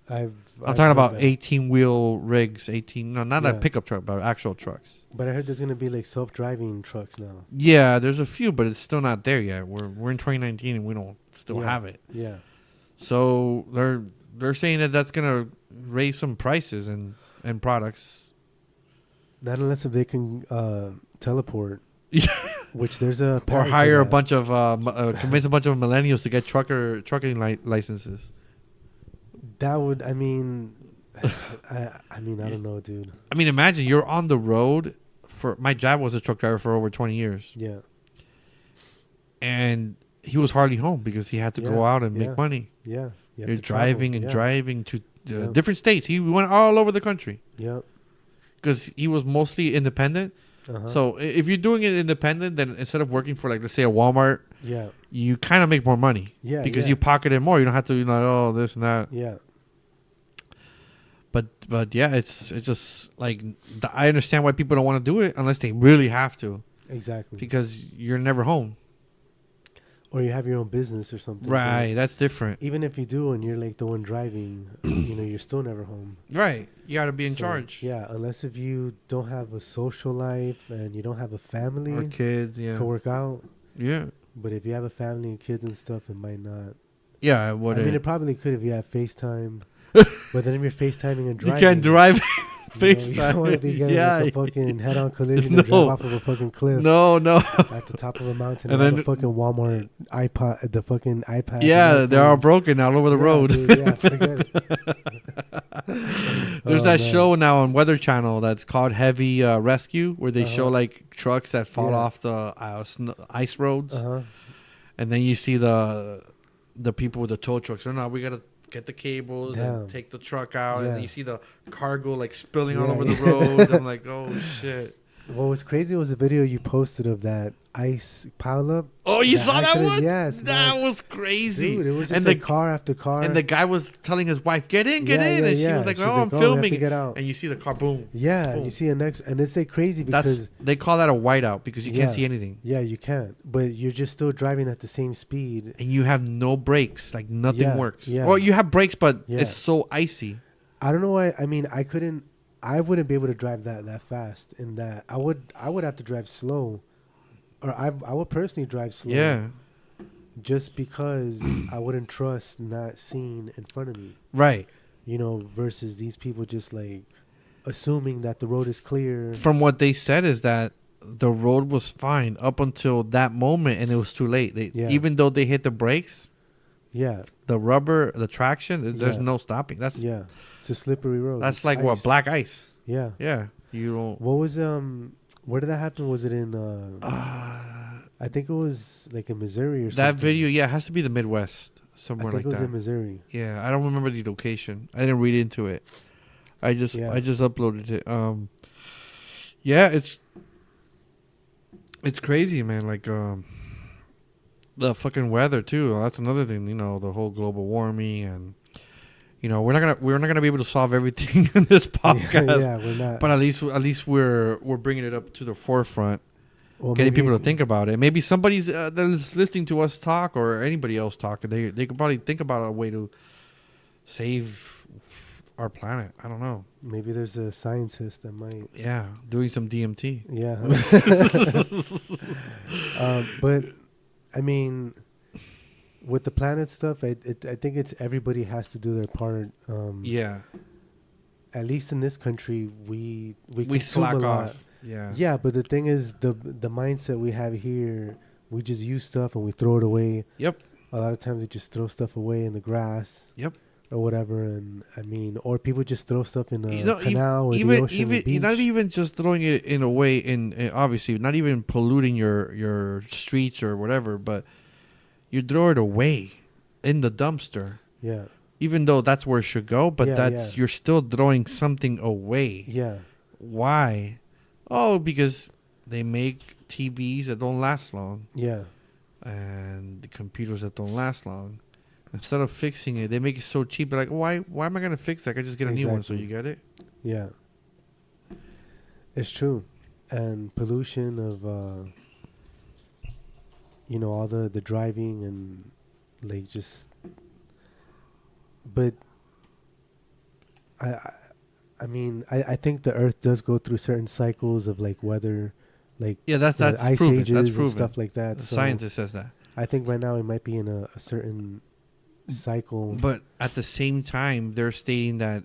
I'm I'm talking about 18-wheel rigs, not Yeah. a pickup truck, but actual trucks. But I heard there's gonna be like self-driving trucks now. Yeah, there's a few, but it's still not there yet. We're in 2019 and we don't still Yeah. have it. Yeah. So they're saying that that's gonna raise some prices and products. Not unless if they can teleport. Yeah. Which there's a Or patent for hire a that. bunch of convince a bunch of millennials to get trucking licenses. That would, I mean, I mean, I don't know, dude. I mean, imagine you're on the road for. My dad was a truck driver for over 20 years, Yeah. and he was hardly home because he had to go Yeah, out and yeah. make money. Yeah. You have You're to travel, driving and yeah. driving Yep. different states. He went all over the country Yep. because he was mostly independent. Uh-huh. So if you're doing it independent, then instead of working for, like, let's say a Walmart, Yeah. you kind of make more money. Yeah. Because yeah. you pocket it more. You don't have to, oh, this and that. Yeah. But yeah, it's just like I understand why people don't want to do it unless they really have to. Exactly. Because you're never home. Or you have your own business or something. Right. That's different. Even if you do and you're like the one driving, you're still never home. Right. You got to be in charge. Yeah. Unless if you don't have a social life and you don't have a family. Or kids. Yeah. Could work out. Yeah. But if you have a family and kids and stuff, it might not. Yeah. I mean, it probably could if you have FaceTime. But then if you're FaceTiming and driving. You can't drive FaceTime. You don't want to be getting like a fucking head-on collision and drive off of a fucking cliff. No. At the top of a mountain. And then the fucking Walmart iPod, the fucking iPad. Yeah, they're all broken all over the road. Dude, yeah, forget it. There's that show now on Weather Channel that's called Heavy Rescue, where they show like trucks that fall off the ice roads. And then you see the people with the tow trucks. No, we got to get the cables and take the truck out. And then you see the cargo like spilling all over the road. I'm like, oh, shit. What was crazy was the video you posted of that ice pileup. Oh, you saw that one? Yes. That was crazy. Dude, it was just car after car. And the guy was telling his wife, get in. And she was like, I'm filming. To get out. And you see the car, boom. Yeah, boom. And you see a next. And it's like crazy because. They call that a whiteout because you can't see anything. Yeah, you can't. But you're just still driving at the same speed. And you have no brakes. Like nothing works. Yeah. Well, you have brakes, but it's so icy. I don't know why. I mean, I wouldn't be able to drive that fast. In that, I would have to drive slow, or I would personally drive slow. Yeah. Just because I wouldn't trust not seeing in front of me. Right. Versus these people just like assuming that the road is clear. From what they said is that the road was fine up until that moment, and it was too late. Even though they hit the brakes. Yeah. The rubber, the traction, there's no stopping. That's it's a slippery road. That's like ice. What, black ice? Yeah. Yeah. You don't. What was where did that happen? Was it in I think it was like in Missouri or something. That video, it has to be the Midwest, somewhere like that. I think it was in Missouri. Yeah, I don't remember the location. I didn't read into it. I just uploaded it. Yeah, it's crazy, man. Like the fucking weather too. That's another thing. The whole global warming, and we're not gonna be able to solve everything in this podcast. Yeah, we're not. But at least we're bringing it up to the forefront, getting people to think about it. Maybe somebody's that's listening to us talk, or anybody else talk, they could probably think about a way to save our planet. I don't know. Maybe there's a scientist that might. Yeah, doing some DMT. Yeah. But I mean, with the planet stuff, I think it's everybody has to do their part. Yeah. At least in this country, we slack off. Yeah. Yeah, but the thing is, the mindset we have here, we just use stuff and we throw it away. Yep. A lot of times we just throw stuff away in the grass. Yep. Or whatever, and I mean, or people just throw stuff in a canal or the ocean, the beach. Not even just throwing it in a way, in obviously not even polluting your streets or whatever, but you throw it away in the dumpster. Yeah. Even though that's where it should go, but you're still throwing something away. Yeah. Why? Oh, because they make TVs that don't last long. Yeah. And the computers that don't last long. Instead of fixing it, they make it so cheap. They're like, why am I going to fix that? I can just get a new one, so you get it? Yeah. It's true. And pollution of, all the driving and, like, just... But, I mean, I think the Earth does go through certain cycles of, like, weather, like... Yeah, that's ice proven. ages That's proven. And stuff like that. The scientist says that. I think right now it might be in a certain... cycle, but at the same time they're stating that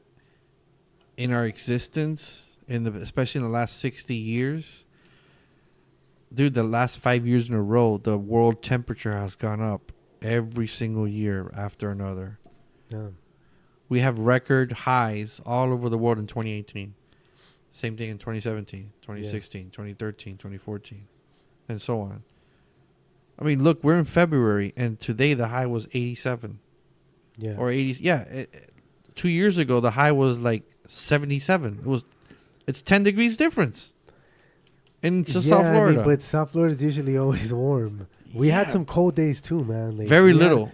in our existence, especially in the last 60 years, dude, the last 5 years in a row, the world temperature has gone up every single year after another. Yeah. We have record highs all over the world in 2018. Same thing in 2017, 2016, 2013, 2014, and so on. I mean, look, we're in February, and today the high was 87. Yeah. Or 80. Yeah. 2 years ago, the high was like 77. It's 10 degrees difference in South Florida. but South Florida is usually always warm. We had some cold days too, man. Like, very little.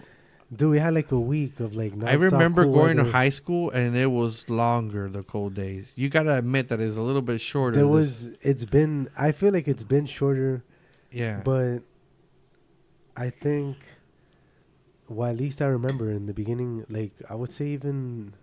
Dude, we had like a week of like I remember cool going to weather. high school and it was longer, the cold days. You got to admit that it's a little bit shorter. I feel like it's been shorter. Yeah. But I think, well, at least I remember in the beginning, like I would say even,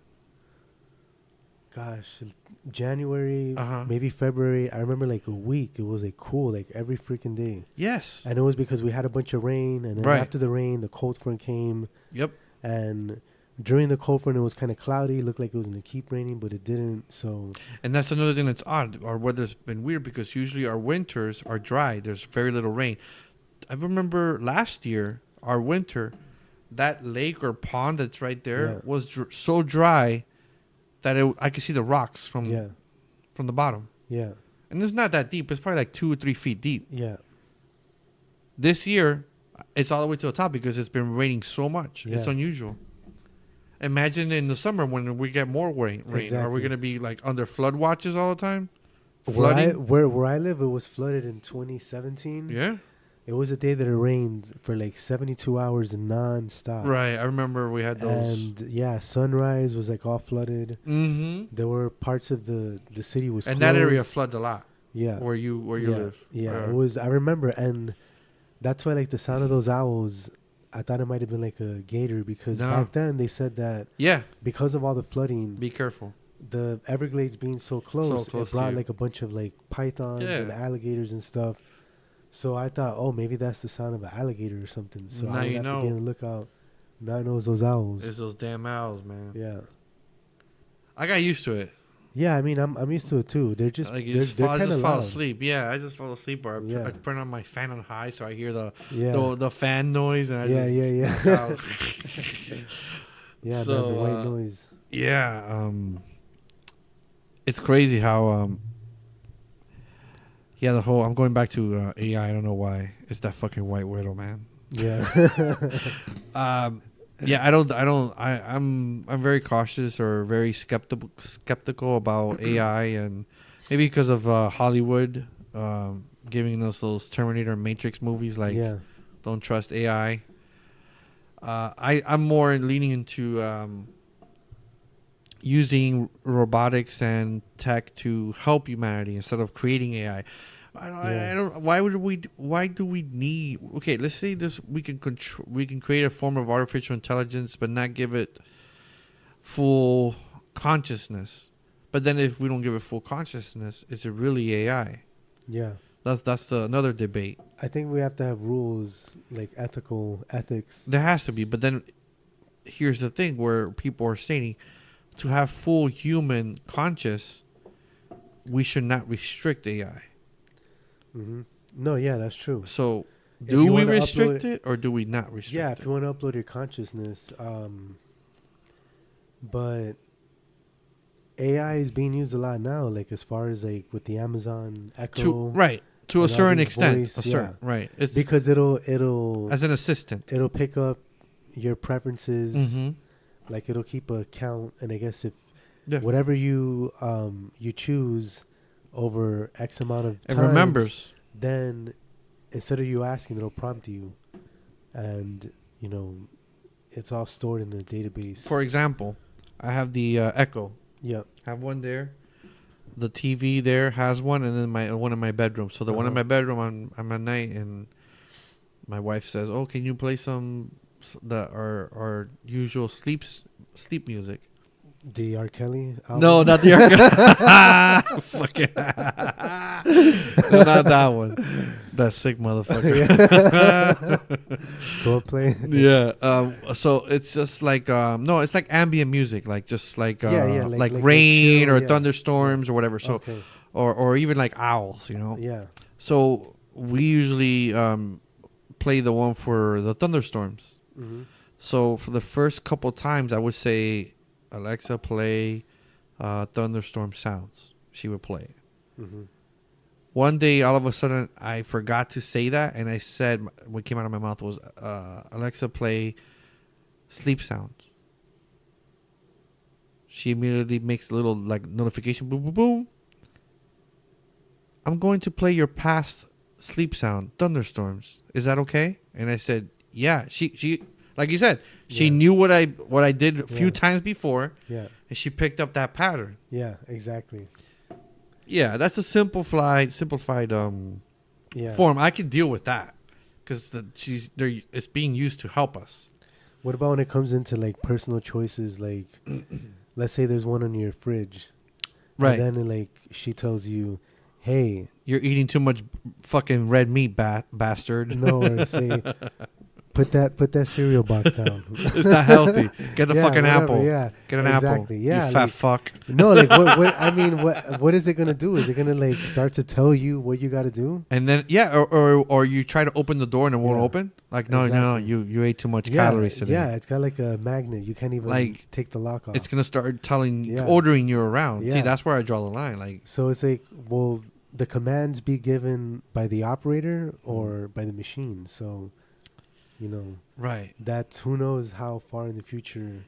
gosh, January, maybe February. I remember like a week. It was like cool, like every freaking day. Yes. And it was because we had a bunch of rain, and then after the rain, the cold front came. Yep. And during the cold front, it was kind of cloudy. It looked like it was going to keep raining, but it didn't. So. And that's another thing that's odd. Our weather's been weird because usually our winters are dry. There's very little rain. I remember last year, our winter, that lake or pond that's right there was so dry that I could see the rocks from the bottom. Yeah. And it's not that deep. It's probably like 2 or 3 feet deep. Yeah. This year, it's all the way to the top because it's been raining so much. Yeah. It's unusual. Imagine in the summer when we get more rain. Exactly. Are we going to be like under flood watches all the time? Flooding? Where I live, it was flooded in 2017. Yeah. It was a day that it rained for like 72 hours non-stop. Right. I remember we had those. And sunrise was like all flooded. Mm-hmm. There were parts of the city was and closed. that area floods a lot. Yeah. Where you live. Yeah. It was, I remember. And that's why like the sound of those owls, I thought it might have been like a gator because back then they said that because of all the flooding. Be careful. The Everglades being so close it brought like a bunch of like pythons and alligators and stuff. So I thought, oh, maybe that's the sound of an alligator or something. So now I would have to be on the lookout. Now I know it's those owls. It's those damn owls, man. Yeah. I got used to it. Yeah, I mean, I'm used to it too. They're just like they're kind of loud. Fall asleep. Yeah, I just fall asleep, or I turn on my fan on high so I hear the fan noise. And yeah. Yeah, so, the white noise. Yeah, it's crazy how the whole. I'm going back to AI. I don't know why. It's that fucking white widow, man. Yeah. Yeah, I'm very cautious or very skeptical about AI, and maybe because of Hollywood giving us those Terminator Matrix movies like don't trust AI. I'm more leaning into using robotics and tech to help humanity instead of creating AI. I don't. Why do we need? Okay, let's say this. We can create a form of artificial intelligence, but not give it full consciousness. But then, if we don't give it full consciousness, is it really AI? Yeah, that's another debate. I think we have to have rules like ethics. There has to be, but then here's the thing: where people are stating to have full human conscious, we should not restrict AI. Mm-hmm. No, yeah, that's true. So, do we restrict it or do we not restrict it? Yeah, if you want to upload your consciousness, but AI is being used a lot now, like as far as like with the Amazon Echo, to a certain extent, voice, right? It's because it'll as an assistant, it'll pick up your preferences, mm-hmm. like it'll keep a count, and I guess if whatever you choose over X amount of times, it remembers. Then instead of you asking, it'll prompt you, and it's all stored in a database. For example, I have the Echo. Yeah, have one there. The TV there has one, and then one in my bedroom. So the one in my bedroom, I'm at night, and my wife says, "Oh, can you play our usual sleep music?" The R. Kelly album? No, not the R. Kelly. Fucking no, not that one. That sick motherfucker. 12 play. Yeah. So it's just like no, it's like ambient music, like just like like rain or thunderstorms or whatever. So or even like owls, Yeah. So we usually play the one for the thunderstorms. Mm-hmm. So for the first couple times, I would say, Alexa, play thunderstorm sounds. She would play it. Mm-hmm. One day, all of a sudden, I forgot to say that, and I said, what came out of my mouth was, Alexa, play sleep sounds. she immediately makes a little like notification, boom, boom, boom. I'm going to play your past sleep sound, thunderstorms. Is that okay? And I said, yeah. She like you said, she knew what I did a few times before. Yeah. And she picked up that pattern. Yeah, exactly. Yeah, that's a simplified form. I can deal with that because it's being used to help us. What about when it comes into like personal choices? Like, let's say there's one on your fridge, right? And then like she tells you, "Hey, you're eating too much fucking red meat, bastard." No, or say, put that cereal box down. It's not healthy. Get the fucking apple. Yeah, get an apple. Yeah, you fat fuck. No, like what? I mean, what is it gonna do? Is it gonna like start to tell you what you got to do? And then or you try to open the door and it won't open. Like no, you ate too much calories today. Yeah, it's got like a magnet. You can't even like take the lock off. It's gonna start ordering you around. Yeah. See, that's where I draw the line. Like, so it's like, well, the commands be given by the operator or by the machine. So, right. That's, who knows how far in the future,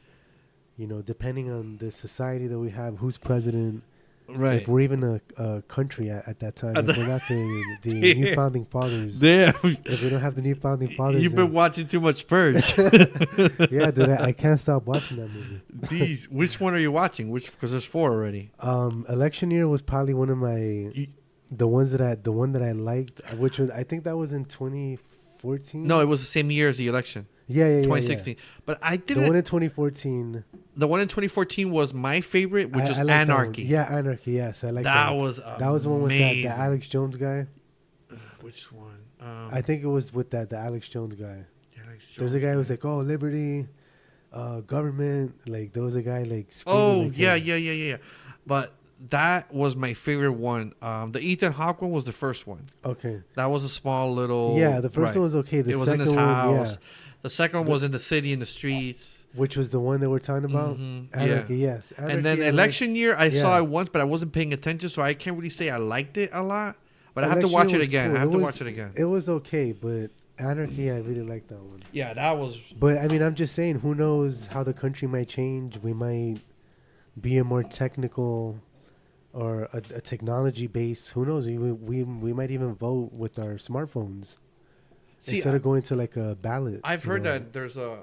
depending on the society that we have, who's president. Right. If we're even a country at that time, if we're not the new founding fathers. Damn. If we don't have the new founding fathers. You've been watching too much Purge. Yeah, dude, I can't stop watching that movie. Which one are you watching? Because there's 4 already. Election Year was probably one of my the one that I liked, which was, I think that was in 2014. No, it was the same year as the election. Yeah, 2016. Yeah. But I didn't. The one in 2014. The one in 2014 was my favorite, which is Anarchy. Yeah, Anarchy. Yes, I like that. That was the one with the Alex Jones guy. Which one? I think it was with the Alex Jones guy. There's a guy who was like, "Oh, liberty, government." Like there was a guy like. Oh like, yeah. But that was my favorite one. The Ethan Hawke one was the first one. Okay. That was a small little. Yeah, the first one was okay. The it was second in his house. Yeah. The second one was in the city, in the streets. Which was the one that we're talking about? Mm-hmm. Anarchy, yes. Anarchy, and then Election Year, I saw it once, but I wasn't paying attention, so I can't really say I liked it a lot. But I have to watch it again. Cool. I have to watch it again. It was okay, but Anarchy, I really liked that one. Yeah, that was... But, I mean, I'm just saying, who knows how the country might change. We might be a more technical or a technology-based. Who knows? We might even vote with our smartphones. Instead of going to like a ballot. I've heard that there's a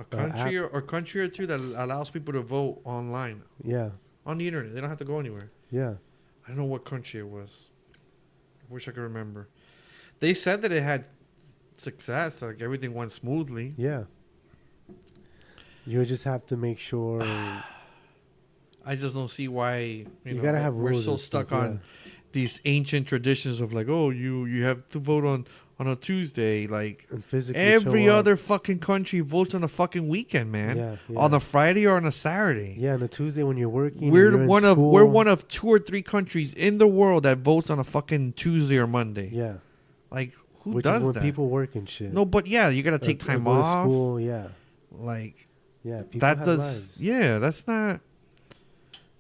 country or country or two that allows people to vote online. Yeah. On the internet. They don't have to go anywhere. Yeah. I don't know what country it was. I wish I could remember. They said that it had success. Like everything went smoothly. Yeah. You just have to make sure. I just don't see why you gotta have rules. We're so stuck on these ancient traditions of like, oh, you have to vote on a Tuesday. Like every other fucking country votes on a fucking weekend, man. Yeah. On a Friday or on a Saturday. Yeah, on a Tuesday when you're working. We're one of 2 or 3 countries in the world that votes on a fucking Tuesday or Monday. Yeah. Like who Which does is when that? people work and shit. No, but yeah, you gotta take time off. Go to school, yeah. Like people that have does. Lives. Yeah, that's not.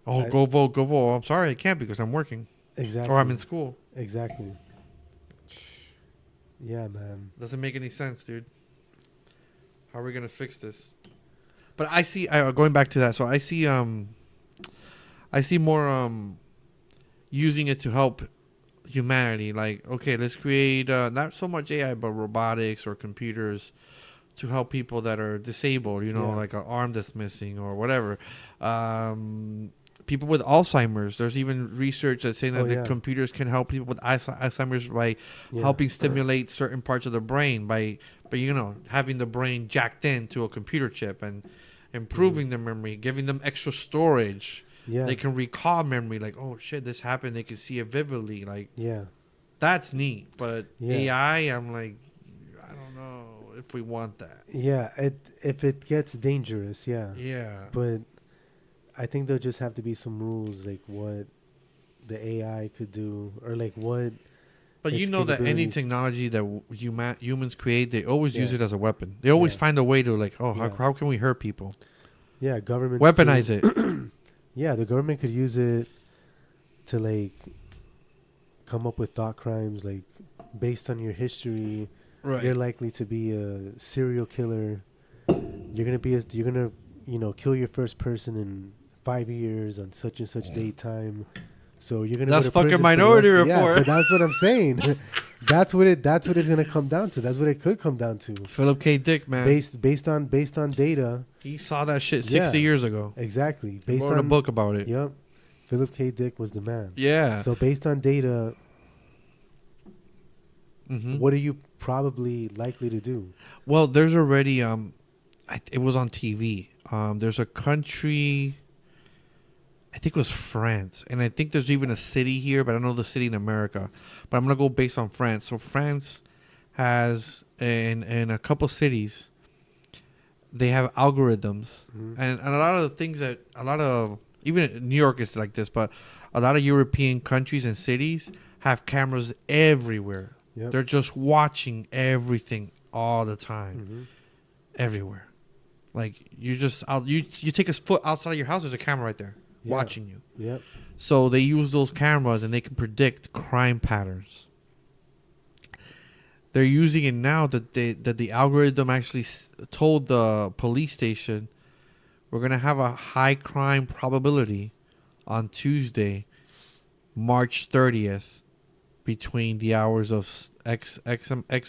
Oh, go vote. I'm sorry, I can't because I'm working. Exactly. Or I'm in school. Exactly. Yeah, man. Doesn't make any sense, dude. How are we gonna fix this? But I see. Going back to that, so I see. I see more using it to help humanity. Like, okay, let's create not so much AI, but robotics or computers to help people that are disabled. Like an arm that's missing or whatever. People with Alzheimer's. There's even research that's saying that the computers can help people with Alzheimer's by helping stimulate certain parts of the brain by having the brain jacked into a computer chip and improving the memory, giving them extra storage. Yeah. They can recall memory like, oh shit, this happened. They can see it vividly. Like, that's neat. But AI, I'm like, I don't know if we want that. Yeah, if it gets dangerous, yeah. But I think there'll just have to be some rules, like what the AI could do, or like what. But you know that any technology that humans create, they always use it as a weapon. They always find a way to like, how can we hurt people? Yeah, government weaponize it. Yeah, the government could use it to like come up with thought crimes, like based on your history. Right. You're likely to be a serial killer. You're gonna kill your first person in 5 years on such and such date time. So you're gonna That's go to fucking prison Minority for the rest of- Report. Yeah, but that's what I'm saying. That's what it's gonna come down to. That's what it could come down to. Philip K. Dick, man. Based on data. He saw that shit 60 years ago. Exactly. He wrote a book about it. Yep. Philip K. Dick was the man. Yeah. So based on data, Mm-hmm. what are you probably likely to do? Well, there's already it was on TV. There's a country, I think it was France, and I think there's even a city here, but I don't know the city in America. But I'm gonna go based on France. So France has in a couple cities, they have algorithms, and a lot of the things that even New York is like this, but a lot of European countries and cities have cameras everywhere. Yep. They're just watching everything all the time, everywhere. Like you take a foot outside of your house, there's a camera right there watching you. Yep. So they use those cameras and they can predict crime patterns. They're using it now that the algorithm actually told the police station, we're gonna have a high crime probability on Tuesday, March 30th, between the hours of X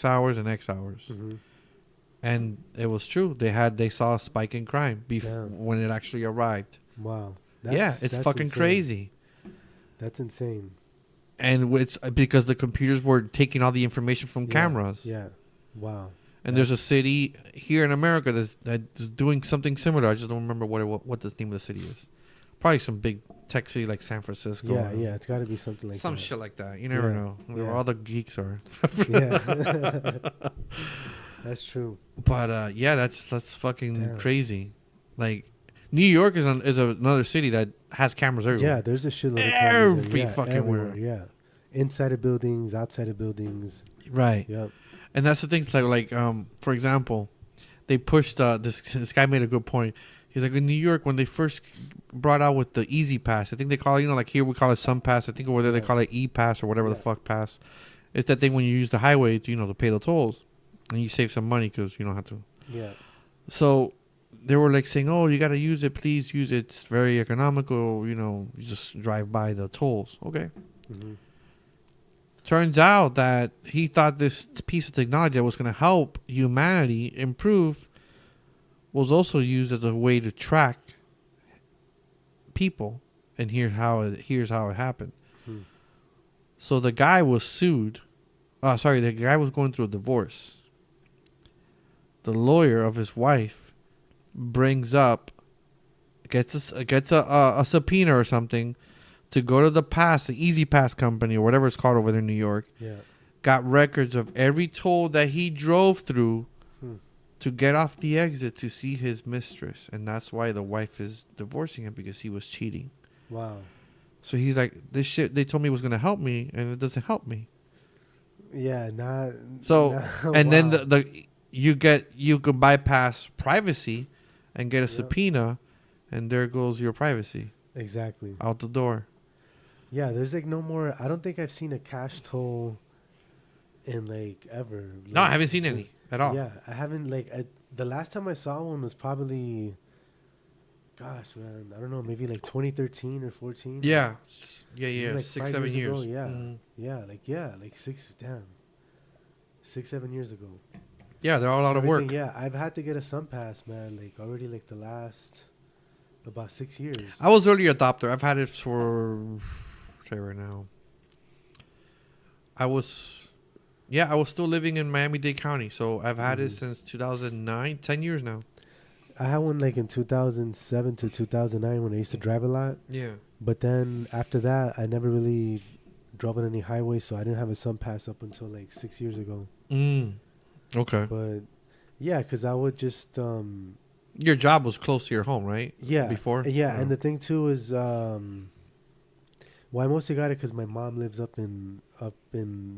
hours and X hours. And it was true. They saw a spike in crime when it actually arrived. Wow. It's fucking insane. crazy. That's insane. And it's because the computers were taking all the information from cameras. Yeah. Wow. And there's a city here in America that's doing something similar. I just don't remember what the name of the city is. Probably some big tech city like San Francisco. Yeah, it's got to be something like some that. shit like that. You never know where all the geeks are. Yeah. That's true. But that's fucking crazy. Like New York is another city that has cameras everywhere. Yeah, there's a shitload of cameras. Every fucking everywhere. where. Yeah. Inside of buildings, outside of buildings. Right. Yep. And that's the thing. It's like for example, they pushed this guy made a good point. He's like, in New York, when they first brought out with the Easy Pass, I think they call it, like here we call it Sun Pass. I think over there they call it E-Pass or whatever the fuck pass. It's that thing when you use the highway to pay the tolls, and you save some money because you don't have to. Yeah. So they were like saying, oh, you got to use it. Please use it. It's very economical. You just drive by the tolls. Okay. Turns out that he thought this piece of technology that was going to help humanity improve was also used as a way to track people, and here's how it happened. So the guy was sued. The guy was going through a divorce. The lawyer of his wife gets a subpoena or something to go to the Easy Pass company or whatever it's called over there in New York. Yeah. Got records of every toll that he drove through to get off the exit to see his mistress. And that's why the wife is divorcing him, because he was cheating. Wow. So he's like, this shit they told me was going to help me, and it doesn't help me. Yeah, then you can bypass privacy and get a subpoena, and there goes your privacy. Exactly. Out the door. Yeah, there's like no more. I don't think I've seen a cash toll in like ever. No, I haven't seen any at all. Yeah, I haven't. The last time I saw one was probably, gosh, man, I don't know, maybe like 2013 or 14. Yeah. Like 6, 7 years. Ago. Like 6, 7 years ago. Yeah, they're all out of work. Yeah, I've had to get a Sun Pass, man. Like already, like the last about 6 years. I was early adopter. I've had it for, say right now. I was still living in Miami-Dade County, so I've had it since 2009, 10 years now. I had one like in 2007 to 2009 when I used to drive a lot. Yeah. But then after that, I never really drove on any highway, so I didn't have a Sun Pass up until like 6 years ago. Okay. But yeah, because I would just... your job was close to your home, right? Yeah. Before? Yeah, and the thing too is... I mostly got it because my mom lives up in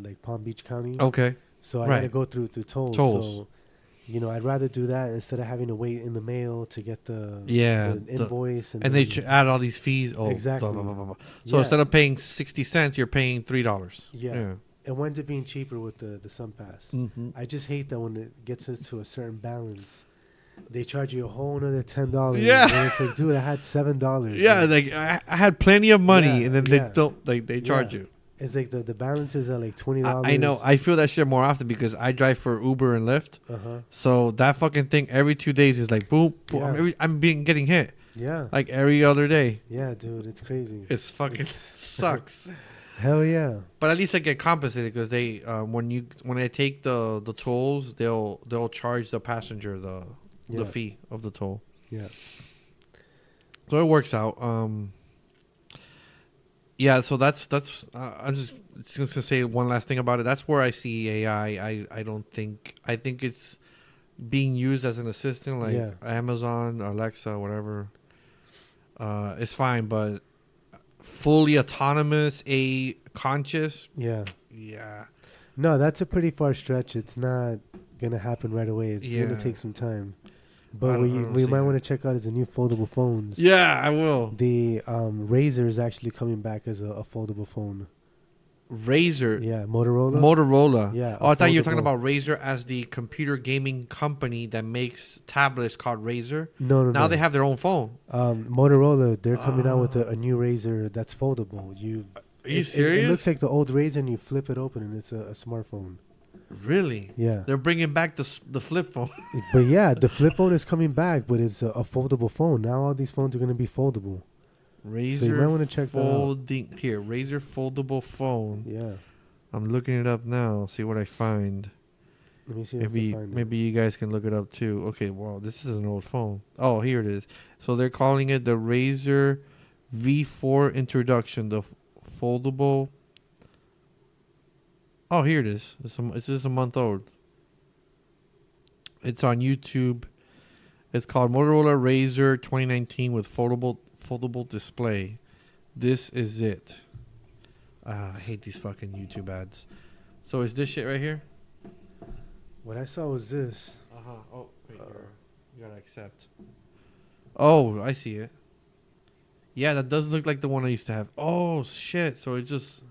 like Palm Beach County. Okay. So I had to go through tolls. So, I'd rather do that instead of having to wait in the mail to get the invoice. And they add all these fees. Oh, exactly. Blah, blah, blah, blah. So instead of paying 60 cents, you're paying $3. Yeah. It winds up being cheaper with the Sun Pass. I just hate that when it gets us to a certain balance, they charge you a whole another $10. Yeah. And it's like, dude, I had $7. Yeah, like I had plenty of money, Yeah, and then yeah. they don't like they charge Yeah. you. It's like the balance is at like $20. I know. I feel that shit more often because I drive for Uber and Lyft. Uh-huh. So that fucking thing every 2 days is like boom, boom. Yeah. I'm getting hit Yeah. like every other day. Yeah, dude, it's crazy. It's fucking sucks. Hell yeah. But at least I get compensated because they when I take the tolls, they'll charge the passenger the fee of the toll. Yeah. So it works out. Yeah, so that's I'm just gonna say one last thing about it. That's where I see AI. I think it's being used as an assistant, like Amazon, Alexa, whatever. It's fine, but fully autonomous, conscious. Yeah. Yeah. No, that's a pretty far stretch. It's not gonna happen right away. It's gonna take some time. But we might want to check out is the new foldable phones. Yeah, I will. The Razer is actually coming back as a foldable phone. Razer. Yeah, Motorola. Motorola. Yeah. Oh, I thought you were talking about Razer as the computer gaming company that makes tablets called Razer. No. Now they have their own phone. Motorola, they're coming out with a new Razer that's foldable. Are you serious? It looks like the old Razer, and you flip it open, and it's a smartphone. Really? Yeah. They're bringing back the flip phone. But yeah, the flip phone is coming back, but it's a foldable phone. Now all these phones are going to be foldable. Razer. So you might want to check that out. Here, Razer foldable phone. Yeah. I'm looking it up now. See what I find. Let me see if I can find it. Maybe you guys can look it up too. Okay, well, this is an old phone. Oh, here it is. So they're calling it the Razer V4 Introduction, the foldable. Oh, here it is. It's just a month old. It's on YouTube. It's called Motorola Razr 2019 with foldable display. This is it. I hate these fucking YouTube ads. So is this shit right here? What I saw was this. Oh, wait. You gotta accept. Oh, I see it. Yeah, that does look like the one I used to have. Oh, shit. So it just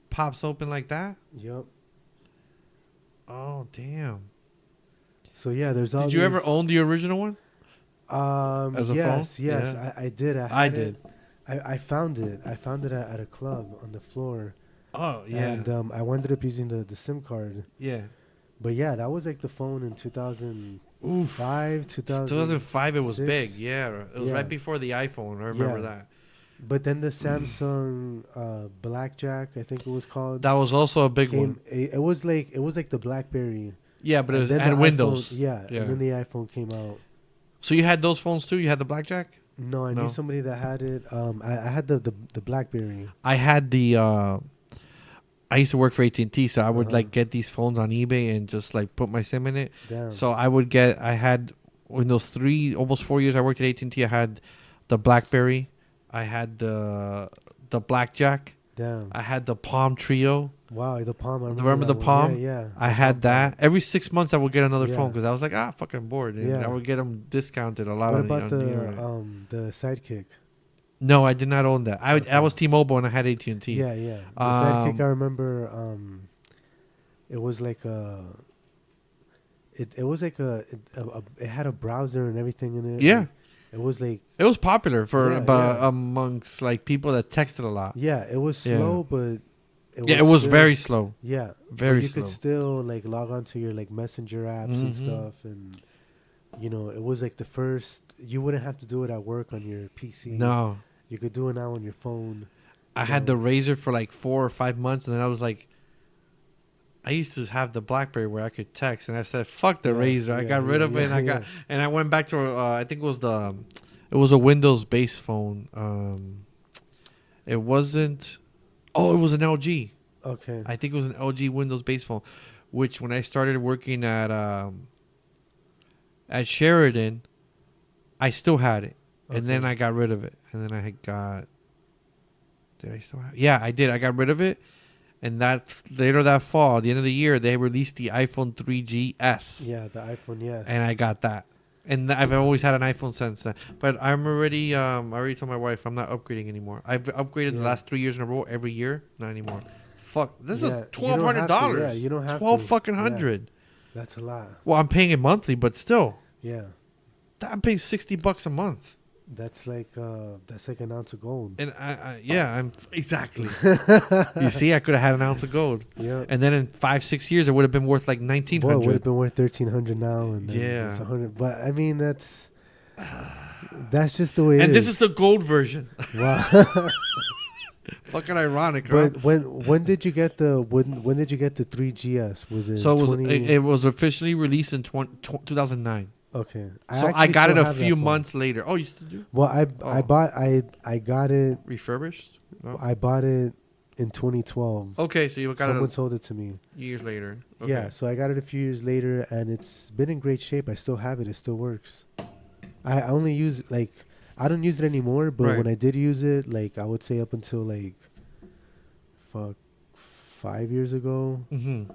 pops open like that? Yep. Oh, damn. So yeah, there's all. Did you ever own the original one? As a phone? Yes. Yeah. I did. I did. I found it. I found it at a club on the floor. Oh yeah. And I ended up using the SIM card. Yeah. But yeah, that was like the phone in 2005, 2005. It was big. Yeah. It was right before the iPhone. I remember that. But then the Samsung Blackjack, I think it was called. That was also a big one. It was like the BlackBerry. Yeah, but it had Windows. And then the iPhone came out. So you had those phones too? You had the Blackjack? No, I knew somebody that had it. I had the BlackBerry. I had the. I used to work for AT&T, so I would like get these phones on eBay and just like put my SIM in it. Damn. So I had in those almost 4 years I worked at AT&T. I had the BlackBerry. I had the Blackjack. Damn. I had the Palm Trio. Wow, the Palm. I remember the Palm? Yeah. I had that. Every 6 months I would get another phone because I was like, fucking bored. And I would get them discounted a lot. What about the Sidekick? No, I did not own that. I was T-Mobile and I had AT&T. Yeah. The Sidekick, I remember. It was like it had a browser and everything in it. Yeah. Like, it was popular amongst like people that texted a lot. Yeah, it was slow, but it was very slow. Yeah, very you slow. You could still like log on to your like messenger apps and stuff, and it was like the first. You wouldn't have to do it at work on your PC. No, you could do it now on your phone. I had the Razr for like 4 or 5 months, and then I was like, I used to have the BlackBerry where I could text, and I said, "Fuck the Razr." I got rid of it, and I went back to I think it was a Windows based phone. It wasn't. Oh, it was an LG. Okay. I think it was an LG Windows based phone, which when I started working at Sheridan, I still had it, and then I got rid of it, and then I got. Did I still have? Yeah, I did. I got rid of it. And later that fall, the end of the year, they released the iPhone 3GS. Yeah, the iPhone, yes. And I got that. And I've always had an iPhone since then. But I'm already, I already told my wife I'm not upgrading anymore. I've upgraded the last 3 years in a row every year. Not anymore. Fuck. This is $1,200. Yeah, you don't have $1,200. Yeah. That's a lot. Well, I'm paying it monthly, but still. Yeah. I'm paying $60 a month. That's like an ounce of gold. And I'm exactly. You see, I could have had an ounce of gold. Yeah. And then in 5-6 years, it would have been worth like 1,900. Well, it would have been worth 1,300 now, and then Yeah. it's 100. But I mean, that's just the way. And this is the gold version. Wow. Fucking ironic, huh? But when did you get the when did you get the 3GS? Was it? So it was officially released in 2009. Okay. So I got it a few months later. Oh, you still do? Well, I got it refurbished. No? I bought it in 2012. Okay, so you got Someone sold it to me years later. Okay. Yeah, so I got it a few years later, and it's been in great shape. I still have it. It still works. I only use I don't use it anymore, but when I did use it, I would say up until 5 years ago. Mm-hmm.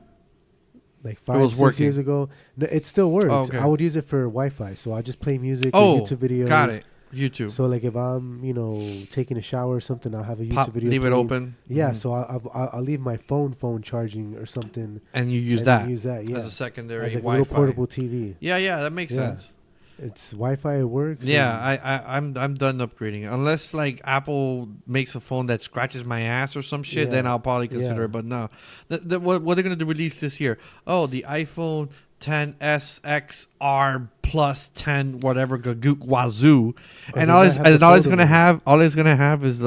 6 years ago. No, it still works. Oh, okay. I would use it for Wi-Fi, so I just play music or YouTube videos. Got it. YouTube. So if I'm taking a shower or something, I'll have a YouTube video. Leave it open. Yeah, so I'll leave my phone charging or something. And you use that. Yeah, as a secondary as Wi-Fi. A little portable TV. Yeah, that makes sense. It's Wi-Fi. It works. Yeah, I'm done upgrading it. Unless Apple makes a phone that scratches my ass or some shit, then I'll probably consider it. But no, what they're gonna do release this year? Oh, the iPhone 10s XR plus 10 whatever wazoo, and all it's gonna have is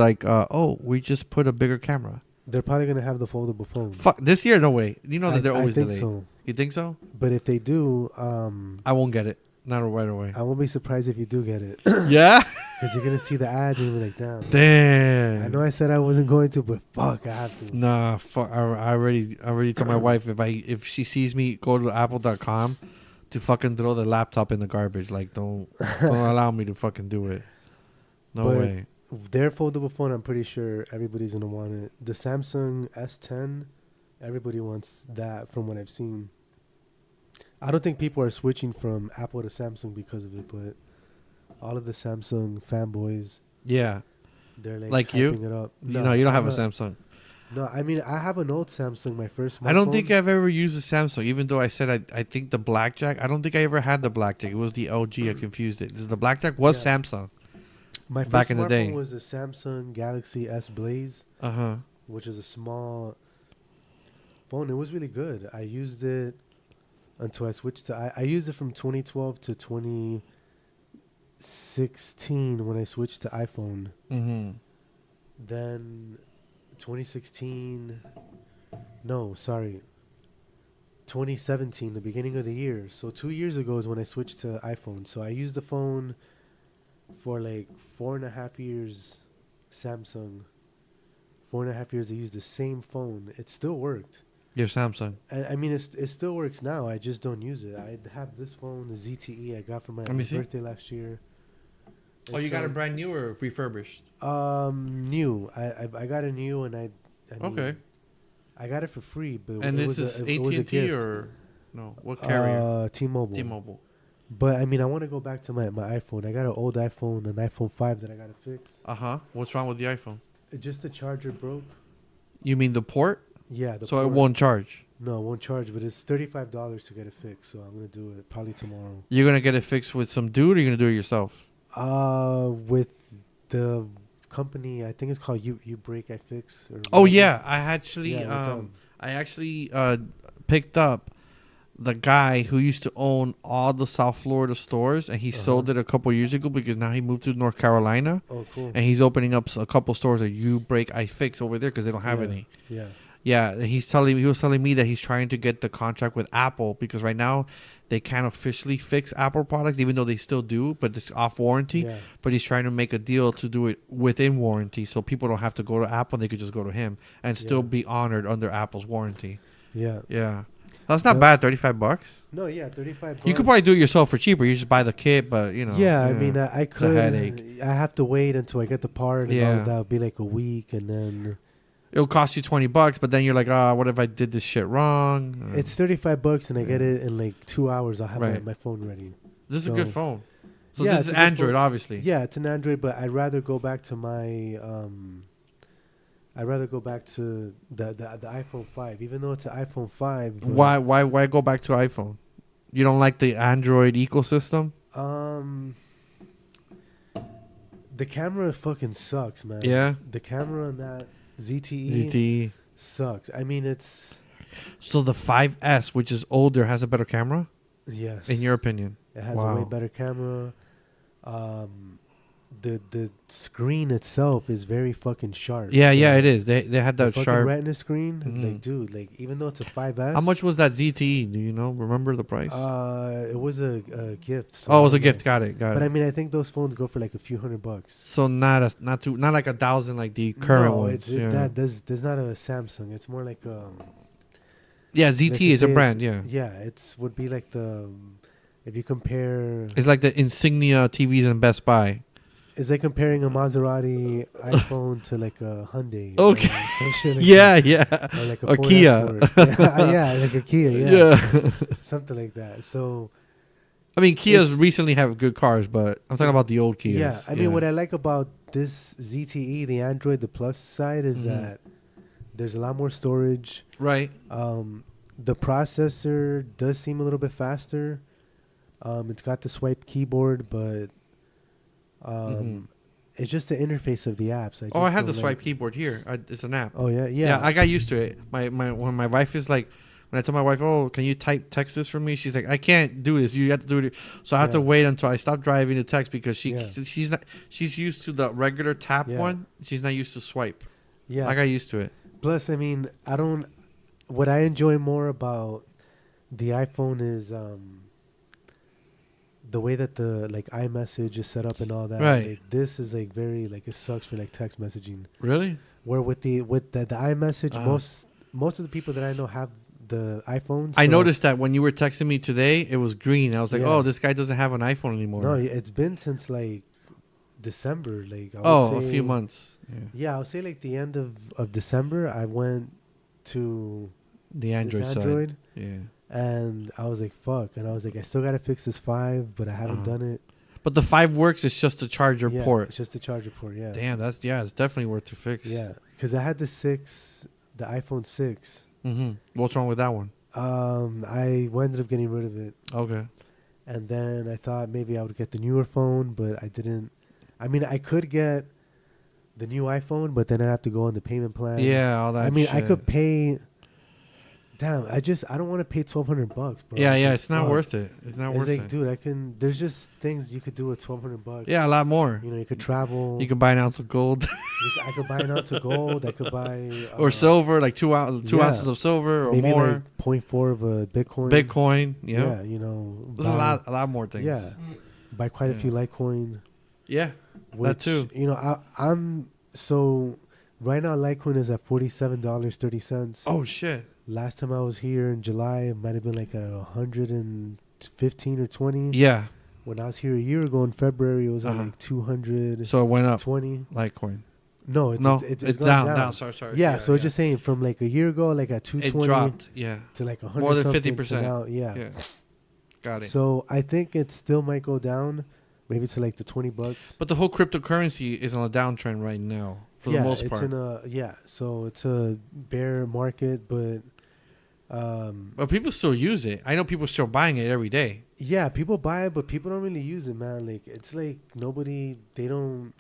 we just put a bigger camera. They're probably gonna have the foldable phone. Fuck this year, no way. You know that they're always delayed. So. You think so? But if they do, I won't get it. Not right away. I won't be surprised if you do get it. Yeah? Because you're going to see the ads and you'll be like, damn. I know I said I wasn't going to, but fuck, I have to. Nah, fuck. I already told my wife if she sees me go to apple.com to fucking throw the laptop in the garbage. Don't allow me to fucking do it. No way. Their foldable phone, I'm pretty sure everybody's going to want it. The Samsung S10, everybody wants that from what I've seen. I don't think people are switching from Apple to Samsung because of it, but all of the Samsung fanboys, they're hyping it up. No, you don't have a Samsung. No, I mean I have an old Samsung, my first smartphone. I don't think I've ever used a Samsung, even though I said I think the Blackjack. I don't think I ever had the Blackjack. It was the LG. I confused it. The Blackjack was Samsung. My first back in the day was a Samsung Galaxy S Blaze, which is a small phone. It was really good. I used it until I switched to I used it from 2012 to 2016 when I switched to iPhone. Mm-hmm. Then 2017, 2017, the beginning of the year. So 2 years ago is when I switched to iPhone. So I used the phone for 4.5 years, Samsung. 4.5 years I used the same phone. It still worked. Your Samsung. I mean, it still works now. I just don't use it. I have this phone, the ZTE, I got for my birthday last year. Oh, you got a brand new or refurbished? New. I got a new, and I mean, okay. I got it for free, but and it was AT&T or no? What carrier? T-Mobile. T-Mobile. But I mean, I want to go back to my iPhone. I got an old iPhone, an iPhone 5 that I gotta fix. What's wrong with the iPhone? Just the charger broke. You mean the port? Yeah. So it won't charge. No, it won't charge, but it's $35 to get it fixed. So I'm gonna do it probably tomorrow. You're gonna get it fixed with some dude, or you're gonna do it yourself? With the company, I think it's called You Break I Fix. Oh yeah, I actually picked up the guy who used to own all the South Florida stores, and he sold it a couple years ago because now he moved to North Carolina. Oh, cool. And he's opening up a couple stores that You Break I Fix over there because they don't have any. Yeah. Yeah, he was telling me that he's trying to get the contract with Apple because right now they can't officially fix Apple products, even though they still do, but it's off warranty. Yeah. But he's trying to make a deal to do it within warranty, so people don't have to go to Apple; they could just go to him and still be honored under Apple's warranty. Yeah. Yeah. That's not bad. $35. No, yeah, $35. You could probably do it yourself for cheaper. You just buy the kit, but you know. Yeah, I mean, I could. It's a headache. I have to wait until I get the part. And that'll be like a week, and then it'll cost you $20. But then you're like, what if I did this shit wrong? It's $35, and I get it in 2 hours. I'll have my phone ready. This is a good phone. So this is Android, obviously. Yeah, it's an Android, but I'd rather go back to my. I'd rather go back to the iPhone 5, even though it's an iPhone 5. Why go back to iPhone? You don't like the Android ecosystem? Um, the camera fucking sucks, man. Yeah. The camera on that ZTE, ZTE. sucks. I mean, it's So the 5S, which is older, has a better camera, yes. in your opinion? It has a way better camera. The screen itself is very fucking sharp. Yeah, it is. They had The that fucking sharp. retina screen. Mhm. Like, dude, like even though it's a 5S. How much was that ZTE? Do you know? Remember the price? It was a gift. So Oh, it I was a don't gift. know. Got it. But I mean, I think those phones go for like a few $100. So not like 1,000 like the current no, ones. Yeah. that there's not a Samsung. It's more like Yeah, let's ZTE just is a say brand. it's- Yeah, Yeah, it's would be like the if you compare. it's like the Insignia TVs in Best Buy. It's like comparing a Maserati iPhone to like a Hyundai. Okay. Some shit like Yeah, that. yeah. Or like a Or Ford Kia. Escort. Yeah, like a Kia. Yeah. Yeah. Something like that. So I mean, Kias It's- recently have good cars, but I'm talking about the old Kias. yeah, I mean, what I like about this ZTE, the Android, the Plus side, is Mhm. that there's a lot more storage. Right. The processor does seem a little bit faster. It's got the swipe keyboard, but Mhm. it's just the interface of the apps. Oh, I just had the don't swipe like- keyboard here. It's an app. Oh yeah, Yeah, yeah. I got used to it. My when my wife is like, when I tell my wife, "Oh, can you text this for me?" She's like, "I can't do this. You have to do it." So I have to Yeah. wait until I stop driving to text because Yeah. she's used to the regular tap Yeah. one. She's not used to swipe. Yeah. I got used to it. Plus, I mean, I don't. What I enjoy more about the iPhone is the way that the like iMessage is set up and all that. Right. Like, this is like very like it sucks for like text messaging. Really? Where with the iMessage, Uh-huh. most of the people that I know have the iPhone. I so- noticed that when you were texting me today, it was green. I was like, Yeah. "Oh, this guy doesn't have an iPhone anymore." No, it's been since like December. Like I would oh, a say- few months. Yeah. Yeah, I would say like the end of December. I went to The Android this side. Android. Yeah. And I was like, fuck. And I was like, I still got to fix this 5, but I haven't Uh-huh. done it. But the 5 works. It's just a charger Yeah, port. it's just a charger port, yeah. Damn, it's definitely worth to fix. Yeah, because I had the iPhone 6. Mm-hmm. What's wrong with that one? I ended up getting rid of it. Okay. And then I thought maybe I would get the newer phone, but I didn't. I mean, I could get the new iPhone, but then I'd have to go on the payment plan. Yeah, all that. I mean, I shit. could pay. Damn, I don't want to pay $1,200, bro. Yeah, Like, it's not fuck. worth it. It's not It's worth like, it. dude, there's just things you could do with $1,200. Yeah, a lot more. You know, you could travel. You can buy an ounce of gold I could buy an ounce of gold. I could buy or silver, like two yeah. ounces of silver or maybe more. like 0.4 of a Bitcoin. Bitcoin. Yeah. you know, There's a lot more things. Yeah, buy quite a Yeah. few Litecoin. Yeah. Which, too. You know, I'm so right now Litecoin is at $47.30. Oh shit. Last time I was here in July, it might have been like at 115 or 20. Yeah. When I was here a year ago in February, it was at Uh-huh. like 220. So it went up. Litecoin. No, No, it's it's gone down. Sorry. Yeah, so it's just saying from like a year ago, like at 220 it dropped. Yeah. to like 100 More than something 50%. to now, yeah. Yeah. Got it. So I think it still might go down, maybe to like the $20. But the whole cryptocurrency is on a downtrend right now, for yeah, the most it's part. in a so it's a bear market, but But people still use it. I know people still buying it every day. yeah, people buy it, but people don't really use it, man. Like it's like they don't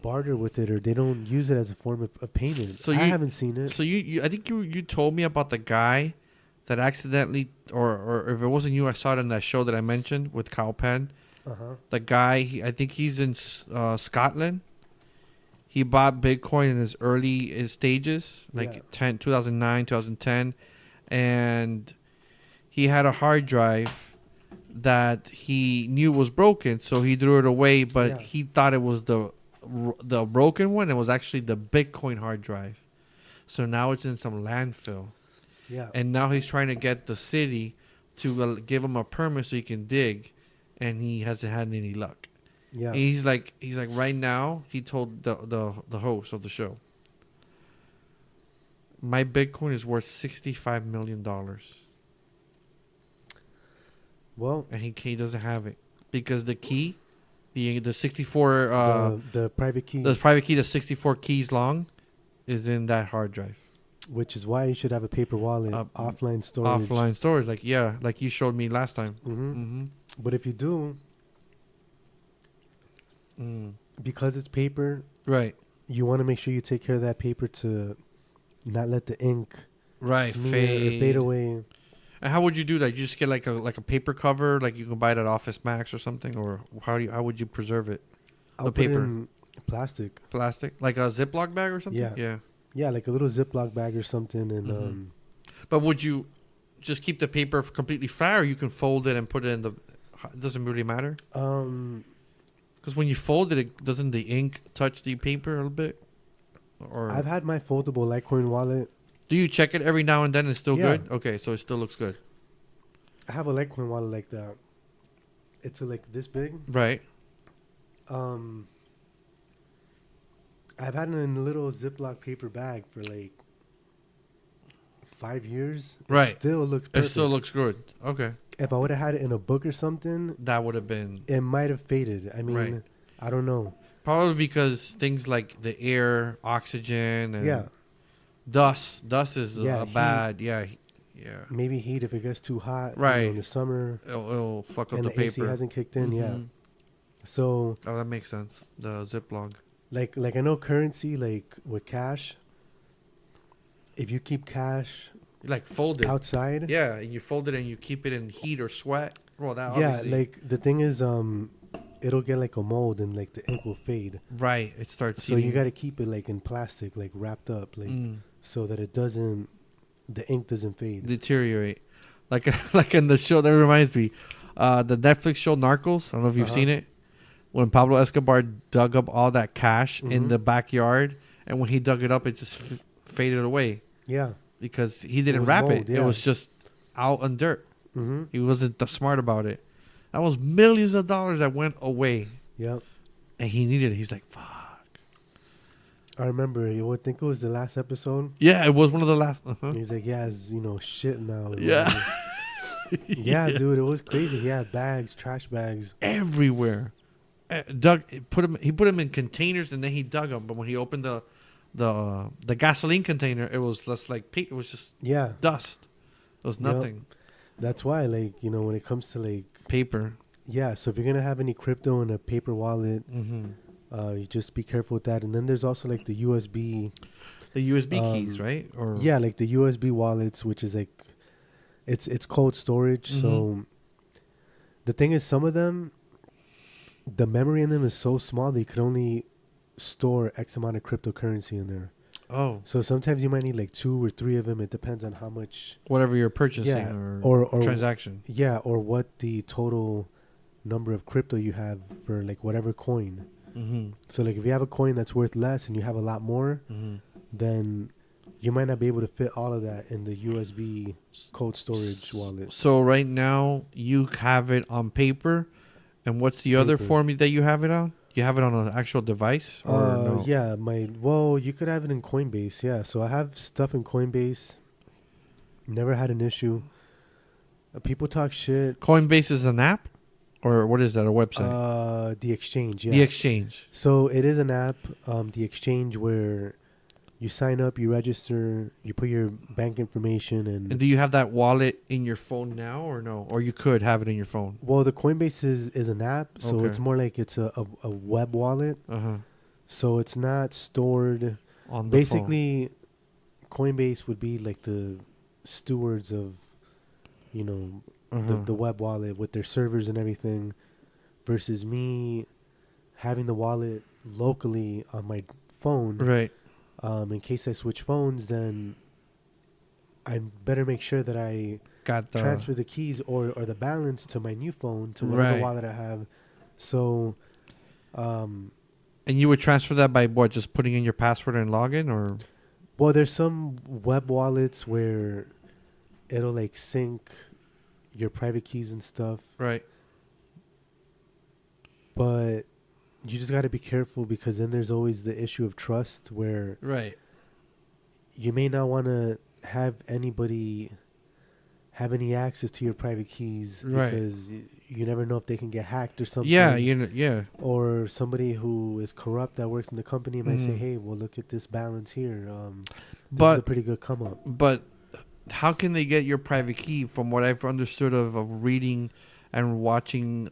barter with it or they don't use it as a form of payment. So I you- haven't seen it. So I think you told me about the guy that accidentally, or if it wasn't you, I saw it in that show that I mentioned with Kyle Penn. Uh-huh. The guy, I think he's in Scotland. He bought Bitcoin in his early stages, like Yeah. 2009, 2010. And he had a hard drive that he knew was broken, so he threw it away. But Yeah. he thought it was the broken one. It was actually the Bitcoin hard drive. So now it's in some landfill. Yeah. And now he's trying to get the city to give him a permit so he can dig, and he hasn't had any luck. Yeah. And he's like right now. He told the host of the show, "My Bitcoin is worth $65 million, Well, and he doesn't have it because the key, the 64 the private key, the private key, the 64 keys long, is in that hard drive. which is why you should have a paper wallet, offline storage. Offline storage, like you showed me last time. Mm-hmm. Mm-hmm. But if you do, because it's paper, Right. you want to make sure you take care of that paper to not let the ink Right. smear or fade away. And how would you do that? You just get like a paper cover, like you can buy it at Office Max or something, or how would you preserve it? I'll put paper. it in plastic, Like a Ziploc bag or something. Yeah. Yeah, like a little Ziploc bag or something, and But would you just keep the paper completely flat, or you can fold it and put it in the? It doesn't really matter. Because when you fold it, doesn't the ink touch the paper a little bit? Or I've had my foldable Litecoin wallet. do you check it every now and then? It's still Yeah. good. Okay, so it still looks good. I have a Litecoin wallet like that. It's like this big. Right. I've had it in a little Ziploc paper bag for like 5 years. Right. It still looks perfect. It still looks good. Okay. If I would have had it in a book or something, That would have been it might have faded. I mean, Right. I don't know. probably because things like the air, oxygen, and Yeah. dust. Dust is Yeah, a bad. Yeah. Yeah. Maybe heat if it gets too hot. Right. In the summer It'll fuck up and the the paper. AC hasn't kicked in. Yeah. Mhm. So Oh, that makes sense. The Ziploc. like I know currency, like with cash, if you keep cash Like fold it. outside, Yeah, and you fold it and you keep it in heat or sweat. Well, that yeah, obviously. like the thing is, it'll get like a mold and like the ink will fade. Right. It starts. So you eating- got to keep it like in plastic, like wrapped up, like so that it doesn't, the ink doesn't fade. deteriorate. Like like in the show that reminds me, the Netflix show Narcos. I don't know if you've Uh-huh. seen it. When Pablo Escobar dug up all that cash in Mhm. the backyard, and when he dug it up, it just faded away Yeah. because he didn't was wrap mold, it. yeah. It was just out in dirt. Mm-hmm. He wasn't smart about it. That was millions of dollars that went away, Yep. and he needed it. He's like, fuck. I remember. I would think it was the last episode. Yeah, it was one of the last. Uh-huh. He's like, yeah, it's, shit now. Yeah. Yeah, dude, it was crazy. He had bags, trash bags. Everywhere. He put him in containers, and then he dug them. But when he opened the gasoline container, it was less like it was just Yeah, dust. It was Yep. nothing. that's why, like, when it comes to like, Paper. yeah. So if you're gonna have any crypto in a paper wallet, Mm-hmm. you just be careful with that. And then there's also like the USB. The USB keys, right? Or Yeah, like the USB wallets, which is like, it's cold storage. So Mhm. the thing is, some of them, the memory in them is so small that you could only store X amount of cryptocurrency in there. Oh, So sometimes you might need like 2 or 3 of them. It depends on how much. whatever you're purchasing Yeah, or or transaction. Yeah, or what the total number of crypto you have for like whatever coin. Mm-hmm. So like if you have a coin that's worth less and you have a lot more, Mm-hmm. then you might not be able to fit all of that in the USB cold storage wallet. So right now you have it on paper, and what's the other Paper. form that you have it on? You have it on an actual device, or no? Yeah, you could have it in Coinbase. Yeah, so I have stuff in Coinbase. Never had an issue. People talk shit. Coinbase is an app, or what is that? A website? The exchange. Yeah. The exchange. So it is an app, the exchange, where you sign up, you register, you put your bank information, And do you have that wallet in your phone now, or no? Or you could have it in your phone. well, the Coinbase is an app, so Okay. it's more like it's a web wallet. Uh huh. So it's not stored. On the Basically, Coinbase would be like the stewards of, phone. the web wallet with their servers and everything, versus me having the wallet locally on my phone. Right. In case I switch phones, then I better make sure that I Got the transfer the keys or the balance to my new phone, to whatever Right. wallet I have. So, And you would transfer that by what? Just putting in your password and login, or well, there's some web wallets where it'll like sync your private keys and stuff, right? but you just got to be careful, because then there's always the issue of trust, where Right. you may not want to have anybody have any access to your private keys, Right. because you never know if they can get hacked or something. Yeah. Yeah. Or somebody who is corrupt that works in the company might say, Mhm. "Hey, well, look at this balance here. This is a But pretty good come up." but how can they get your private key? From what I've understood of reading and watching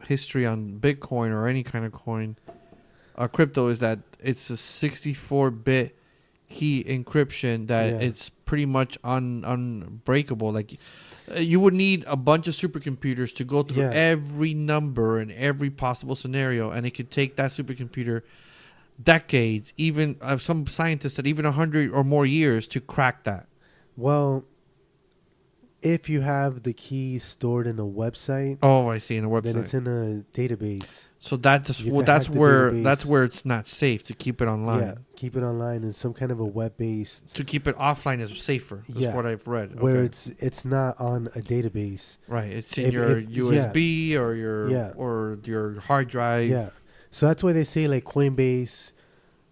history on Bitcoin or any kind of coin, crypto, is that it's a 64-bit key encryption that Yeah. it's pretty much unbreakable. Like you would need a bunch of supercomputers to go through Yeah. every number in every possible scenario, and it could take that supercomputer decades, even some scientists said even 100 or more years to crack that. Well, if you have the keys stored in a website, Oh, I see, in a website. then it's in a database. So that's You well, can that's hack the where database. it's not safe to keep it online. Yeah, keep it online in some kind of a web-based. To keep it offline is safer. That's Yeah, what I've read. where Okay. it's not on a database. Right. It's in if- your if- USB or your Yeah. or your hard drive. Yeah, so that's why they say like Coinbase,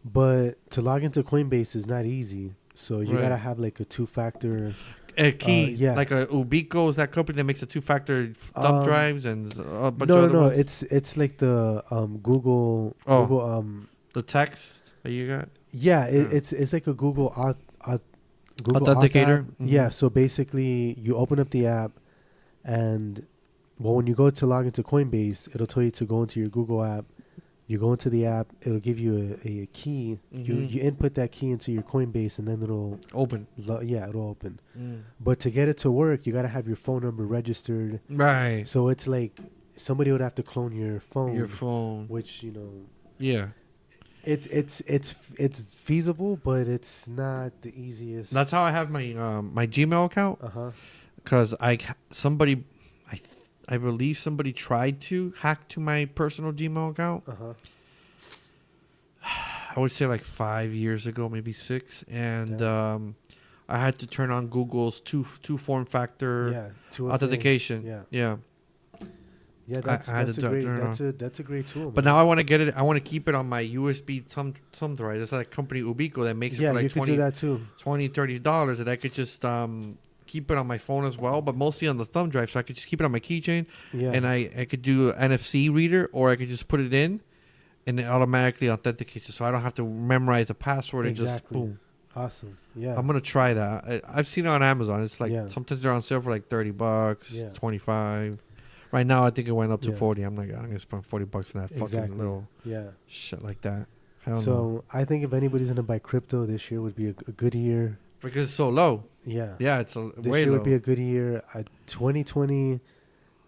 but to log into Coinbase is not easy. So you Right. gotta have like a two-factor. A key, yeah. like a Ubico, is that company that makes the two-factor thumb drives and a bunch No, of no, other no. ones? It's like the Google. Oh. Google. The text that you got. Yeah, Yeah. it's like a Google Google Authenticator? app. Mhm. Yeah, so basically you open up the app, and when you go to log into Coinbase, it'll tell you to go into your Google app. You go into the app, it'll give you a key. Mhm. You input that key into your Coinbase, and then it'll Open. it'll open. But to get it to work, you gotta have your phone number registered. Right. So it's like somebody would have to clone your phone. Your phone. Which Yeah. it's feasible, but it's not the easiest. That's how I have my my Gmail account. Because I believe somebody tried to hack to my personal Gmail account. I would say like 5 years ago, maybe 6, and I had to turn on Google's two form factor authentication. Yeah. Yeah, I had to turn it on. that's a great tool. But man. now I want to get it. I want to keep it on my USB thumb drive. It's like company Ubico that makes it for like you could do that too. $20, $30, and I could just keep it on my phone as well, but mostly on the thumb drive, so I could just keep it on my keychain. Yeah, And I could do an NFC reader, or I could just put it in, and it automatically authenticates it, so I don't have to memorize the password. exactly. And just boom. Awesome. Yeah, I'm gonna try that. I've seen it on Amazon. It's like Yeah. sometimes they're on sale for like $30, Yeah. 25. Right now, I think it went up to Yeah. 40. I'm gonna spend $40 on that fucking Exactly. little yeah. shit like that. Hell no. So I think if anybody's gonna buy crypto this year, would be a good year. Because it's so low. Yeah. Yeah, it's This way year low. would be a good year. 2020,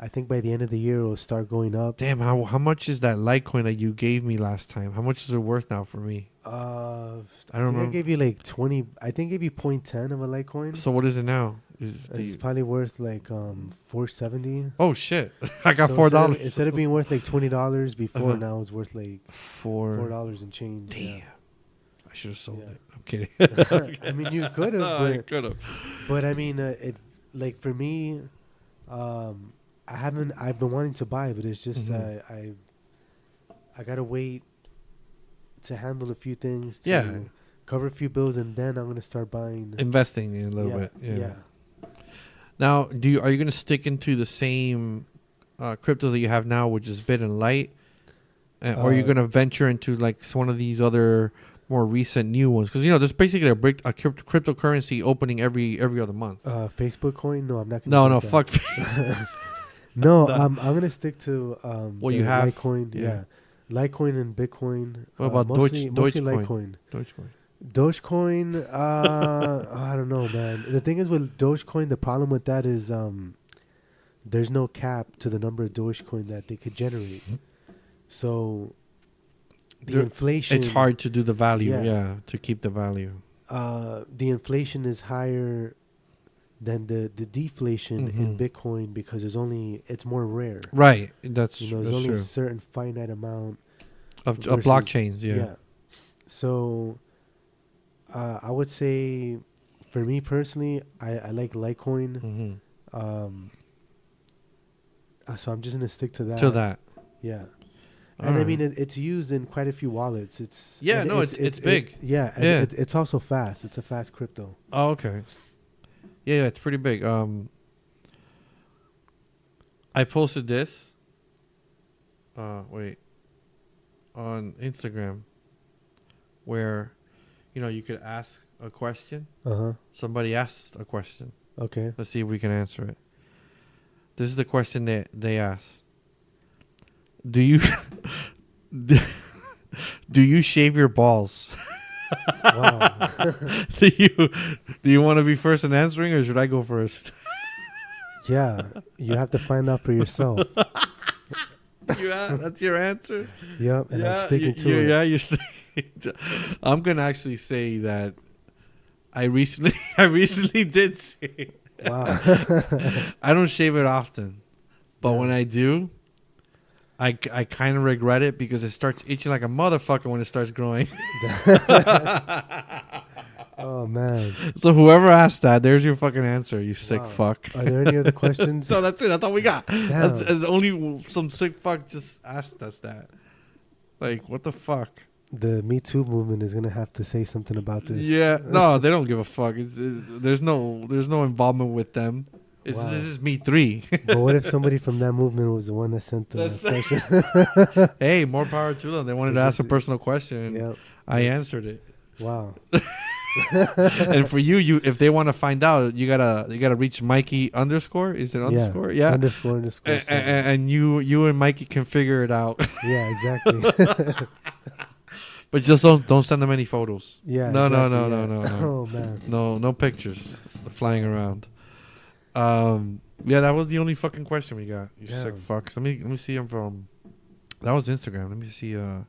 I think by the end of the year, it will start going up. Damn, how much is that Litecoin that you gave me last time? How much is it worth now for me? I I don't think I know. gave you like 20. I think I gave you 0.10 of a Litecoin. So what is it now? It's probably worth like 470. Oh shit! I got So $4. instead of being worth like $20 before, Uh-huh. now it's worth like $4. $4 and change. Damn. I should have sold Yeah. it. I'm kidding. I mean, you could have, I but, could have. but I mean, it like for me, I've been wanting to buy, but it's just Mhm. I gotta wait to handle a few things, to Yeah. cover a few bills, and then I'm gonna start buying. Investing in a little bit. Yeah. Yeah. Now, are you going to stick into the same cryptos that you have now, which is Bit and Light, or are you going to venture into like one of these other more recent new ones? Because there's basically a cryptocurrency opening every other month. Facebook coin? No, I'm not gonna. No, do fuck. that. No, I'm gonna stick to What the you have? Litecoin. Yeah. Litecoin and Bitcoin. What about mostly Dogecoin? Litecoin. Dogecoin. Dogecoin, I don't know, man. The thing is with Dogecoin, the problem with that is there's no cap to the number of Dogecoin that they could generate. So the inflation, It's hard to do the value, Yeah. to keep the value. the inflation is higher than the deflation in Mhm. Bitcoin because it's more rare. Right. That's There's that's only true. a certain finite amount Of versus- blockchains, yeah. So I would say for me personally, I like Litecoin. Mm-hmm. So I'm just gonna stick to that. To that. Yeah. All And I right. mean, it's used in quite a few wallets. It's big. Yeah, and Yeah. it's also fast. It's a fast crypto. Oh, okay. Yeah, it's pretty big. I posted this. Wait. On Instagram, where, you could ask a question. Somebody asked a question. Okay. Let's see if we can answer it. This is the question that they asked. Do you do, do you shave your balls? Wow. do you want to be first in answering, or should I go first? Yeah, you have to find out for yourself. That's your answer. Yep, and I'm sticking to it. Yeah, you're sticking. I'm gonna actually say that I recently did shave. Wow. I don't shave it often, but when I do, I kind of regret it because it starts itching like a motherfucker when it starts growing. Oh man. So whoever asked that, there's your fucking answer, you sick fuck. Are there any other questions? No, that's it. That's all we got. That's only some sick fuck just asked us that. Like, what the fuck? The Me Too movement is gonna have to say something about this. Yeah, no, they don't give a fuck. There's no involvement with them. This is me 3. But what if somebody from that movement was the one that sent the question? Hey, more power to them. They wanted to ask a personal question. Yep. I answered it. Wow. And for you, if they want to find out, you gotta reach Mikey _. Is it underscore? Yeah. Underscore. And you and Mikey can figure it out. Yeah, exactly. But just don't send them any photos. Yeah. No. Oh man. No pictures flying around. Yeah, that was the only fucking question we got. You sick fucks. Let me see them from. That was Instagram. Let me see. I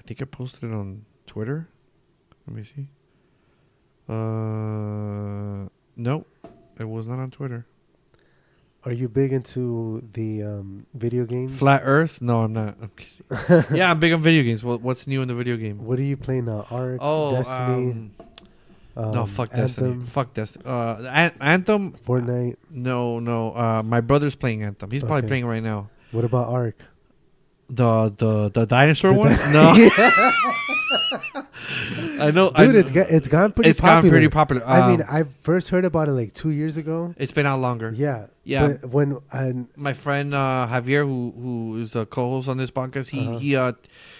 think I posted it on Twitter. Let me see. Nope, it was not on Twitter. Are you big into the video games? Flat Earth? No, I'm not. I'm kidding. Yeah, I'm big on video games. What's new in the video game? What are you playing now? Ark, Oh, Destiny. No, fuck Destiny. Anthem. Fuck Destiny. Anthem. Fortnite. No. My brother's playing Anthem. He's probably playing right now. What about Ark? The dinosaur one? No. I know, dude. It's gone pretty. It's popular. gone pretty popular. I mean, I first heard about it like 2 years ago. It's been out longer. Yeah. Yeah. But my friend Javier, who is a co-host on this podcast,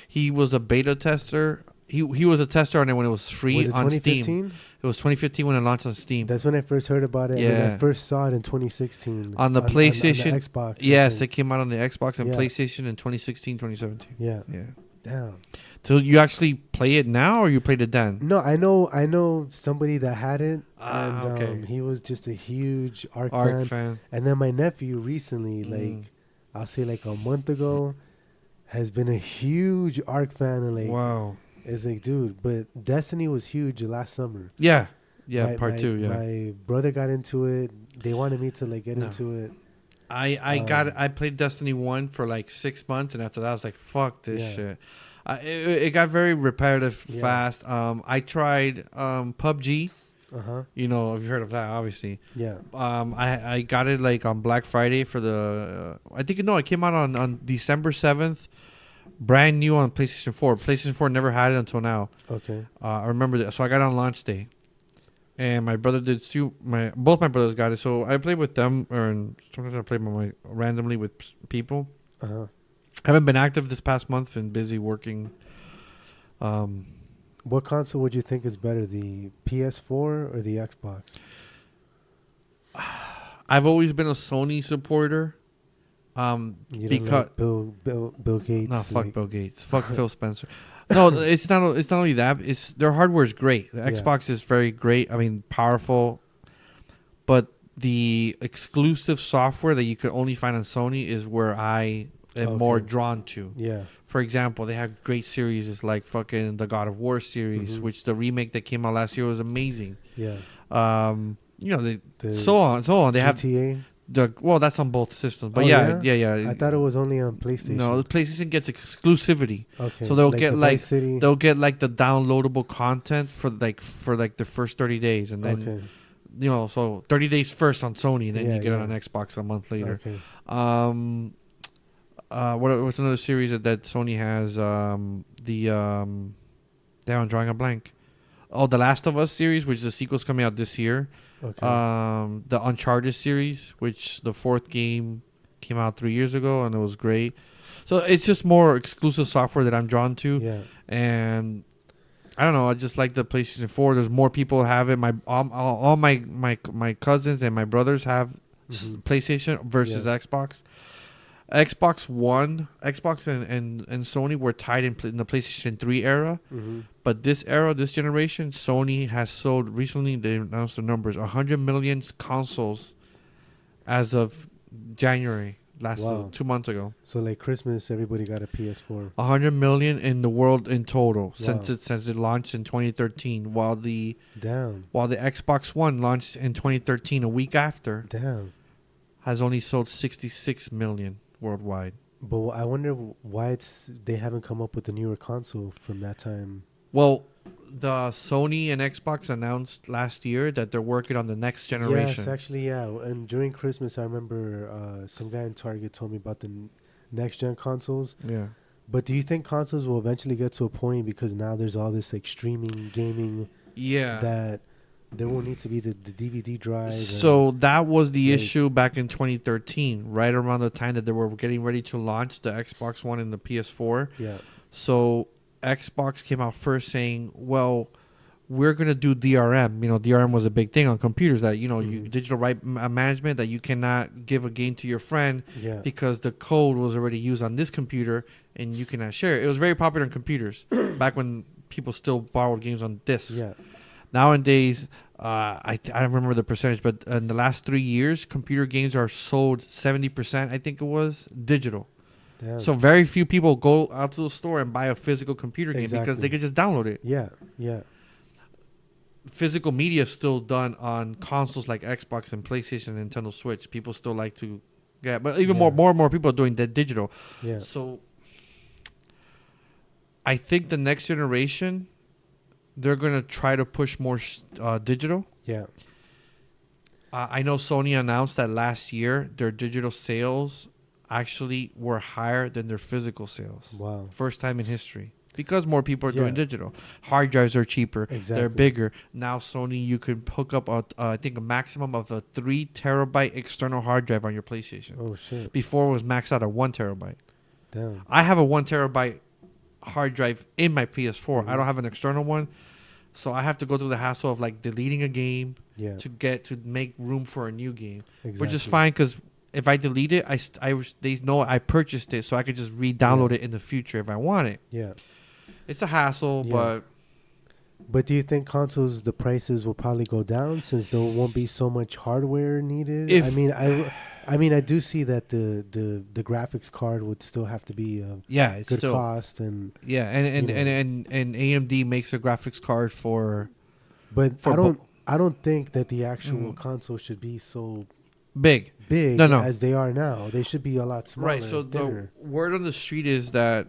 he was a beta tester. He was a tester on it when it was free was it on 2015? Steam. It was 2015 when it launched on Steam. That's when I first heard about it. Yeah. And then I first saw it in 2016 on the PlayStation, on the Xbox. Yes, it came out on the Xbox and PlayStation in 2016, 2017. Yeah. Yeah. Damn. So you actually play it now, or you played it then? No, I know somebody that had it, and okay. he was just a huge Ark fan. And then my nephew recently, like I'll say like a month ago, has been a huge Ark fan, and like wow, it's like, dude, but Destiny was huge last summer. Yeah, part 2. Yeah, my brother got into it. They wanted me to like get into it. I played Destiny 1 for like 6 months, and after that I was like, fuck this shit. It got very repetitive fast. I tried PUBG. You know, have you heard of that? Obviously. Yeah. I got it like on Black Friday for the. I think it came out on December 7th, brand new on PlayStation 4. PlayStation 4 never had it until now. Okay. I remember that. So I got it on launch day, and my brother did too. Both my brothers got it. So I played with them, and sometimes I play randomly with people. I haven't been active this past month. Been busy working. What console would you think is better, the PS4 or the Xbox? I've always been a Sony supporter. You because like Bill Gates. No, fuck Bill Gates. Fuck Phil Spencer. No, it's not. It's not only that. It's their hardware is great. The Xbox is very great. I mean, powerful. But the exclusive software that you could only find on Sony is where I am more drawn to. Yeah. For example, they have great series like fucking the God of War series, which the remake that came out last year was amazing. Yeah. You know, so on. They GTA? Well, that's on both systems. But yeah. I thought it was only on PlayStation. No, the PlayStation gets exclusivity. Okay. So they'll like get the like Vice City. they'll get like the downloadable content for the first 30 days, and then you know, so 30 days first on Sony, and then you get it on Xbox a month later. Okay. What's another series that Sony has? Damn, I'm drawing a blank. Oh, The Last of Us series, which the sequel's coming out this year. Okay. The Uncharted series, which the 4th game came out 3 years ago, and it was great. So it's just more exclusive software that I'm drawn to. Yeah. And I don't know. I just like the PlayStation 4. There's more people have it. All my cousins and my brothers have PlayStation versus Xbox. Xbox and Sony were tied in the PlayStation 3 era. Mm-hmm. But this era, this generation, Sony has sold recently. They announced the numbers: 100 million consoles as of January Wow. 2 months ago. So like Christmas, everybody got a PS4. 100 million in the world in total Wow. since it launched in 2013. While the Damn. Xbox One launched in 2013, a week after, Damn. has only sold 66 million worldwide. But I wonder why they haven't come up with a newer console from that time. Well, the Sony and Xbox announced last year that they're working on the next generation. Yes, actually, yeah. And during Christmas, I remember some guy in Target told me about the next gen consoles. Yeah. But do you think consoles will eventually get to a point, because now there's all this like streaming gaming, Yeah. that there won't need to be the DVD drive? So that was the like- issue back in 2013, right around the time that they were getting ready to launch the Xbox One and the PS4. Yeah. So Xbox came out first saying, well, we're going to do DRM. You know, DRM was a big thing on computers, that, you know, you digital right management, that you cannot give a game to your friend Yeah. because the code was already used on this computer and you cannot share it. It was very popular in computers back when people still borrowed games on discs. Yeah. Nowadays, I don't remember the percentage, but in the last 3 years, computer games are sold 70%, I think it was, digital. Damn. So very few people go out to the store and buy a physical computer game because Exactly. they could just download it. Yeah. Yeah. Physical media is still done on consoles like Xbox and PlayStation and Nintendo Switch. People still like to get, but even Yeah. more and more people are doing that digital. Yeah. So I think the next generation, they're going to try to push more digital. Yeah. I know Sony announced that last year their digital sales actually were higher than their physical sales. Wow. First time in history. Because more people are doing Yeah. digital. Hard drives are cheaper. Exactly. They're bigger. Now Sony, you can hook up, I think, a maximum of a 3 terabyte external hard drive on your PlayStation. Oh shit. Before it was maxed out at 1 terabyte. Damn. I have a 1 terabyte hard drive in my PS4. Mhm. I don't have an external one. So I have to go through the hassle of like deleting a game Yeah. to make room for a new game. Exactly. Which is fine, because if I delete it, they know I purchased it, so I could just re-download it in the future if I want it. Yeah. It's a hassle, Yeah. But do you think consoles, the prices will probably go down since there won't be so much hardware needed? I mean, I do see that the graphics card would still have to be yeah, it's good still, cost, and yeah, and AMD makes a graphics card for but for I don't think that the actual console should be so big. No. as they are now. They should be a lot smaller. Right. So thinner. the word on the street is that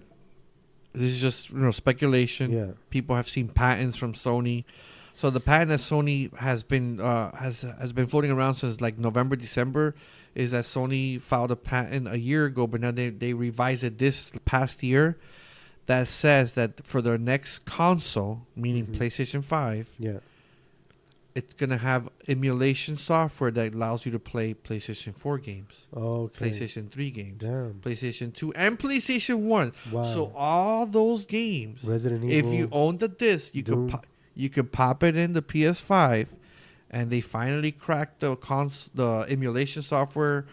this is just speculation. Yeah. People have seen patents from Sony. So the patent that Sony has been floating around since like November, December, is that Sony filed a patent a year ago, but now they revised it this past year, that says that for their next console, meaning PlayStation 5, Yeah. it's gonna have emulation software that allows you to play PlayStation 4 games, Okay. PlayStation 3 games, Damn. PlayStation 2, and PlayStation 1. Wow. So all those games, Resident if Evil. you own the disc, Doom. you could pop it in the PS5, and they finally cracked the emulation software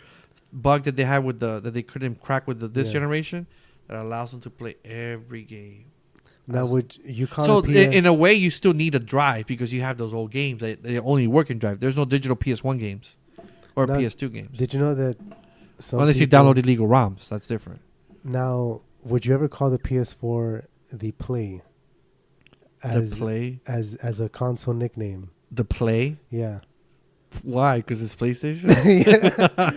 bug that they had that they couldn't crack with this Yeah. generation, that allows them to play every game. Now, would you call So it PS? in a way, you still need a drive because you have those old games that they only work in drive. There's no digital PS1 games or Now, PS2 games. Did you know that? Unless you download illegal ROMs, that's different. Now, would you ever call the PS4 the Play? The Play? As a console nickname? The Play? Yeah. Why? Because it's PlayStation?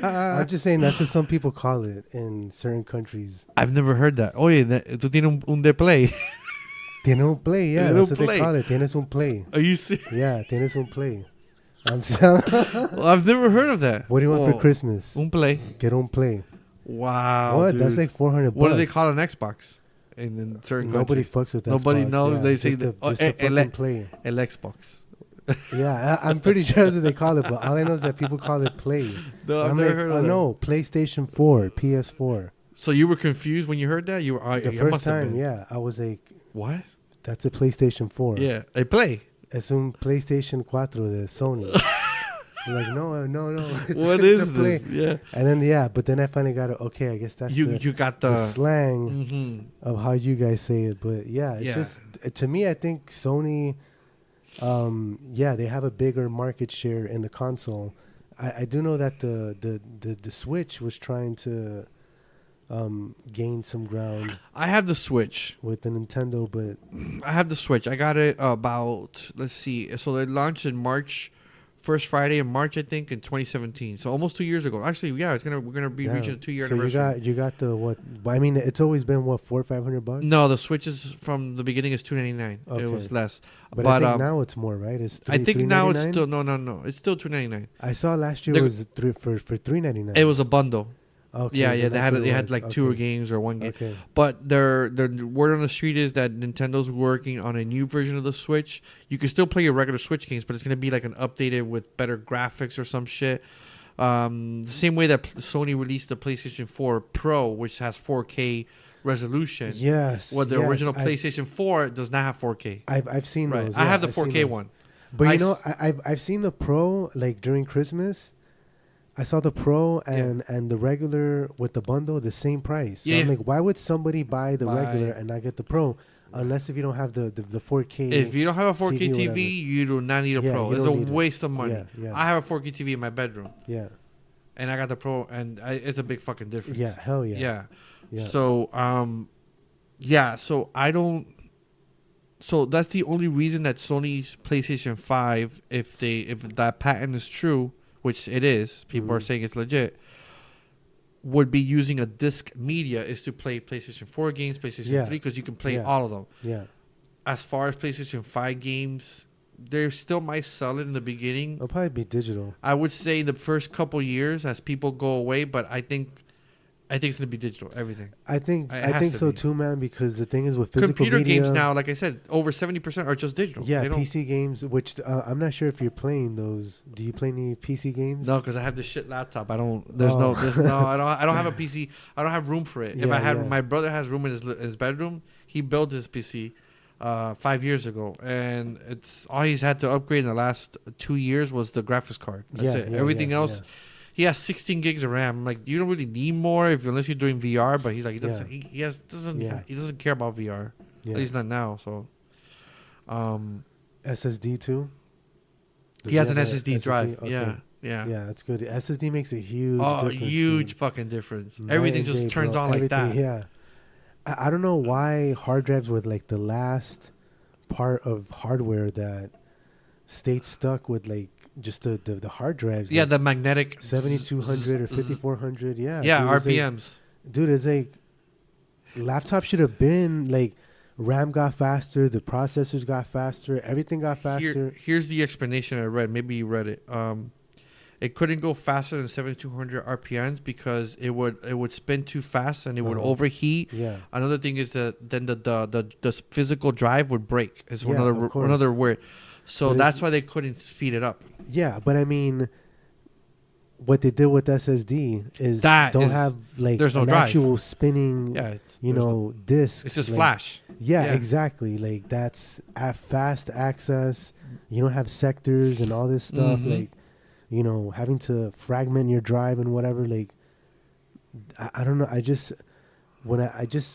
I'm just saying that's what some people call it in certain countries. I've never heard that. Oye, tú tienes un de Play. Tiene un Play, yeah. Tiene That's un what Play. they call it. Tienes un Play. Are you serious? Yeah, tienes un Play. I'm so Well, I've never heard of that. What do you want for Christmas? Un Play. Get un Play. Wow. What? Dude. That's like $400. What do they call an Xbox in certain Nobody countries? fucks with that. Nobody knows. Yeah. They say just that. just a fucking Play. El Xbox. Yeah, I'm pretty sure that's what they call it, but all I know is that people call it Play. No, I've I'm never like, heard oh of that. no, PlayStation 4, PS4. So you were confused when you heard that? You were The you first must have time, been. yeah, I was like, What? that's a PlayStation 4. Yeah, a Play. Es un PlayStation 4 de Sony. I'm like, no. What It's is a play. this? Yeah. And then but then I finally got it. Okay, I guess that's You got the the slang of how you guys say it. But yeah, it's just to me, I think Sony, they have a bigger market share in the console. I do know that the Switch was trying to gain some ground I have the Switch. with the Nintendo, but I have the Switch. I got it about, let's see. So they launched in March, first Friday in March, I think, in 2017. So almost 2 years ago. Actually, yeah, we're gonna be reaching a 2-year anniversary. You got the what? I mean, it's always been what, $400-500? No, the Switch is from the beginning is $299. Okay. It was less, But I think now it's more, right? It's I think now it's $399? still no. It's still $299. I saw last year was for $399. It was a bundle. Okay, Yeah. then that's what They it had was. like 2 games or 1 game. Okay. But the word on the street is that Nintendo's working on a new version of the Switch. You can still play your regular Switch games, but it's gonna be like an updated with better graphics or some shit. The same way that Sony released the PlayStation 4 Pro, which has 4K resolution. Yes. Well, the yes, original PlayStation 4 does not have 4K. I've seen Right. those. I have the I've seen 4K those. one. But I've seen the Pro like during Christmas. I saw the Pro and the regular with the bundle the same price. So I'm like, why would somebody buy the regular and not get the Pro? Unless if you don't have the 4K. If you don't have a 4K TV, TV, you do not need a Pro. It's a waste of money. Yeah. I have a 4K TV in my bedroom. Yeah. And I got the Pro, and it's a big fucking difference. Yeah, hell yeah. Yeah. So, so I don't. So that's the only reason that Sony's PlayStation 5, if that patent is true, which it is, people are saying it's legit, would be using a disc media is to play PlayStation 4 games, PlayStation 3, because you can play all of them. Yeah. As far as PlayStation 5 games, they still might sell it in the beginning. It'll probably be digital. I would say the first couple years as people go away, but I think it's gonna be digital. Everything. I think so too, man. Because the thing is with physical computer media, games now, like I said, over 70% are just digital. Yeah, PC games. Which I'm not sure if you're playing those. Do you play any PC games? No, because I have this shit laptop. I don't. I don't have a PC. I don't have room for it. If I had, my brother has room in his bedroom. He built his PC 5 years ago, and it's all he's had to upgrade in the last 2 years was the graphics card. That's it. Everything else. Yeah. He has 16 gigs of RAM. I'm like, you don't really need more unless you're doing VR. But he's like, he doesn't care about VR. At least not now. So, SSD too. He has an SSD drive. Okay. Yeah, that's good. SSD makes a huge difference. Huge fucking difference. Everything just turns on like that. Yeah, I don't know why hard drives were like the last part of hardware that stayed stuck with like just the hard drives. Yeah, like the magnetic 7200 or 5400. Yeah. Yeah, RPMs. It's like laptop should have been like RAM got faster, the processors got faster, everything got faster. Here's the explanation I read. Maybe you read it. It couldn't go faster than 7200 RPMs because it would spin too fast and it would overheat. Yeah. Another thing is that then the physical drive would break. Is another word. So but that's why they couldn't speed it up. Yeah, but I mean, what they did with SSD is have like there's no an drive. Actual spinning, discs. It's just like, flash. Yeah, exactly. Like that's at fast access. You don't have sectors and all this stuff. Like, having to fragment your drive and whatever. Like, I don't know. I just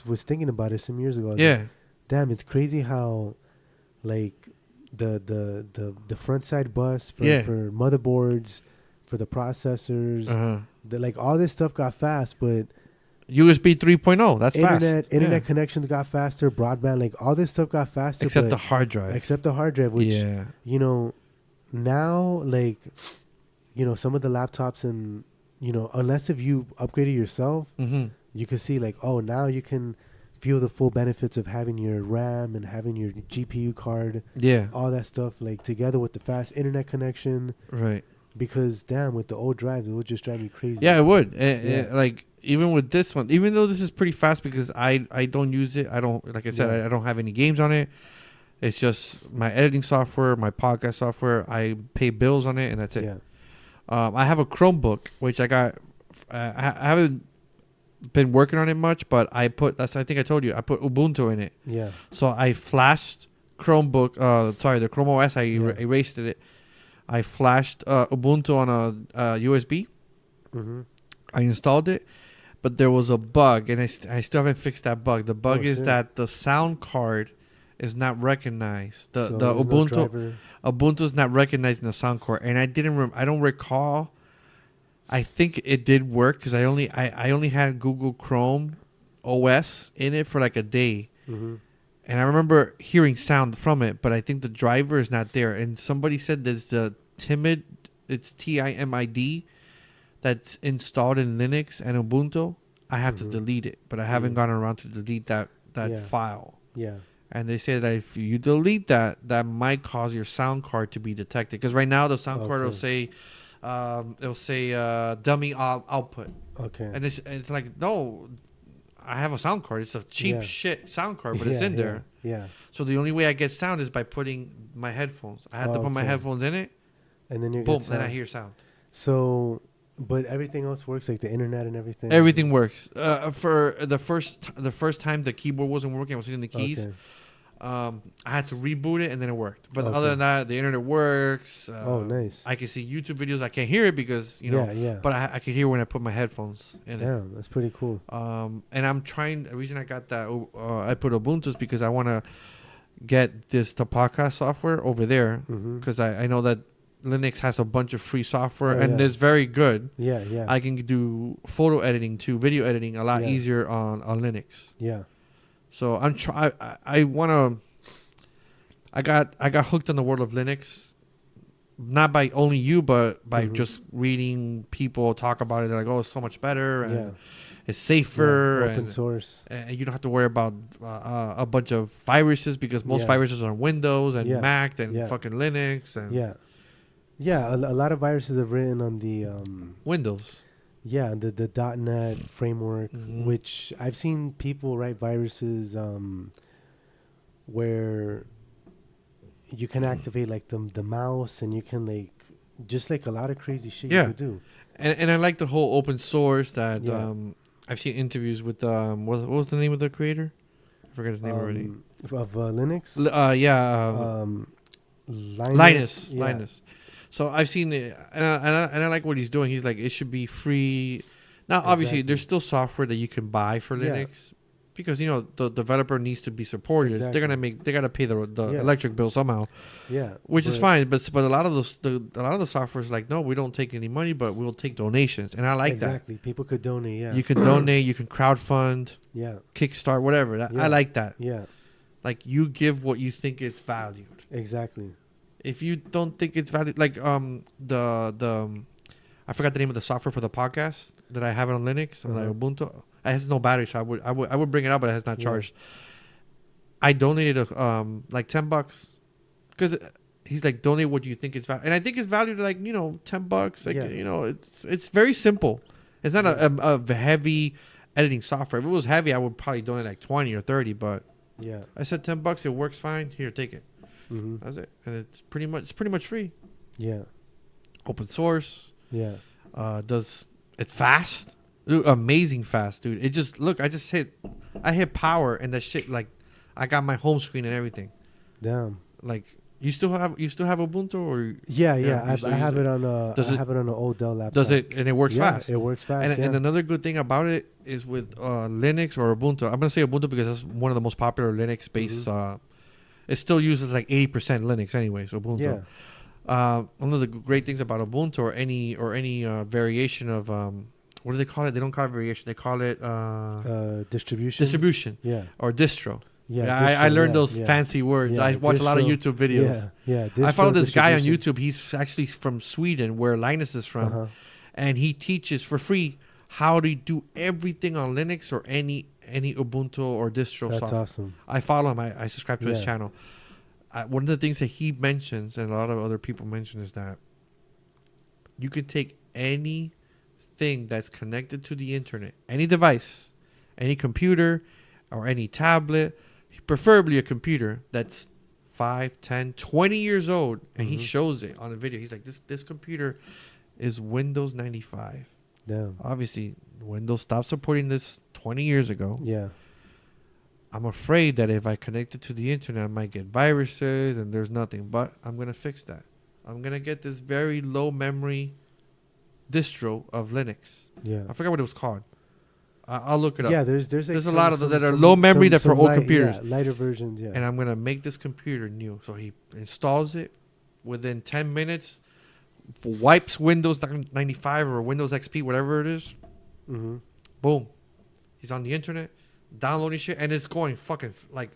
was thinking about it some years ago. Like, damn, it's crazy how, like, the front side bus for motherboards, for the processors, like all this stuff got fast, but USB 3.0, that's fast. Internet connections got faster, broadband, like all this stuff got faster. Except the hard drive. Which, now, like, some of the laptops and, unless if you upgraded yourself, you can see like, oh, now you can feel the full benefits of having your RAM and having your GPU card. Yeah. All that stuff, like, together with the fast internet connection. Right. Because, damn, with the old drive, it would just drive me crazy. Yeah, it would. Like, even with this one, even though this is pretty fast because I don't use it. I don't, like I said, I don't have any games on it. It's just my editing software, my podcast software. I pay bills on it, and that's it. Yeah. I have a Chromebook, which I got. I haven't been working on it much, but I think I told you, I put Ubuntu in it. Yeah. So I flashed Chromebook, the Chrome OS, I erased it. I flashed Ubuntu on a USB. Mm-hmm. I installed it, but there was a bug, and I still haven't fixed that bug. The bug is shit. that the sound card is not recognized. The So the there's no Ubuntu driver. Ubuntu is not recognizing the sound card, and I don't recall. I think it did work because I only had Google Chrome OS in it for like a day. Mm-hmm. And I remember hearing sound from it, but I think the driver is not there. And somebody said there's the timid, it's TIMID, that's installed in Linux and Ubuntu. I have to delete it, but I haven't gotten around to delete that file. Yeah. And they say that if you delete that, that might cause your sound card to be detected. Because right now the sound card will say, dummy output. Okay. And it's like, no, I have a sound card. It's a cheap shit sound card, but it's in there. Yeah. So the only way I get sound is by putting my headphones. I have to put my headphones in it. And then you boom, get sound. then I hear sound. So, but everything else works, like the internet and everything. Everything works. For the first time the keyboard wasn't working, I was hitting the keys. Okay. I had to reboot it and then it worked. But other than that, the internet works. Nice. I can see YouTube videos. I can't hear it because but I can hear when I put my headphones in it. Damn, that's pretty cool. And I'm trying. The reason I got that I put Ubuntu is because I want to get the podcast software over there because I know that Linux has a bunch of free software and it's very good. Yeah. I can do photo editing too, video editing a lot easier on Linux. Yeah. So I got hooked on the world of Linux, not by only you, but by just reading people talk about it. They're like, oh, it's so much better and it's safer, open source, and you don't have to worry about a bunch of viruses because most viruses are on Windows and Mac and fucking Linux and a lot of viruses are written on the Windows. Yeah, the .NET framework, which I've seen people write viruses where you can activate like the mouse and you can like just like a lot of crazy shit you could do. And I like the whole open source that I've seen interviews with what was the name of the creator? I forget his name already. Of Linux? Linus. So I've seen it, and I like what he's doing. He's like, it should be free. Now, obviously, there's still software that you can buy for Linux, because the developer needs to be supported. They're gotta pay the electric bill somehow. Yeah, which is fine. But a lot of the software is like, no, we don't take any money, but we'll take donations, and I like that. Exactly, people could donate. Yeah, you can donate, you can crowdfund. Yeah, Kickstart, whatever. I like that. Yeah, like you give what you think it's valued. Exactly. If you don't think it's valid, like I forgot the name of the software for the podcast that I have it on Linux, on like Ubuntu. It has no battery, so I would bring it out, but it has not charged. I donated like $10 because he's like, donate what you think it's valued, and I think it's valued like $10. Like it's very simple. It's not a heavy editing software. If it was heavy, I would probably donate like 20 or 30. But I said $10. It works fine. Here, take it. That's it, and it's pretty much free. Yeah, open source. Yeah, it's fast, dude, amazing fast, dude. It just I hit power and that shit, like I got my home screen and everything. Damn. Like you still have Ubuntu or I have it on an old Dell laptop. Does it and it works fast? It works fast. And another good thing about it is with Linux or Ubuntu. I'm gonna say Ubuntu because that's one of the most popular Linux based. It still uses like 80% Linux anyway, so Ubuntu. Yeah. One of the great things about Ubuntu or any variation of what do they call it? They don't call it variation. They call it distribution. Distribution. Yeah. Or distro. Yeah. I learned those fancy words. Yeah, I watch a lot of YouTube videos. Yeah. I follow this guy on YouTube. He's actually from Sweden, where Linus is from, and he teaches for free how to do everything on Linux or any Ubuntu or distro software. That's awesome. I follow him. I subscribe to his channel. One of the things that he mentions and a lot of other people mention is that you can take anything that's connected to the internet, any device, any computer or any tablet, preferably a computer that's 5, 10, 20 years old, and he shows it on a video. He's like, this computer is Windows 95. Damn. Obviously, Windows stopped supporting this 20 years ago. Yeah. I'm afraid that if I connect it to the internet, I might get viruses and there's nothing. But I'm going to fix that. I'm gonna get this very low memory distro of Linux. Yeah. I forgot what it was called. I'll look it up. Yeah, there's There's a lot of them that are low memory that for old computers. Yeah, lighter versions. Yeah. And I'm gonna make this computer new. So he installs it within 10 minutes. Wipes Windows 95 or Windows XP, whatever it is. Mm-hmm. Boom. He's on the internet, downloading shit, and it's going fucking like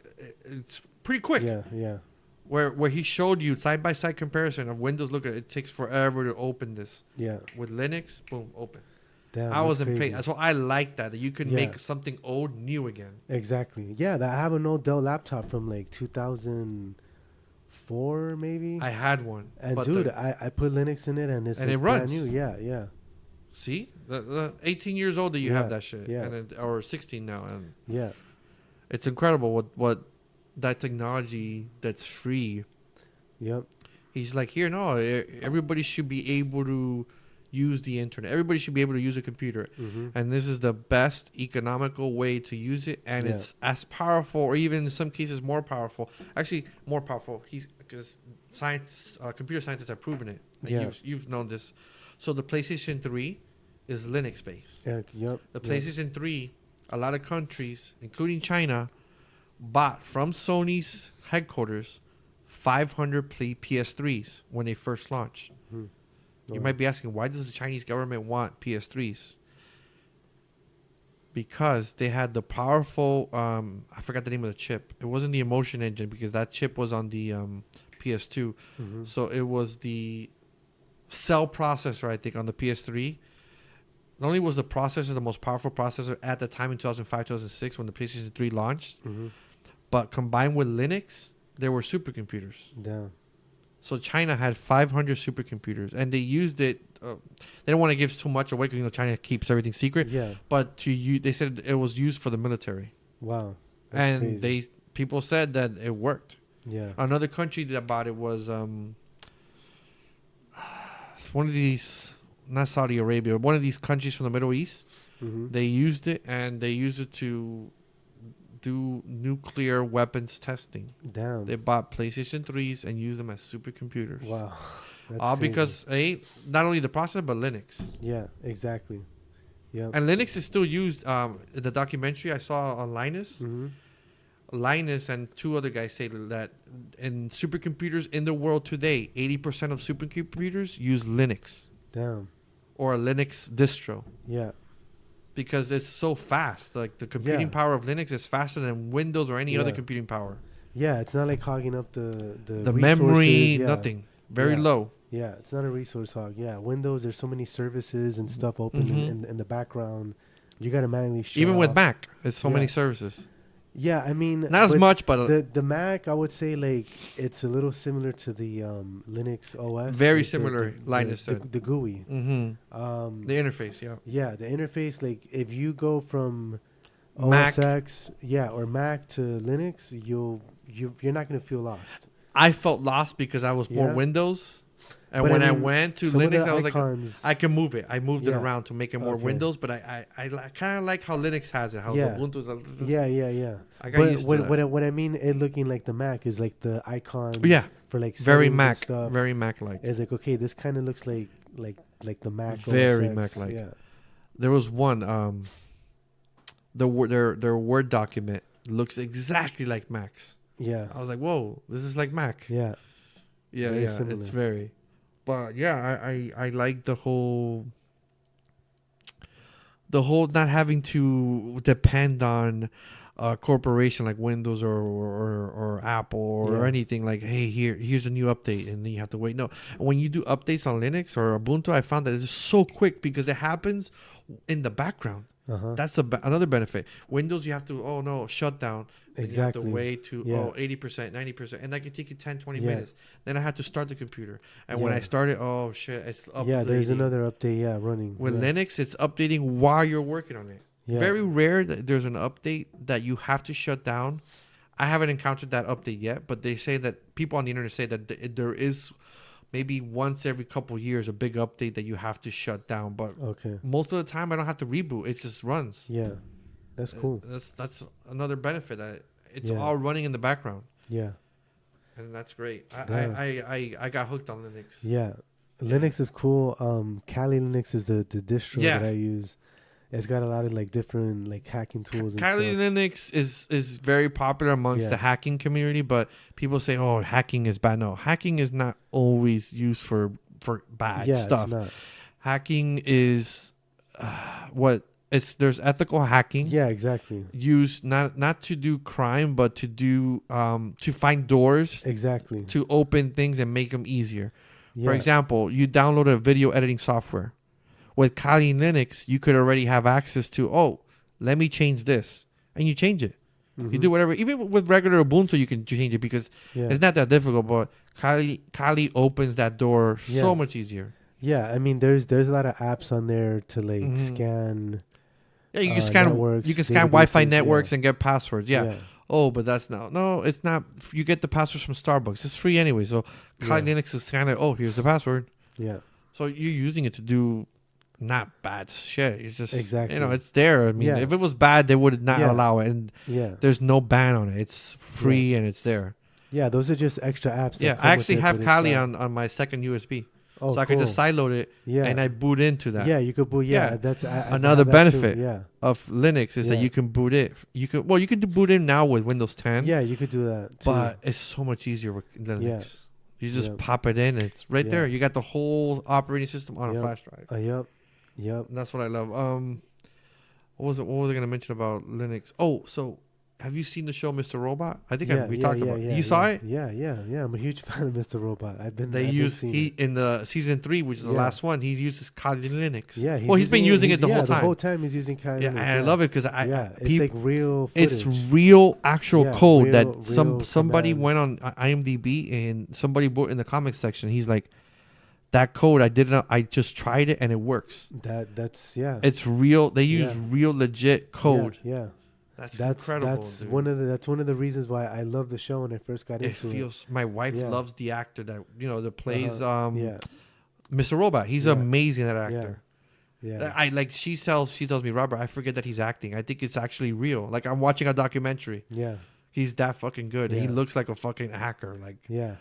it's pretty quick. Yeah, yeah. Where he showed you side by side comparison of Windows. Look at it takes forever to open this. Yeah. With Linux, boom, open. Damn, I was crazy. impatient. So I like that you can Yeah. make something old new again. Exactly. Yeah, I have an old Dell laptop from like 2004 maybe. I had one, And but dude, I put Linux in it and it's and like it runs. brand new. Yeah, yeah. See, the 18 years old that you Yeah, have that shit, yeah. and or 16 now, and Yeah. it's incredible what that technology that's free. Yep. He's like, here, no, everybody should be able to use the internet. Everybody should be able to use a computer. Mm-hmm. And this is the best economical way to use it. And Yeah. it's as powerful, or even in some cases more powerful. Actually, more powerful. Because computer scientists have proven it. Like Yeah. You've known this. So the PlayStation 3 is Linux based. Yeah, yep. The yep. PlayStation 3, a lot of countries, including China, bought from Sony's headquarters 500 PS3s when they first launched. Hmm. You might be asking, why does the Chinese government want PS3s? Because they had the powerful, I forgot the name of the chip. It wasn't the emotion engine because that chip was on the PS2. Mm-hmm. So it was the cell processor, I think, on the PS3. Not only was the processor the most powerful processor at the time in 2005, 2006 when the PlayStation 3 launched, Mm-hmm. but combined with Linux, there were supercomputers. Yeah. So China had 500 supercomputers, and they used it. They don't want to give too much away because China keeps everything secret. Yeah. But they said it was used for the military, Wow. That's and crazy. people said that it worked. Yeah. Another country that bought it was it's one of these, not Saudi Arabia, one of these countries from the Middle East. Mm-hmm. They used it, and they used it to do nuclear weapons testing. Damn. They bought PlayStation 3s and used them as supercomputers. Wow. That's All crazy. because not only the processor but Linux. Yeah. Exactly. Yeah. And Linux is still used. The documentary I saw on Linus, Mm-hmm. Linus and two other guys say that in supercomputers in the world today, 80% of supercomputers use Linux Damn. or a Linux distro Yeah. because it's so fast. Like the computing Yeah. power of Linux is faster than Windows or any other Yeah. computing power. Yeah. It's not like hogging up the The resources. memory, Yeah. nothing. Very Yeah. low. Yeah, it's not a resource hog. Yeah, Windows, there's so many services and stuff open Mhm. in the background. You got to manually shut Even with off. Mac, it's so Yeah. many services. Yeah, I mean, Not as but much, but the Mac, I would say, like it's a little similar to the Linux OS. Very like similar, Linus said. the GUI. Mm-hmm. The interface, yeah. Yeah, the interface. Like if you go from Mac. OS X, or Mac to Linux, you're not gonna feel lost. I felt lost because I was more Yeah. Windows. And But when I mean, went to some of Linux, the I was like, icons, I can move it. I moved it Yeah. around to make it more Okay. Windows, but I kind of like how Linux has it. How Yeah. Ubuntu is. yeah. I got But used to that. what I mean, it looking like the Mac is like the icons. Yeah. For like Very settings and Mac, stuff. very Mac-like. It's like okay, this kind of looks like the Mac. Very OS X. Mac-like. Yeah. There was one. Their Word document looks exactly like Mac's. Yeah. I was like, whoa, this is like Mac. Yeah. Yeah, Very yeah, similar. it's very. But yeah, I like the whole not having to depend on a corporation like Windows or Apple or Yeah. anything like, hey, here's a new update, and then you have to wait. No, when you do updates on Linux or Ubuntu, I found that it's so quick because it happens in the background. Uh-huh. That's another benefit. Windows, you have to, shut down. Then Exactly. you have to wait to, Yeah. 80%, 90%. And that can take you 10, 20 Yeah. minutes. Then I had to start the computer. And when Yeah. I started, oh, shit, it's updating. Yeah, there's another update. Yeah, running. With yeah. Linux, it's updating while you're working on it. Yeah. Very rare that there's an update that you have to shut down. I haven't encountered that update yet, but they say that people on the internet say that there is maybe once every couple years a big update that you have to shut down. But Okay. most of the time, I don't have to reboot. It just runs. Yeah. That's cool. That's another benefit. That it's Yeah. all running in the background. Yeah. and that's great. Yeah. I got hooked on Linux. Yeah. Linux is cool. Kali Linux is the distro Yeah. that I use. It's got a lot of like different like hacking tools and Kali stuff. Linux is very popular amongst the hacking community, but people say, "Oh, hacking is bad." No, hacking is not always used for bad stuff. It's not. Hacking is there's ethical hacking. Yeah, exactly. Used not to do crime, but to do to find doors, Exactly. to open things and make them easier. Yeah. For example, you download a video editing software. With Kali Linux, you could already have access to, let me change this. And you change it. You do whatever. Even with regular Ubuntu, you can change it because it's not that difficult. But Kali opens that door so much easier. Yeah, I mean, there's a lot of apps on there to like scan. Yeah, you can scan networks, you can scan Wi-Fi networks yeah. and get passwords. Yeah. Oh, but that's no, it's not. You get the passwords from Starbucks. It's free anyway. So Kali Linux is scanning. Oh, here's the password. Yeah. So you're using it to do not bad shit. It's just exactly. It's there. I mean, if it was bad, they would not allow it. And there's no ban on it. It's free and it's there. Yeah, those are just extra apps. Yeah, I actually have Kali on my second USB. Oh, so I could just sideload it and I boot into that. Yeah, you could boot. Yeah, that's another benefit of Linux is that you can boot it. You can boot in now with Windows 10. Yeah, you could do that too. But it's so much easier with Linux. Yeah. You just pop it in. It's right there. You got the whole operating system on a flash drive. Yep. And that's what I love. What was I gonna mention about Linux? Oh, so have you seen the show Mr. Robot? I think we talked about it. You saw it? Yeah. I'm a huge fan of Mr. Robot. In the season 3, which is the last one, he uses Kali Linux. Yeah, he's been using it the whole time. The whole time he's using Kali Linux. And I love it because it's like real footage. It's real actual code real that somebody went on IMDb and somebody put in the comic section. He's like, that code I just tried it and it works. That's It's real. They use real legit code. Yeah. That's incredible. That's one of the reasons why I love the show when I first got into it. My wife loves the actor that plays Mr. Robot. He's amazing, that actor. Yeah. She tells me, Robert, I forget that he's acting. I think it's actually real. Like I'm watching a documentary. Yeah. He's that fucking good. Yeah. He looks like a fucking hacker. Like Yeah,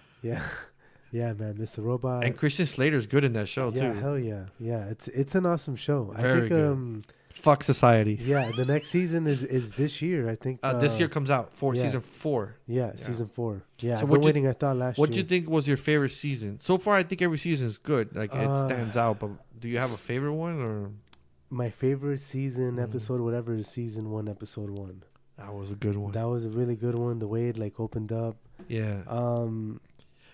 man, Mr. Robot. And Christian Slater's good in that show too. Yeah, hell yeah. Yeah, it's an awesome show. Very I think good. Fuck Society. Yeah, the next season is this year, I think. This year comes out season 4. Yeah, season 4. Yeah, so I've been waiting, I thought last year. What do you think was your favorite season? So far, I think every season is good. Like it stands out, but do you have a favorite one or? My favorite season episode, whatever, is season 1, episode 1. That was a good one. That was a really good one. The way it like opened up. Yeah.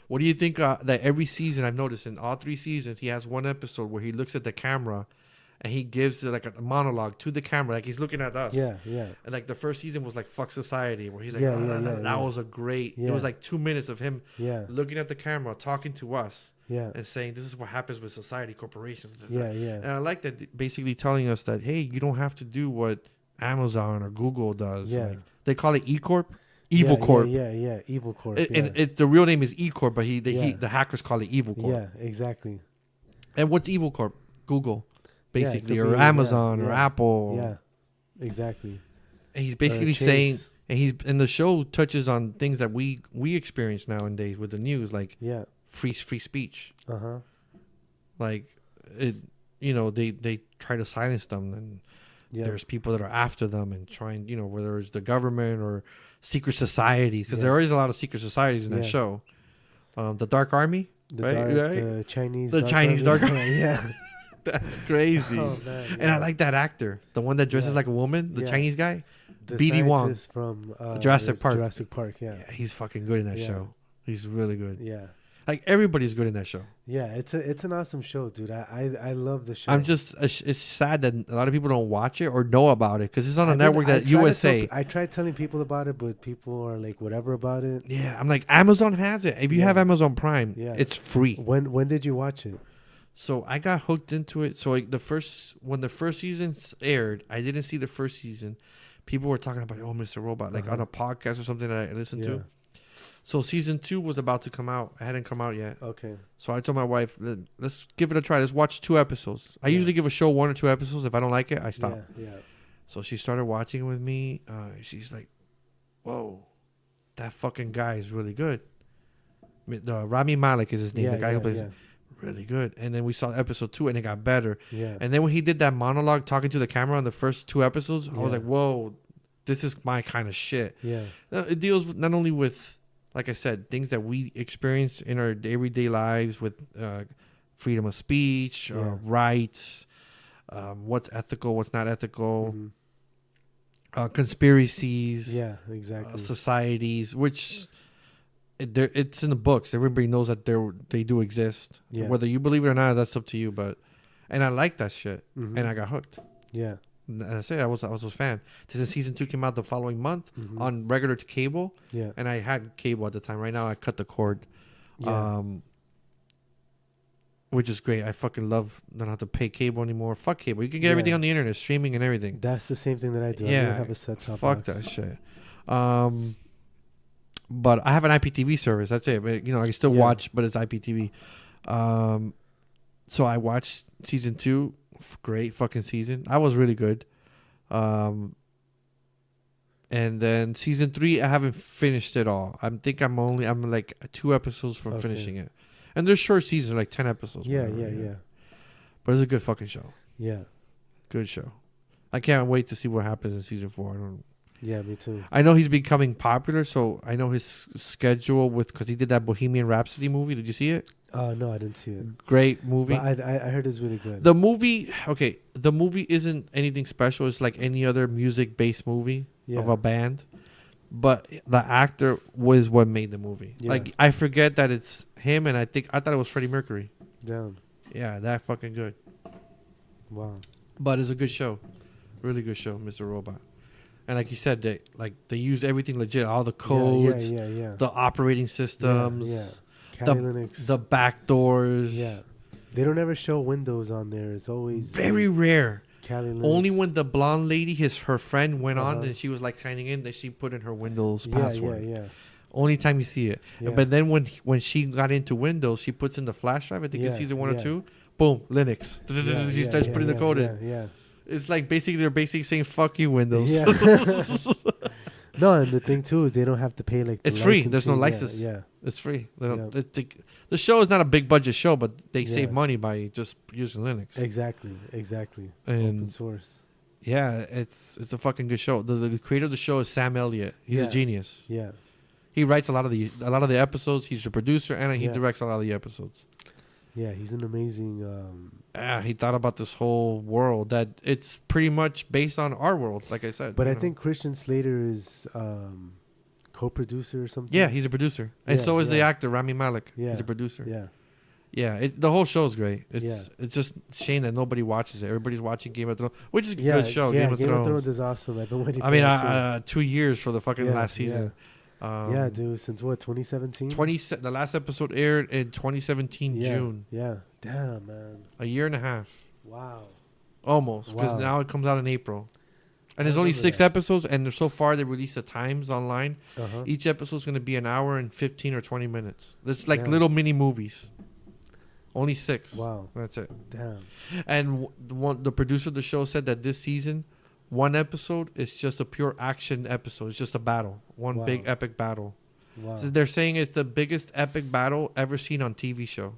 What do you think that every season, I've noticed in all 3 seasons, he has one episode where he looks at the camera and he gives like a monologue to the camera, like he's looking at us. Yeah. And like the first season was like Fuck Society, where he's like, that was a great, it was like 2 minutes of him looking at the camera, talking to us and saying, this is what happens with society, corporations. Yeah. And I like that, basically telling us that, hey, you don't have to do what Amazon or Google does. Yeah. Like, they call it E-Corp. Evil Corp. Yeah. Evil Corp. And the real name is E Corp, but the hackers call it Evil Corp. Yeah, exactly. And what's Evil Corp? Google, basically, or Amazon or Apple. Yeah, exactly. And he's basically saying, and the show touches on things that we experience nowadays with the news, like free speech. Like it, they try to silence them, and there's people that are after them and trying, whether it's the government or secret societies, because there is a lot of secret societies in that show. The Dark Army, the Chinese Dark Army. Yeah. That's crazy. Oh, man, and I like that actor, the one that dresses like a woman, the Chinese guy, BD Wong from Jurassic Park. Jurassic Park, yeah, he's fucking good in that show. He's really good. Yeah, like everybody's good in that show. Yeah, it's an awesome show, dude. I love the show. It's sad that a lot of people don't watch it or know about it because it's on a network that USA. I tried telling people about it, but people are like whatever about it. Yeah, I'm like, Amazon has it. If you have Amazon Prime, it's free. When did you watch it? So I got hooked into it. So when the first season aired, I didn't see the first season. People were talking about, Mr. Robot, like on a podcast or something that I listened to. So season 2 was about to come out. It hadn't come out yet. Okay. So I told my wife, let's give it a try. Let's watch 2 episodes. I usually give a show 1 or 2 episodes. If I don't like it, I stop. Yeah. So she started watching it with me. She's like, whoa, that fucking guy is really good. Rami Malek is his name. Yeah, The guy who yeah, plays yeah. really good. And then we saw episode 2, and it got better. Yeah. And then when he did that monologue talking to the camera on the first 2 episodes, I was Yeah. like, whoa, this is my kind of shit. Yeah. It deals with, not only with, like I said, things that we experience in our everyday lives with freedom of speech, Yeah. rights, what's ethical, what's not ethical, conspiracies, Yeah, exactly. societies, which it's in the books. Everybody knows that they do exist. Yeah. Whether you believe it or not, that's up to you. And I like that shit, and I got hooked. Yeah. And I say I was a fan. Since season 2 came out the following month on regular cable, Yeah. and I had cable at the time. Right now, I cut the cord, Yeah. which is great. I fucking love not have to pay cable anymore. Fuck cable. You can get everything Yeah. on the internet, streaming and everything. That's the same thing that I do. I Yeah, don't have a set top fuck box. that shit. But I have an IPTV service. That's it. But, I can still watch, but it's IPTV. So I watched season 2. Great fucking season. I was really good. And then season 3, I haven't finished it all. I'm like 2 episodes from finishing it. And they're short seasons, like 10 episodes. Yeah, whatever, yeah. But it's a good fucking show. Yeah. Good show. I can't wait to see what happens in season 4. Yeah, me too. I know he's becoming popular, so I know his schedule because he did that Bohemian Rhapsody movie. Did you see it? No, I didn't see it. Great movie. But I heard it's really good. The movie isn't anything special. It's like any other music-based movie of a band. But the actor was what made the movie. Yeah. Like, I forget that it's him, and I thought it was Freddie Mercury. Damn. Yeah, that fucking good. Wow. But it's a good show. Really good show, Mr. Robot. And like you said, they use everything legit. All the codes, Yeah. the operating systems, Kali Linux. the back doors. Yeah. They don't ever show Windows on there. It's always Very rare. Kali Linux. Only when the blonde lady, her friend, went on and she was like signing in, that she put in her Windows password. Yeah. Only time you see it. Yeah. But then when she got into Windows, she puts in the flash drive. I think in season 1 or 2. Boom, Linux. She starts putting the code in. Yeah. It's like they're saying "fuck you, Windows." Yeah. No, and the thing too is they don't have to pay like. It's free. There's no license. Yeah. It's free. They don't, the show is not a big budget show, but they save money by just using Linux. Exactly. And open source. Yeah, it's a fucking good show. The creator of the show is Sam Elliott. He's a genius. Yeah. He writes a lot of the episodes. He's a producer and he directs a lot of the episodes. Yeah, he's an amazing. He thought about this whole world that it's pretty much based on our world, like I said. But I think Christian Slater is co-producer or something. Yeah, he's a producer, and so is the actor Rami Malek. Yeah. He's a producer. Yeah. The whole show is great. It's just shame that nobody watches it. Everybody's watching Game of Thrones, which is a good show. Yeah, Game of Thrones is awesome. I've been waiting. I mean, 2 years for the fucking last season. Yeah, dude. Since what? 2017. The last episode aired in 2017 June. Yeah. Damn, man. A year and a half. Wow. Almost, because now it comes out in April. And there's only 6 episodes, and so far they released the times online. Each episode is going to be an hour and 15 or 20 minutes. It's like little mini movies. Only 6. Wow. That's it. Damn. And the producer of the show said that this season, 1 episode is just a pure action episode. It's just a battle. One big epic battle. Wow. So they're saying it's the biggest epic battle ever seen on TV show.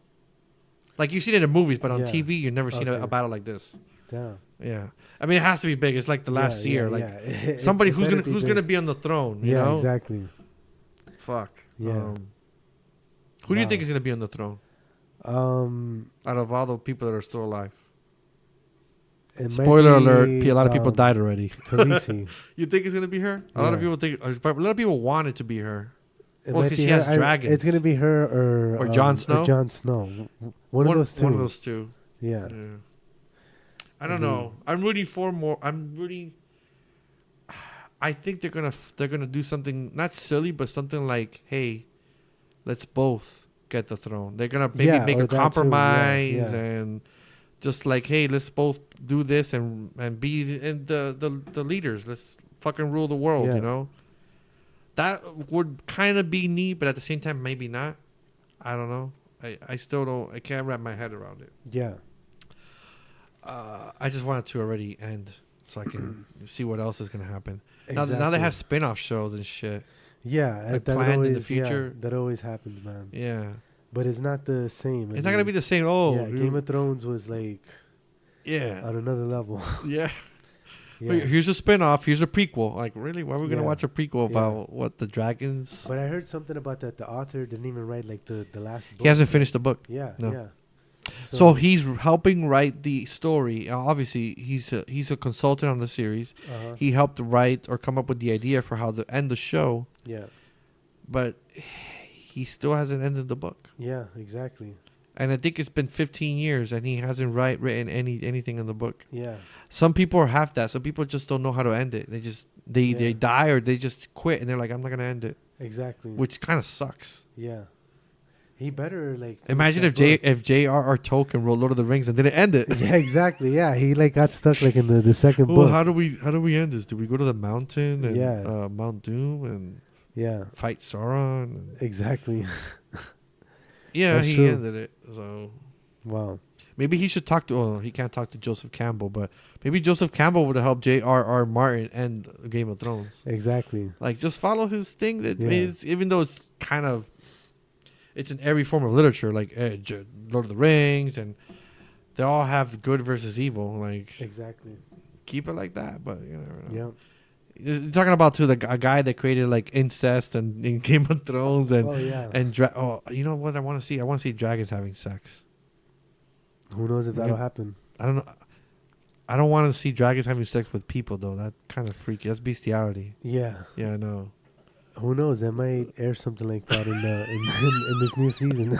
Like, you've seen it in movies, but on TV, you've never seen a battle like this. Damn. Yeah. I mean, it has to be big. It's like the last year. Like, somebody who's gonna be on the throne, you know? Exactly. Fuck. Yeah. Who do you think is gonna be on the throne? Out of all the people that are still alive. Spoiler alert, a lot of people died already. Khaleesi. You think it's going to be her? A lot of people think, a lot of people want it to be her. Well, because she has dragons. It's going to be her or Jon Snow? Or Jon Snow. One of those two. One of those two. Yeah. I don't know. I'm rooting for more. I think they're gonna do something not silly, but something like, hey, let's both get the throne. They're gonna maybe make a compromise and just like, hey, let's both do this and be the leaders. Let's fucking rule the world, you know? That would kind of be neat, but at the same time, maybe not. I don't know. I still don't. I can't wrap my head around it. Yeah. I just want it to already end so I can see what else is gonna happen. Exactly. Now they have spin-off shows and shit. Yeah, like that planned in the always future. that always happens, man. Yeah, But it's not the same. it's not gonna be the same. Oh, yeah, Game of Thrones was like yeah, on another level. yeah. Yeah, Here's a spin-off. Here's a prequel. Like, really? Why are we gonna Yeah. watch a prequel Yeah. about what the dragons? but I heard something about that. The author didn't even write like the last book. He hasn't finished the book. Yeah, No. yeah. So he's helping write the story. Obviously, he's a consultant on the series. uh-huh. He helped write or come up with the idea for how to end the show, Yeah, but he still hasn't ended the book. yeah, exactly. And I think it's been 15 years, and he hasn't written anything in the book. Yeah, Some people have that. Some people just don't know how to end it. They Yeah. die or they just quit, and they're like, I'm not gonna end it, exactly. which kind of sucks. Yeah, he better like. Imagine if finish that book. if J.R.R. Tolkien wrote Lord of the Rings and didn't end it. Yeah, exactly. Yeah, he like got stuck like in the second Well, book. how do we end this? Do we go to the mountain and Yeah. Mount Doom and Yeah, fight Sauron? And exactly. yeah, That's he true. ended it. So Wow. maybe he should talk to. Oh, he can't talk to Joseph Campbell, but maybe Joseph Campbell would have helped J.R.R. Martin end Game of Thrones. Exactly. Like, just follow his thing. That Yeah. it's, even though it's kind of, it's in every form of literature, like Lord of the Rings, and they all have good versus evil. Like, Exactly. keep it like that. But you never know. Yeah. You're talking about a guy that created like incest and in Game of Thrones and Oh yeah. you know what I want to see? I want to see dragons having sex. Who knows if that'll happen? I don't know. I don't want to see dragons having sex with people though. That's kind of freaky. That's bestiality. Yeah. Yeah, I know. Who knows? They might air something like that in this new season.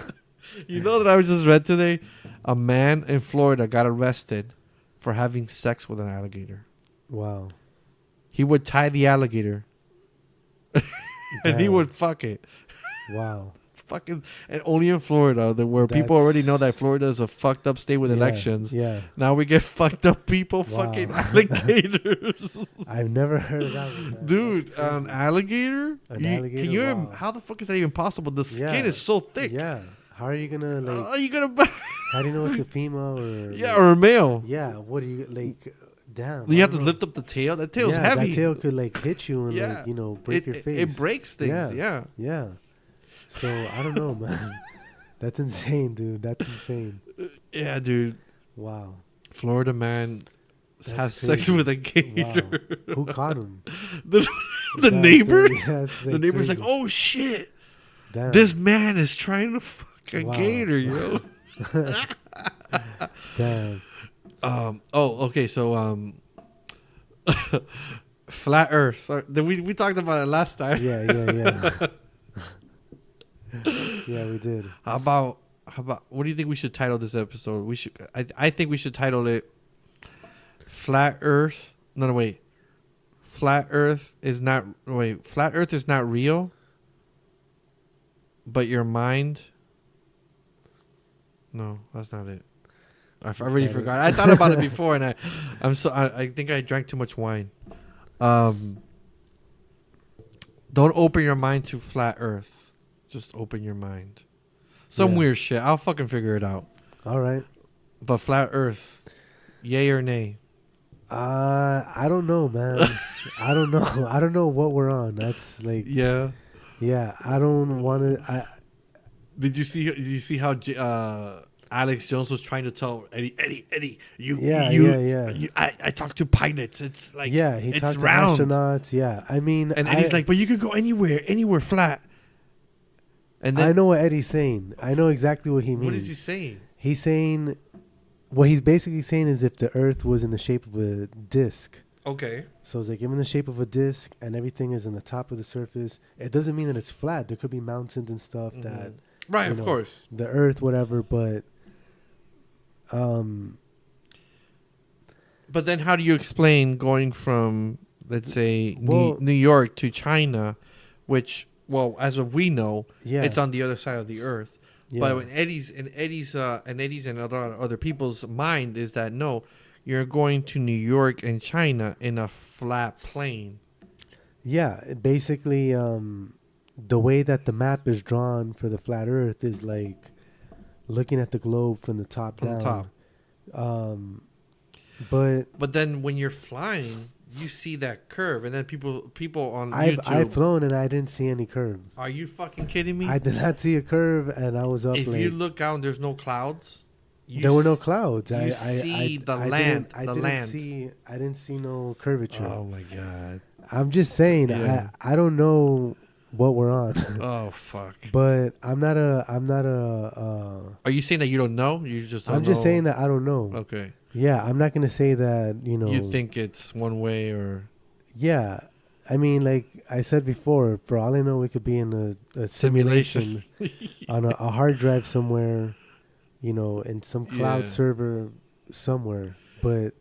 You know that I just read today, a man in Florida got arrested for having sex with an alligator. Wow. He would tie the alligator and he Damn. would fuck it. Wow. It's fucking, and only in Florida, where people already know that Florida is a fucked up state with Yeah, elections. Yeah. Now we get fucked up people Wow. fucking alligators. I've never heard of that one. Man. Dude, That's crazy. an alligator? An alligator, wow. How the fuck is that even possible? The skin Yeah. is so thick. Yeah. How are you gonna like? How are you gonna How do you know it's a female or? yeah, like, or a male? yeah. What do you like? Damn. You I have to don't know. lift up the tail. That tail's yeah, heavy. That tail could like hit you and Yeah. like break your face. It breaks things. Yeah. Yeah. Yeah. So I don't know, man. That's insane, dude. That's insane. Yeah, dude. Wow. Florida man That's has sex crazy. with a gator. Wow. Who caught him? the That's, neighbor? that's, The neighbor's like, crazy. oh shit. Damn. This man is trying to fuck a Wow. gator, yo. Damn. Okay, so flat Earth. We talked about it last time. Yeah. Yeah, we did. How about what do you think we should title this episode? I think we should title it Flat Earth. No, wait. Flat Earth is not real, but your mind. No, that's not it. I already forgot. I thought about it before, and I think I drank too much wine. Don't open your mind to flat Earth. Just open your mind. Some Yeah. weird shit. I'll fucking figure it out. All right. But flat Earth, yay or nay? I don't know, man. I don't know. I don't know what we're on. That's like, Yeah. yeah. I don't want to. Did you see how Alex Jones was trying to tell Eddie, I talked to pilots. It's like, Yeah, he it's talked to round. astronauts. Yeah, I mean, And Eddie's like, but you could go anywhere flat. And then I know what Eddie's saying. I know exactly what he means. what is he saying? He's saying, what he's basically saying is if the Earth was in the shape of a disc. Okay. So it's like given the shape of a disc and everything is on the top of the surface. It doesn't mean that it's flat. There could be mountains and stuff that Right, you of know, course. the Earth, whatever. But But then how do you explain going from, let's say, Well- New York to China, which, well, as of we know, yeah, it's on the other side of the earth. yeah. But in Eddie's and other people's mind is that no, you're going to New York and China in a flat plane. Yeah, basically, the way that the map is drawn for the flat Earth is like looking at the globe from the top From down. the top. But But then when you're flying, you see that curve, and then people on I've YouTube. flown and I didn't see any curve. Are you fucking kidding me? I did not see a curve, and I was up. If like, you look out and there's no clouds, there were no clouds. You see the land. I didn't see no curvature. Oh my god! I'm just saying. Yeah. I don't know what we're on. Oh fuck! But I'm not a. Are you saying that you don't know? You just. Don't I'm just know? saying that I don't know. Okay. Yeah, I'm not gonna say that. You think it's one way or? Yeah, I mean, like I said before, for all I know, we could be in a simulation on a hard drive somewhere, in some cloud server somewhere. But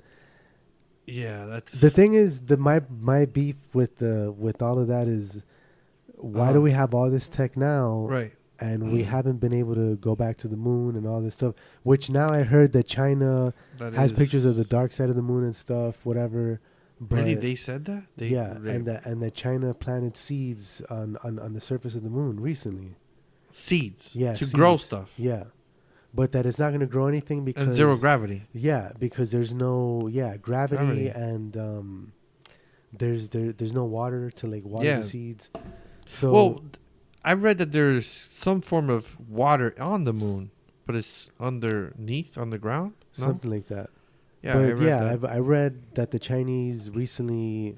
yeah, that's the thing is, my beef with all of that is, why do we have all this tech now? Right. And we haven't been able to go back to the moon and all this stuff. Which now I heard that China has pictures of the dark side of the moon and stuff, whatever. But really, they said that? and that China planted seeds on the surface of the moon recently. Seeds? Yeah. To grow stuff? Yeah. But that it's not going to grow anything because... And zero gravity? Yeah, because there's no... Yeah, gravity. And there's no water to, like, water the seeds. So... Well, I read that there's some form of water on the moon, but it's underneath, on the ground? No? Something like that. Yeah, but I read that the Chinese recently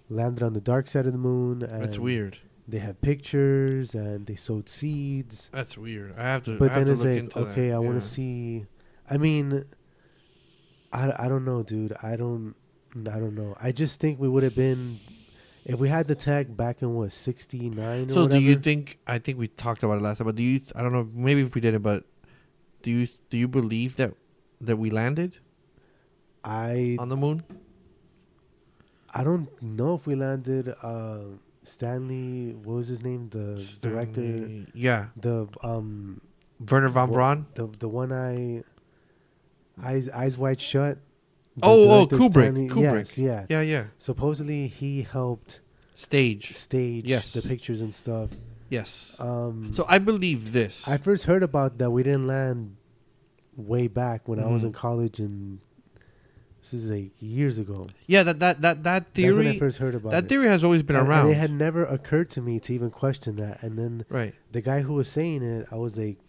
landed on the dark side of the moon. And that's weird. They had pictures and they sowed seeds. That's weird. I have to. But I then have it's to look like, into okay, that. I want to see. I mean, I don't know, dude. I don't know. I just think we would have been, if we had the tech back in what 69 or so whatever. Do you think? I think we talked about it last time. But do you? I don't know. Maybe if we didn't, but do you believe that we landed? On the moon? I don't know if we landed. Stanley, what was his name? The director. Yeah. The Werner von Braun. The one eyes wide shut. Kubrick. Yes, yeah. Yeah. Supposedly he helped stage yes. The pictures and stuff. Yes. So I believe this. I first heard about that we didn't land way back when I was in college, and this is like years ago. Yeah, that theory. That's when I first heard about it. That theory has always been around. And it had never occurred to me to even question that. And then the guy who was saying it, I was like,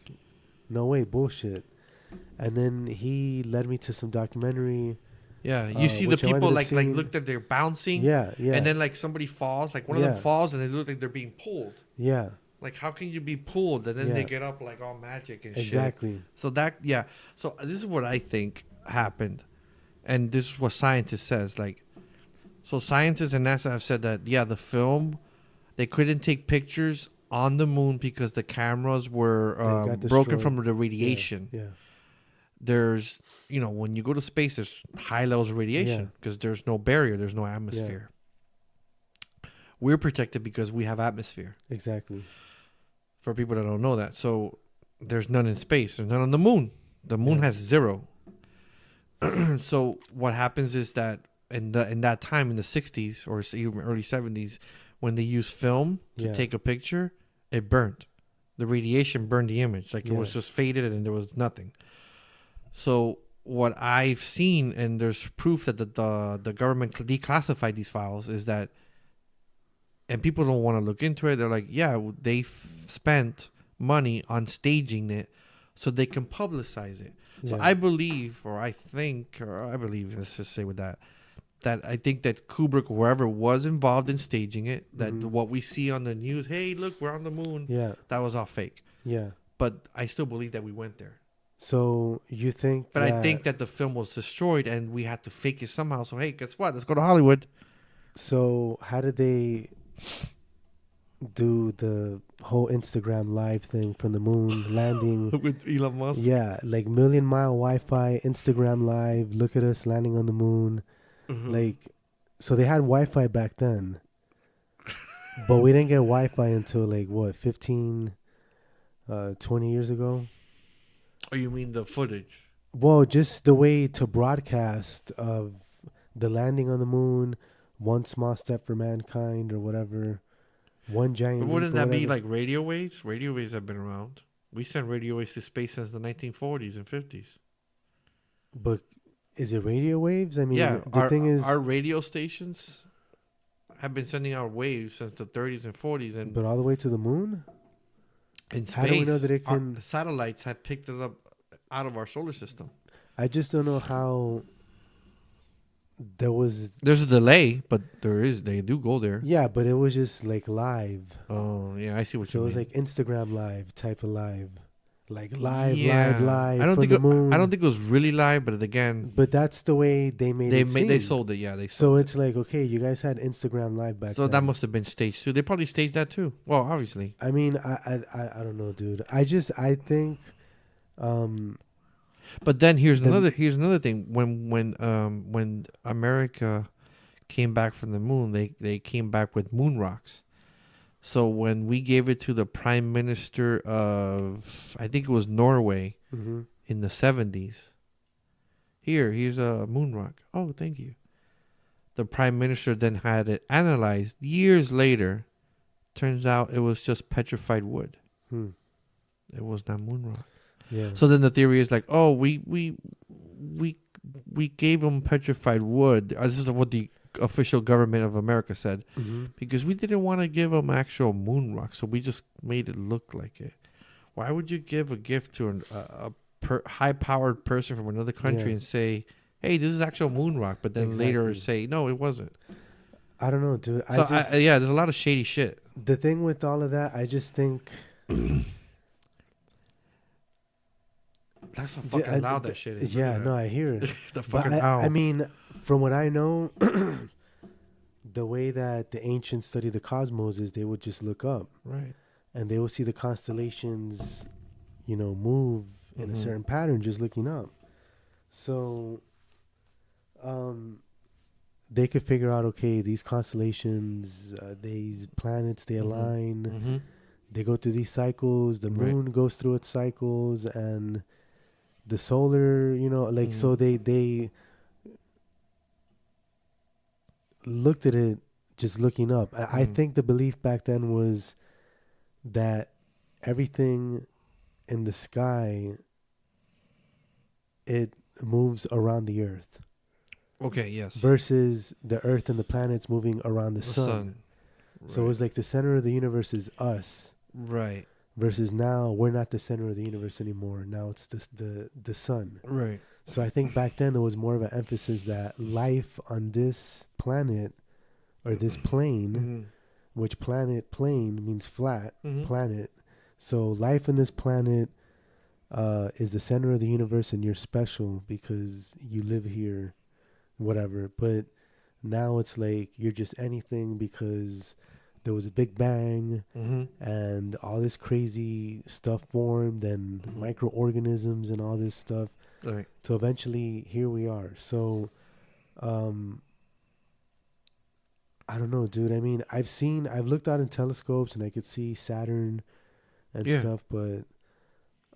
no way, bullshit. And then he led me to some documentary. Yeah, you see the people like look that they're bouncing. Yeah. And then like somebody falls, like one of them falls, and they look like they're being pulled. Yeah. Like how can you be pulled and then they get up like all magic and shit? Exactly. So So this is what I think happened, and this is what scientists says. Like, so scientists and NASA have said that the film, they couldn't take pictures on the moon because the cameras were broken from the radiation. Yeah. There's, when you go to space, there's high levels of radiation because there's no barrier, there's no atmosphere. We're protected because we have atmosphere. Exactly. For people that don't know that. So there's none in space. There's none on the moon. The moon has zero. So what happens is that in that time in the 60s or even early 70s, when they used film to take a picture, it burned. The radiation burned the image. Like it was just faded and there was nothing. So what I've seen, and there's proof that the government declassified these files, is that, and people don't want to look into it. They're like, they spent money on staging it so they can publicize it. So I believe, let's just say with that I think that Kubrick, whoever was involved in staging it, that what we see on the news, hey, look, we're on the moon, that was all fake. Yeah. But I still believe that we went there. So you think But I think that the film was destroyed and we had to fake it somehow. So, hey, guess what? Let's go to Hollywood. So how did they do the whole Instagram live thing from the moon landing with Elon Musk? Yeah, like million mile Wi-Fi, Instagram live, look at us landing on the moon. Like, so they had Wi-Fi back then, but we didn't get Wi-Fi until like what, 15, 20 years ago. Oh, you mean the footage? Well, just the way to broadcast of the landing on the moon, one small step for mankind or whatever, one giant. But wouldn't that be like radio waves? Radio waves have been around. We sent radio waves to space since the 1940s and 50s. But Is it radio waves? I mean, Yeah, the thing is, our radio stations have been sending out waves since the 30s and 40s, and but all the way to the moon. in How do we know space, that it our can? satellites have picked it up out of our solar system. I just don't know how. There was. There's a delay, but they do go there. Yeah, but it was just like live. Oh, yeah, I see what So you it was mean. like Instagram live type of live, like live I don't from think the moon. I don't think it was really live, but again, But that's the way they made it seem. they sold it. Yeah, they So sold it. it's like, okay, you guys had Instagram live back So then. that must have been staged too. They probably staged that too. Well, obviously. I mean, I don't know, dude. I think, But then here's another thing. When America came back from the moon, they came back with moon rocks. So when we gave it to the prime minister of, I think it was Norway, mhm. in the 70s, here's a moon rock. Oh, thank you. The prime minister then had it analyzed years later. Turns out it was just petrified wood. It was not moon rock. Yeah. So then the theory is like, oh, we gave them petrified wood. This is what the official government of America said, because we didn't want to give them actual moon rock, so we just made it look like it. Why would you give a gift to a high-powered person from another country and say, hey, this is actual moon rock, but then later say, no, it wasn't? I don't know, dude. So there's a lot of shady shit. The thing with all of that, I just think that's how fucking loud that shit is. Yeah, no, I hear it. The But fucking owl. I mean, from what I know, the way that the ancients study the cosmos is they would just look up, right, and they will see the constellations, move in a certain pattern just looking up. So, they could figure out, okay, these constellations, these planets, they align. They go through these cycles. The moon goes through its cycles, and the solar, so they looked at it just looking up. I think the belief back then was that everything in the sky, it moves around the earth. Okay, yes. Versus the earth and the planets moving around the sun. Right. So it was like the center of the universe is us. Right. Versus now we're not the center of the universe anymore. Now it's the sun. Right. So I think back then there was more of an emphasis that life on this planet or this plane, which plane means flat planet. So life on this planet is the center of the universe, and you're special because you live here, whatever. But now it's like you're just anything because there was a big bang and all this crazy stuff formed and microorganisms and all this stuff. Right. So eventually here we are. So I don't know, dude. I mean, I've looked out in telescopes and I could see Saturn and stuff, but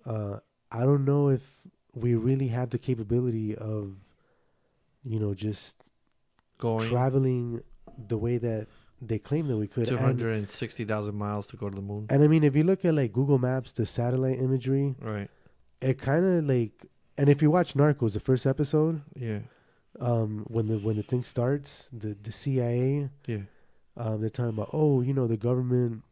I don't know if we really have the capability of, just traveling the way that they claim that we could. 260,000 miles to go to the moon. And I mean, if you look at like Google Maps, the satellite imagery, right, it kind of like, and if you watch Narcos, the first episode, when the thing starts, the CIA, they're talking about, the government,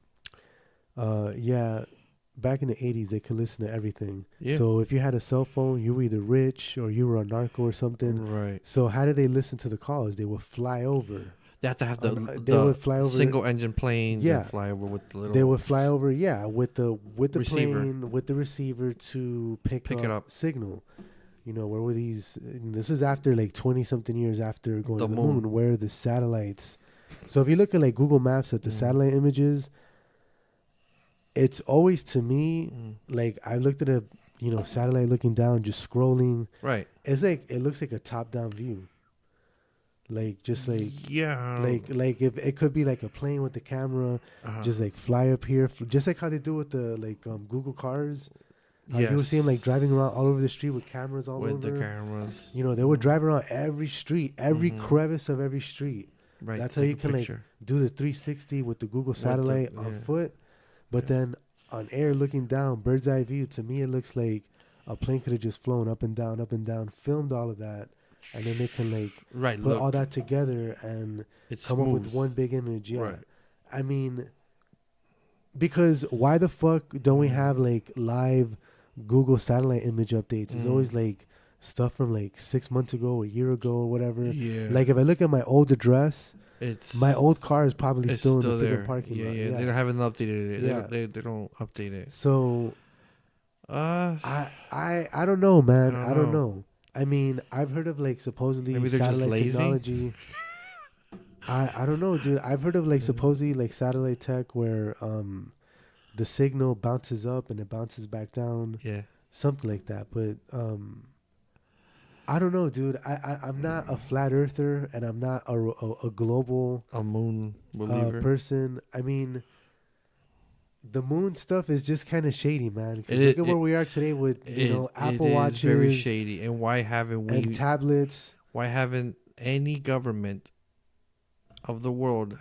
back in the 80s, they could listen to everything. Yeah. So if you had a cell phone, you were either rich or you were a narco or something. Right. So how did they listen to the calls? They would fly over. They have to have they would fly over single engine planes. Yeah. And fly over with the little. They would fly over, with the receiver. plane, with the receiver to pick it up signal. Where were these? This is after like 20 something years after going to the moon. Where are the satellites? So if you look at like Google Maps at the satellite images, it's always to me like I looked at a satellite looking down, just scrolling. Right. It's like it looks like a top down view. Like just like like if it could be like a plane with the camera, just like fly up here, just like how they do with the like Google cars. You would see them like driving around all over the street with cameras all over. With the cameras. They would drive around every street, every crevice of every street. Right. That's how you can like do the 360 with the Google satellite on foot. But then on air looking down, bird's eye view, to me it looks like a plane could have just flown up and down, filmed all of that, and then they can like Right. put Look, all that together and it's come up with smooth. one big image. Yeah, Right. I mean, because why the fuck don't we have like live Google satellite image updates? It's always like stuff from like 6 months ago, a year ago, or whatever. Yeah. Like if I look at my old address, It's my old car is probably it's still in the there. freaking parking Yeah, lot. yeah. Yeah, They haven't updated it. Yeah. They don't update it. So Uh, I don't know, man. I I don't don't know. know. I mean, I've heard of like supposedly Maybe they're just satellite lazy? technology. I don't know, dude. I've heard of like supposedly like satellite tech where the signal bounces up and it bounces back down, yeah. something like that. But I don't know, dude. I'm not a flat earther and I'm not a global A moon believer. person. I mean, the moon stuff is just kind of shady, man. Because It- look at it- where we are today with Apple it is Watches very shady. And why haven't we? and tablets. Why haven't any government of the world?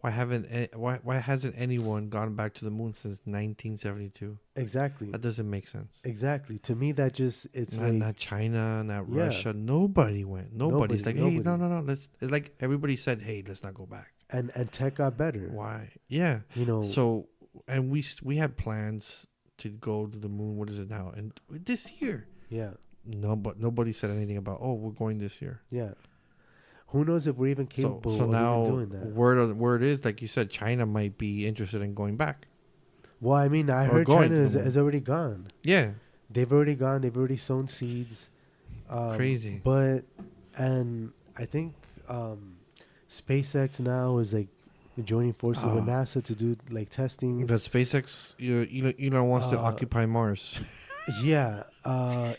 Why hasn't anyone gone back to the moon since 1972? Exactly. That doesn't make sense. Exactly. To me, that just it's Not, like not China, not Yeah. Russia. Nobody went. Nobody's like, hey, nobody. no. It's like everybody said, hey, let's not go back. and tech got better. Why? Yeah. You know. So, and we had plans to go to the moon. What is it now? And this year, Yeah. no, but nobody said anything about. Oh, we're going this year. Yeah. Who knows if we're even So, capable so of now even doing that? word is like you said, China might be interested in going back. Well, I mean, I Or heard going China to the moon. is already gone. Yeah, They've already gone. They've already sown seeds. Crazy. But and I think SpaceX now is like joining forces with NASA to do like testing. the SpaceX, Elon wants to Uh, occupy Mars. Yeah,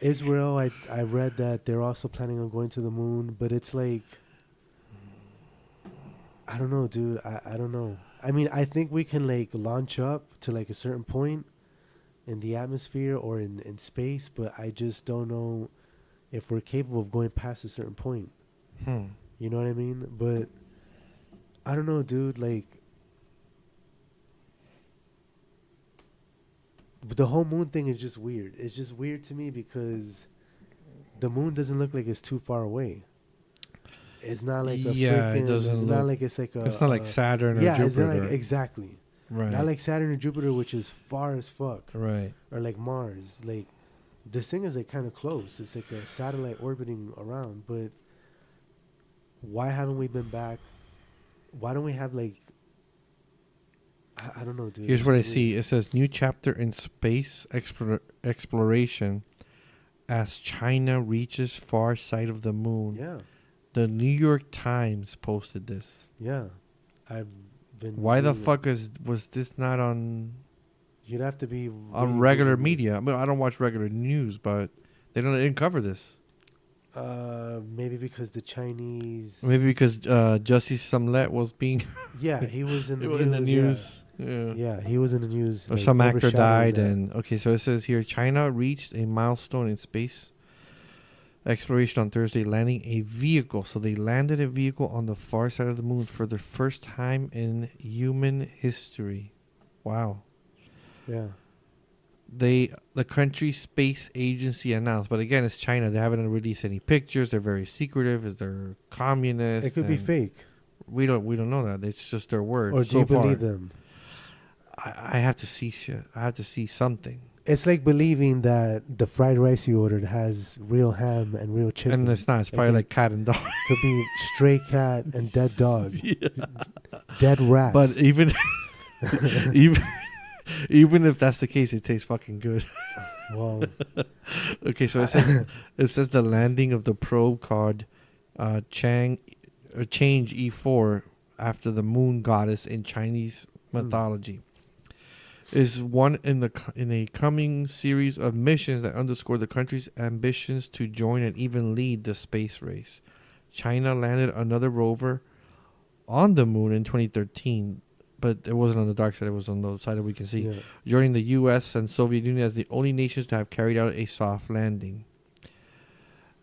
Israel. I read that they're also planning on going to the moon, but it's like I don't know, dude. I don't know. I mean, I think we can like launch up to like a certain point in the atmosphere or in space, but I just don't know if we're capable of going past a certain point. You know what I mean? But I don't know, dude. Like the whole moon thing is just weird. It's just weird to me because the moon doesn't look like it's too far away. It's not like a Yeah, it freaking. doesn't It's look- not like it's like a. It's not like Saturn or yeah, Jupiter. it's not like exactly. Right. Not like Saturn or Jupiter, which is far as fuck, Right. or like Mars. Like this thing is like kind of close. It's like a satellite orbiting around. But why haven't we been back? Why don't we have like? I don't know, dude. Here's It's what I just see. weird. It says new chapter in space exploration as China reaches far side of the moon. Yeah, The New York Times posted this. yeah. I've been. Why the reading it. fuck was this not on You'd have to be on really regular Googling media? I mean, I don't watch regular news, but they didn't cover this. Maybe because the Chinese. Maybe because Jussie Smollett was being Yeah, he was in the news. in the yeah. news. Yeah. Yeah, he was in the news. Or like, some actor overshadowing died, that. and okay, so it says here China reached a milestone in space exploration on Thursday, landing a vehicle. So they landed a vehicle on the far side of the moon for the first time in human history. Wow. Yeah, The country's space agency announced, but again, it's China. They haven't released any pictures. They're very secretive. They're communist. it could be and fake. We don't know that. It's just their word. Or do so you far. believe them? I have to see shit. I have to see something. It's like believing that the fried rice you ordered has real ham and real chicken. And it's not. It's probably Okay. like cat and dog. Could be stray cat and dead dog, Yeah. dead rats. But even even if that's the case, it tastes fucking good. well, Okay, so it says the landing of the probe called Change E4 after the moon goddess in Chinese mythology is one in a coming series of missions that underscore the country's ambitions to join and even lead the space race. China landed another rover on the moon in 2013, but it wasn't on the dark side, it was on the side that we can see, yeah. joining the US and Soviet Union as the only nations to have carried out a soft landing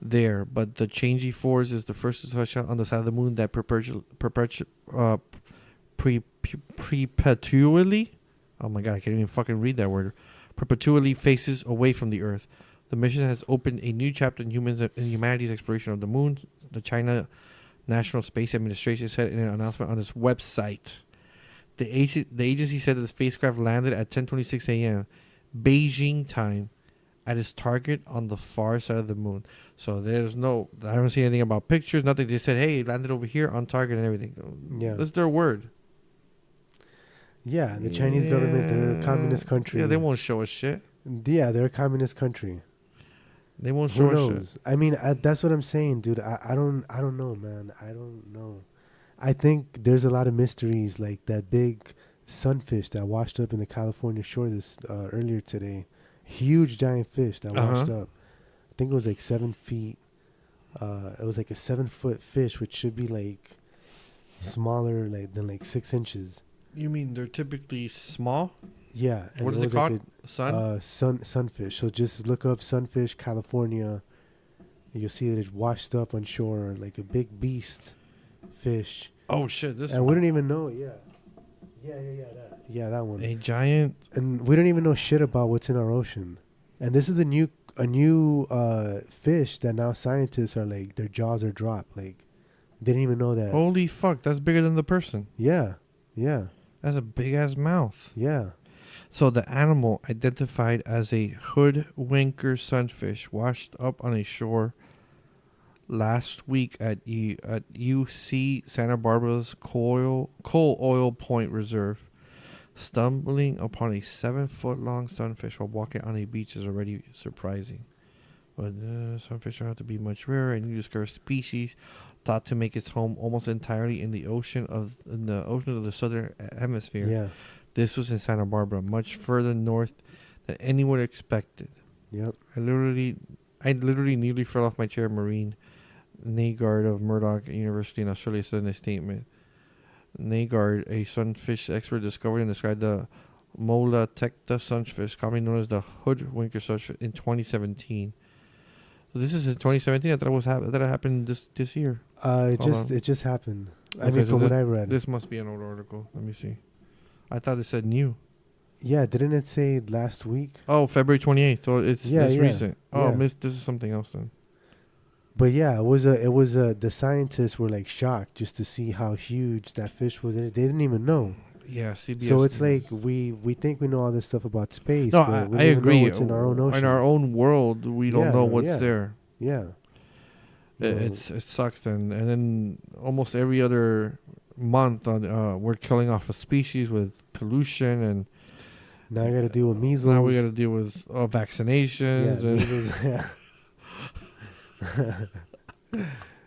there. But the Change E4 is the first to touch on the side of the moon that perpetually, oh my god, I can't even fucking read that word, perpetually faces away from the Earth. The mission has opened a new chapter in humanity's exploration of the moon. The China National Space Administration said in an announcement on its website. The agency said that the spacecraft landed at 10:26 a.m. Beijing time at its target on the far side of the moon. So there's no, I haven't seen anything about pictures, nothing. They said, hey, it landed over here on target and everything. Yeah. That's their word. Yeah, the Chinese government, they're a communist country. Yeah, they won't show us shit. Yeah, they're a communist country. They won't Who show us knows? shit. I mean, that's what I'm saying, dude. I don't know, man. I don't know. I think there's a lot of mysteries, like that big sunfish that washed up in the California shore earlier today. Huge giant fish that washed up. I think it was like 7 feet. It was like a 7-foot fish, which should be like smaller than like 6 inches. You mean they're typically small? Yeah. What is it called? Sunfish. So just look up sunfish, California. And you'll see that it's washed up on shore, like a big beast fish. Oh shit! This. And we don't even know. That one. A giant. And we don't even know shit about what's in our ocean. And this is a new fish that now scientists are like, their jaws are dropped. Like, they didn't even know that. Holy fuck! That's bigger than the person. Yeah. That's a big ass mouth. Yeah. So the animal, identified as a hoodwinker sunfish, washed up on a shore last week at UC Santa Barbara's Coal Oil Point Reserve. Stumbling upon a 7-foot-long sunfish while walking on a beach is already surprising. But sunfish are not to be much rarer, and you discover species thought to make its home almost entirely in the ocean of the southern hemisphere. Yeah. This was in Santa Barbara, much further north than anyone expected. Yep. I literally nearly fell off my chair. Marine Nagard of Murdoch University in Australia said in a statement. Nagard, a sunfish expert, discovered and described the Mola-tecta sunfish, commonly known as the hoodwinker sunfish, in 2017. So this is in 2017. I thought it happened this year. It just happened. Okay, I mean, so from what I read. This must be an old article. Let me see. I thought it said new. Yeah, didn't it say last week? Oh, February 28th. So it's recent. Oh, yeah. This is something else then. But yeah, it was the scientists were like shocked just to see how huge that fish was. They didn't even know. Yeah, CBS. So it's like we think we know all this stuff about space. No, but we I don't even agree. know what's in our own ocean. In our own world, we don't know what's there. Yeah. It sucks then. And then almost every other month, we're killing off a species with pollution, and now I got to deal with measles. Now we got to deal with vaccinations. Yeah, measles. Yeah.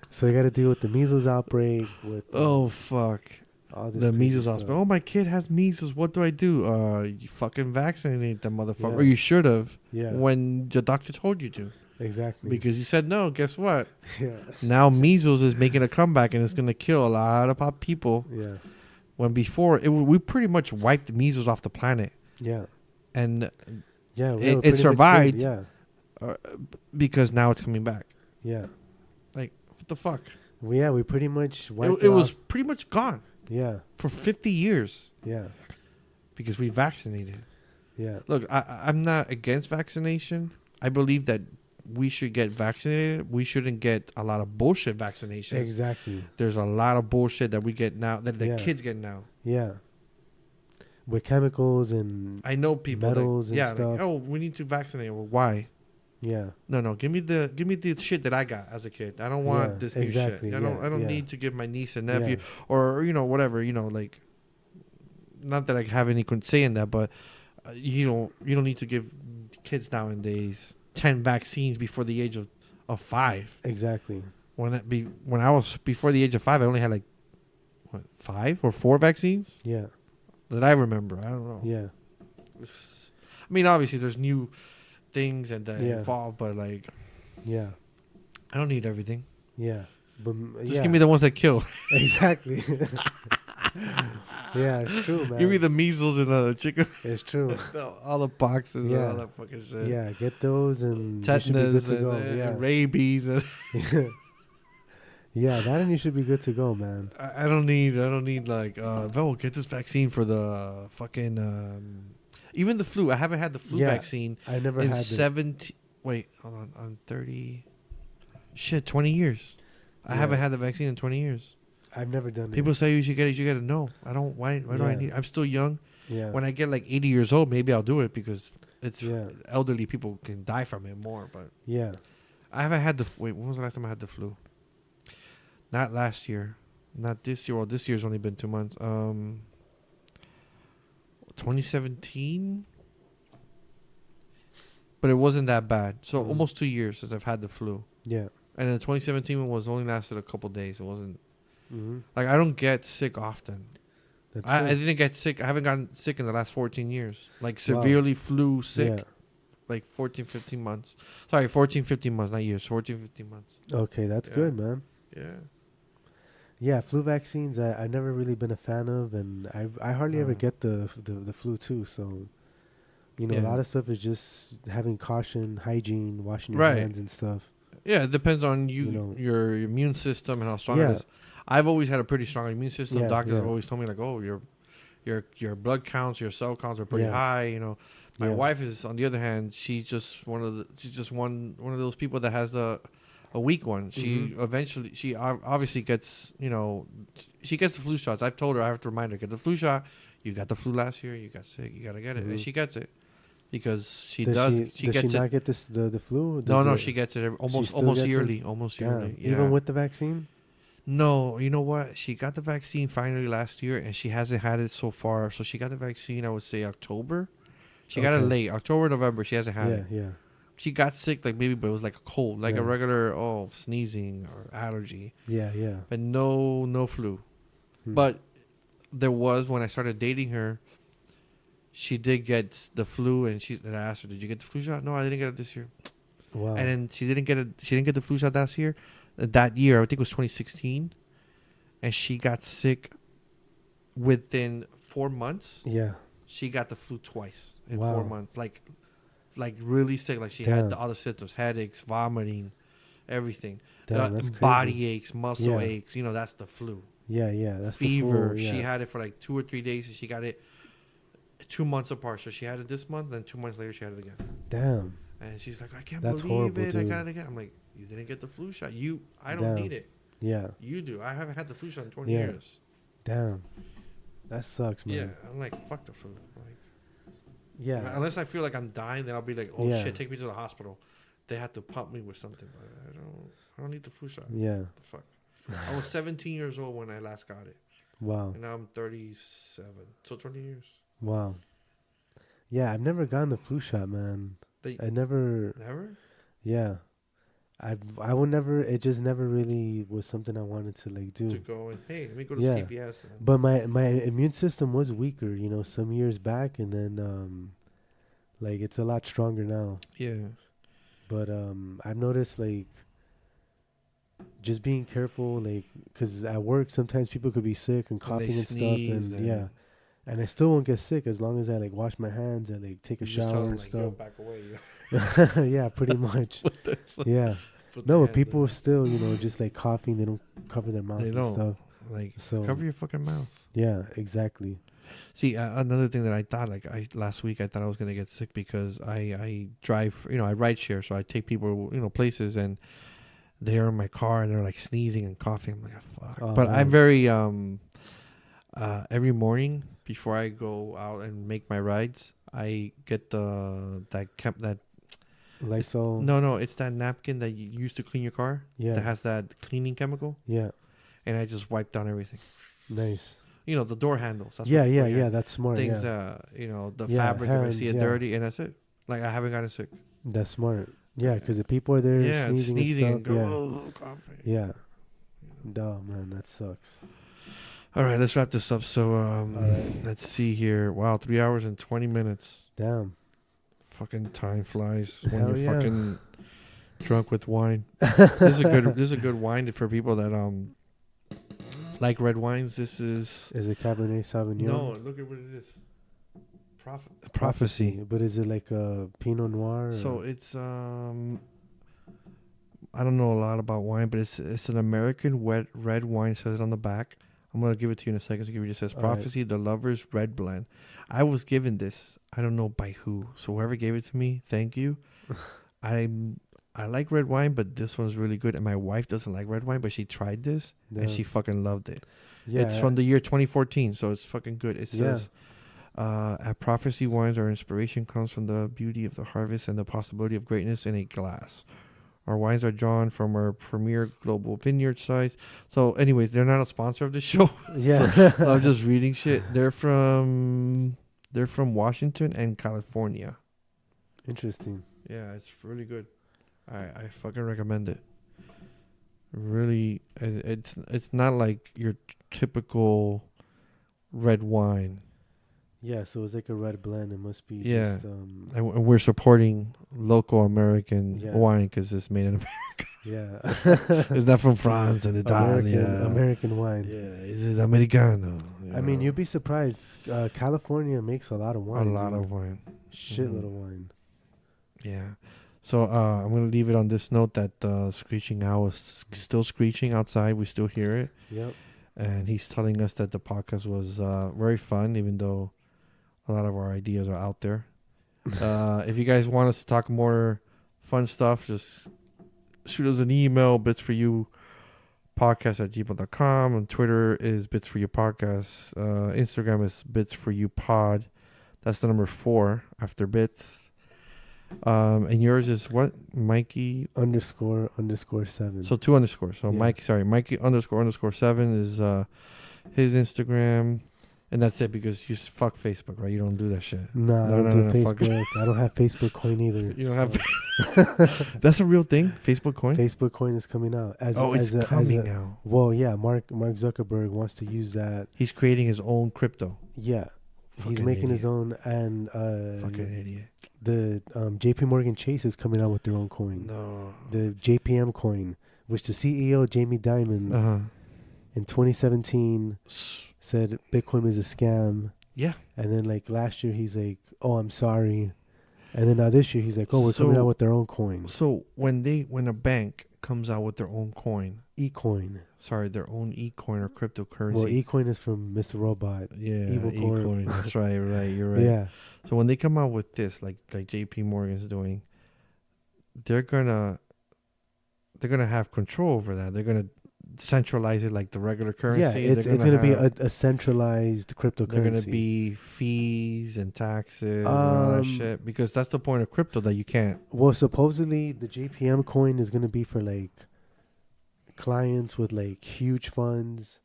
So you got to deal with the measles outbreak. Oh fuck! All this the measles stuff. outbreak. Oh, my kid has measles. What do I do? You fucking vaccinate that motherfucker, Yeah. or you should have. Yeah. When your doctor told you to. Exactly. Because you said no. Guess what? Yeah. Now measles is making a comeback, and it's gonna kill a lot of people. Yeah. When before we pretty much wiped measles off the planet. Yeah. And yeah, it survived. Yeah. Because now it's coming back. Yeah. Like, what the fuck? We pretty much wiped it was pretty much gone. Yeah. For 50 years. Yeah. Because we vaccinated. Yeah. Look, I'm not against vaccination. I believe that we should get vaccinated. We shouldn't get a lot of bullshit vaccinations. Exactly. There's a lot of bullshit that we get now, that the kids get now. Yeah. With chemicals and I know people metals and stuff. Like, oh, we need to vaccinate. Well, why? Yeah. No. Give me the shit that I got as a kid. I don't want this new shit. I don't need to give my niece and nephew or whatever, like, not that I have any say in that, but you don't need to give kids nowadays 10 vaccines before the age of 5. Exactly. When I was before the age of 5, I only had like 5 or 4 vaccines. Yeah. That I remember. I don't know. Yeah. I mean, obviously there's new things and involved, but like, yeah, I don't need everything. Yeah, but just give me the ones that kill. Exactly. Yeah, it's true, man. Give me the measles and the chicken. It's true. All the boxes and all that fucking shit. Yeah, get those and tetanus you should be good to go. And rabies. And yeah, that and you should be good to go, man. I don't need like get this vaccine for the fucking even the flu. I haven't had the flu vaccine. I never in had Wait, hold on. I'm 30. Shit, 20 years. I Yeah. haven't had the vaccine in 20 years. I've never done People it. say you should get it. You should get it. No, I don't. Why do I Yeah. need? I'm still young. Yeah. When I get like 80 years old, maybe I'll do it because it's Yeah. elderly people can die from it more. But Yeah. I haven't had the. Wait, when was the last time I had the flu? Not last year. Not this year. Well, this year's only been 2 months. 2017. But it wasn't that bad. So almost 2 years since I've had the flu. Yeah. And then the 2017 one was only lasted a couple days. It wasn't Mm-hmm. like I don't get sick often. That's I good. didn't get sick. I haven't gotten sick in the last 14 years. Like severely flu sick. Yeah. Like 14, 15 months. Sorry, 14, 15 months, not years. 14, 15 months. Okay, that's Yeah. good, man. Yeah. Yeah, flu vaccines I've never really been a fan of, and I hardly ever get the flu too. So, a Yeah. lot of stuff is just having caution, hygiene, washing your Right. hands and stuff. Yeah, it depends on your immune system and how strong it Yeah. is. I've always had a pretty strong immune system. Yeah, Doctors have yeah. always told me like, oh, your blood counts, your cell counts are pretty Yeah. high. My Yeah. wife is, on the other hand, she's just one of those people that has a weak one. She eventually, she obviously gets, she gets the flu shots. I've told her, I have to remind her, get the flu shot. You got the flu last year. You got sick. You got to get it. And she gets it because she does. She does gets she it. not get the flu? No, she gets it almost still gets it? yearly. Almost Damn. yearly. Yeah. Even with the vaccine? No, you know what? She got the vaccine finally last year, and she hasn't had it so far. So she got the vaccine, I would say October. She got it Okay. late, October, November. She hasn't had Yeah, it. yeah. She got sick, like maybe, but it was like a cold, like Yeah. a regular sneezing or allergy, Yeah, yeah. but no flu. But there was, when I started dating her, she did get the flu, and I asked her, "Did you get the flu shot?" No, I didn't get it this year. Wow. And then she didn't get it. She didn't get the flu shot last year. That year, I think it was 2016, and she got sick within 4 months. Yeah. She got the flu twice in Wow. 4 months, like really sick. Like she had all the symptoms: headaches, vomiting, everything. Damn, that's crazy. Body aches, muscle Yeah. aches. That's the flu. Yeah, yeah. That's Fever. the flu. Yeah. She had it for like 2 or 3 days, and she got it 2 months apart. So she had it this month, and 2 months later she had it again. Damn. And she's like, I can't That's believe horrible, it. I dude. got it again. I'm like, you didn't get the flu shot. I don't Damn. need it. Yeah. You do. I haven't had the flu shot in 20 Yeah. years. Damn. That sucks, man. Yeah. I'm like, fuck the flu. Like, Yeah. unless I feel like I'm dying, then I'll be like, oh Yeah. shit, take me to the hospital. They have to pump me with something. But I don't need the flu shot. Yeah. The fuck. I was 17 years old when I last got it. Wow. And now I'm 37. So 20 years. Wow. Yeah, I've never gotten the flu shot, man. I never. Never? Yeah. I would never. It just never really was something I wanted to like do. To go and, hey, let me go to Yeah. CVS. But my immune system was weaker, some years back, and then like it's a lot stronger now. Yeah. But I've noticed like just being careful, like because at work sometimes people could be sick and coughing and stuff, sneeze and yeah, and I still won't get sick as long as I like wash my hands and like take a You just tell shower them, and like, stuff. Yo, back away. Yeah, pretty much. Yeah. Put No, the but hand people still, just like coughing, they don't cover their mouth They and don't. stuff. Like, So cover your fucking mouth. yeah, exactly. See, another thing that I thought, like, last week I thought I was gonna get sick because I drive, I ride share, so I take people, places, and they're in my car and they're like sneezing and coughing. I'm like, fuck. Oh, But man. I'm very every morning before I go out and make my rides, I get that Lysol. no, it's that napkin that you use to clean your car. Yeah. That has that cleaning chemical, Yeah. and I just wipe down everything. Nice. The door handles. That's Yeah, what yeah, people yeah. get. That's smart. Things Yeah. the Yeah, fabric if I see it hands, yeah. dirty, and that's it. Like, I haven't gotten sick. That's smart. Yeah, because the people are there Yeah, sneezing and stuff. go, Yeah. oh, coughing. Yeah. Oh man, that sucks. All right, let's wrap this up. So right. let's see here. Wow, 3 hours and 20 minutes. Damn. Fucking time flies when Hell you're yeah. fucking drunk with wine. This is a good wine for people that like red wines. This is Is it Cabernet Sauvignon? no. Look at what it is. Prophecy. But is it like a Pinot Noir? So it's I don't know a lot about wine, but it's an American red wine. It says it on the back. I'm gonna give it to you in a second. So it just says All right. Prophecy, the Lover's Red Blend. I was given this. I don't know by who. So whoever gave it to me, thank you. I like red wine, but this one's really good. And my wife doesn't like red wine, but she tried this and she fucking loved it. Yeah. It's from the year 2014, so it's fucking good. It Yeah. says, at Prophecy Wines, our inspiration comes from the beauty of the harvest and the possibility of greatness in a glass. Our wines are drawn from our premier global vineyard sites. So, anyways, they're not a sponsor of the show. Yeah. So I'm just reading shit. They're from Washington and California. Interesting. Yeah, it's really good. I fucking recommend it. Really, it's not like your typical red wine. Yeah, so it's like a red blend. It must be Yeah. just And we're supporting local American Yeah. wine because it's made in America. yeah. It's not from France and Italy. American wine. Yeah, it's Americano. I mean, you'd be surprised. California makes a lot of a wine. lot of wine. Shitload of wine. Yeah. So I'm going to leave it on this note that Screeching Owl is still screeching outside. We still hear it. Yep. And he's telling us that the podcast was very fun, even though a lot of our ideas are out there. If you guys want us to talk more fun stuff, just shoot us an email, bitsforyou.podcast@gmail.com. On Twitter is bitsforyou.podcast. Instagram is bitsforyou.pod. That's the number 4 after bits. And yours is what? Mikey __7. So 2 underscores. So Yeah. Mikey __7 is his Instagram. And that's it because you fuck Facebook, right? You don't do that shit. Nah, I don't do Facebook. I don't have Facebook coin either. You don't have. That's a real thing. Facebook coin. Facebook coin is coming out It's coming out. Well, yeah. Mark Zuckerberg wants to use that. He's creating his own crypto. Yeah, he's Fucking making idiot. his own, and Fucking idiot. the J.P. Morgan Chase is coming out with their own coin. No. The JPM coin, which the CEO Jamie Dimon in 2017 said Bitcoin is a scam. Yeah. And then like last year he's like, "Oh, I'm sorry," and then now this year he's like, "Oh, we're coming out with their own coin." So when a bank comes out with their own coin, their own e-coin or cryptocurrency. Well, e-coin is from Mr. Robot. Yeah, Evil Corp. e-coin. That's right. You're right. Yeah. So when they come out with this, like J.P. Morgan's doing, they're gonna have control over that. They're gonna centralize it like the regular currency. Yeah, it's gonna be a centralized cryptocurrency. They're gonna be fees and taxes and all that shit because that's the point of crypto that you can't. Well, supposedly the JPM coin is gonna be for like clients with like huge funds.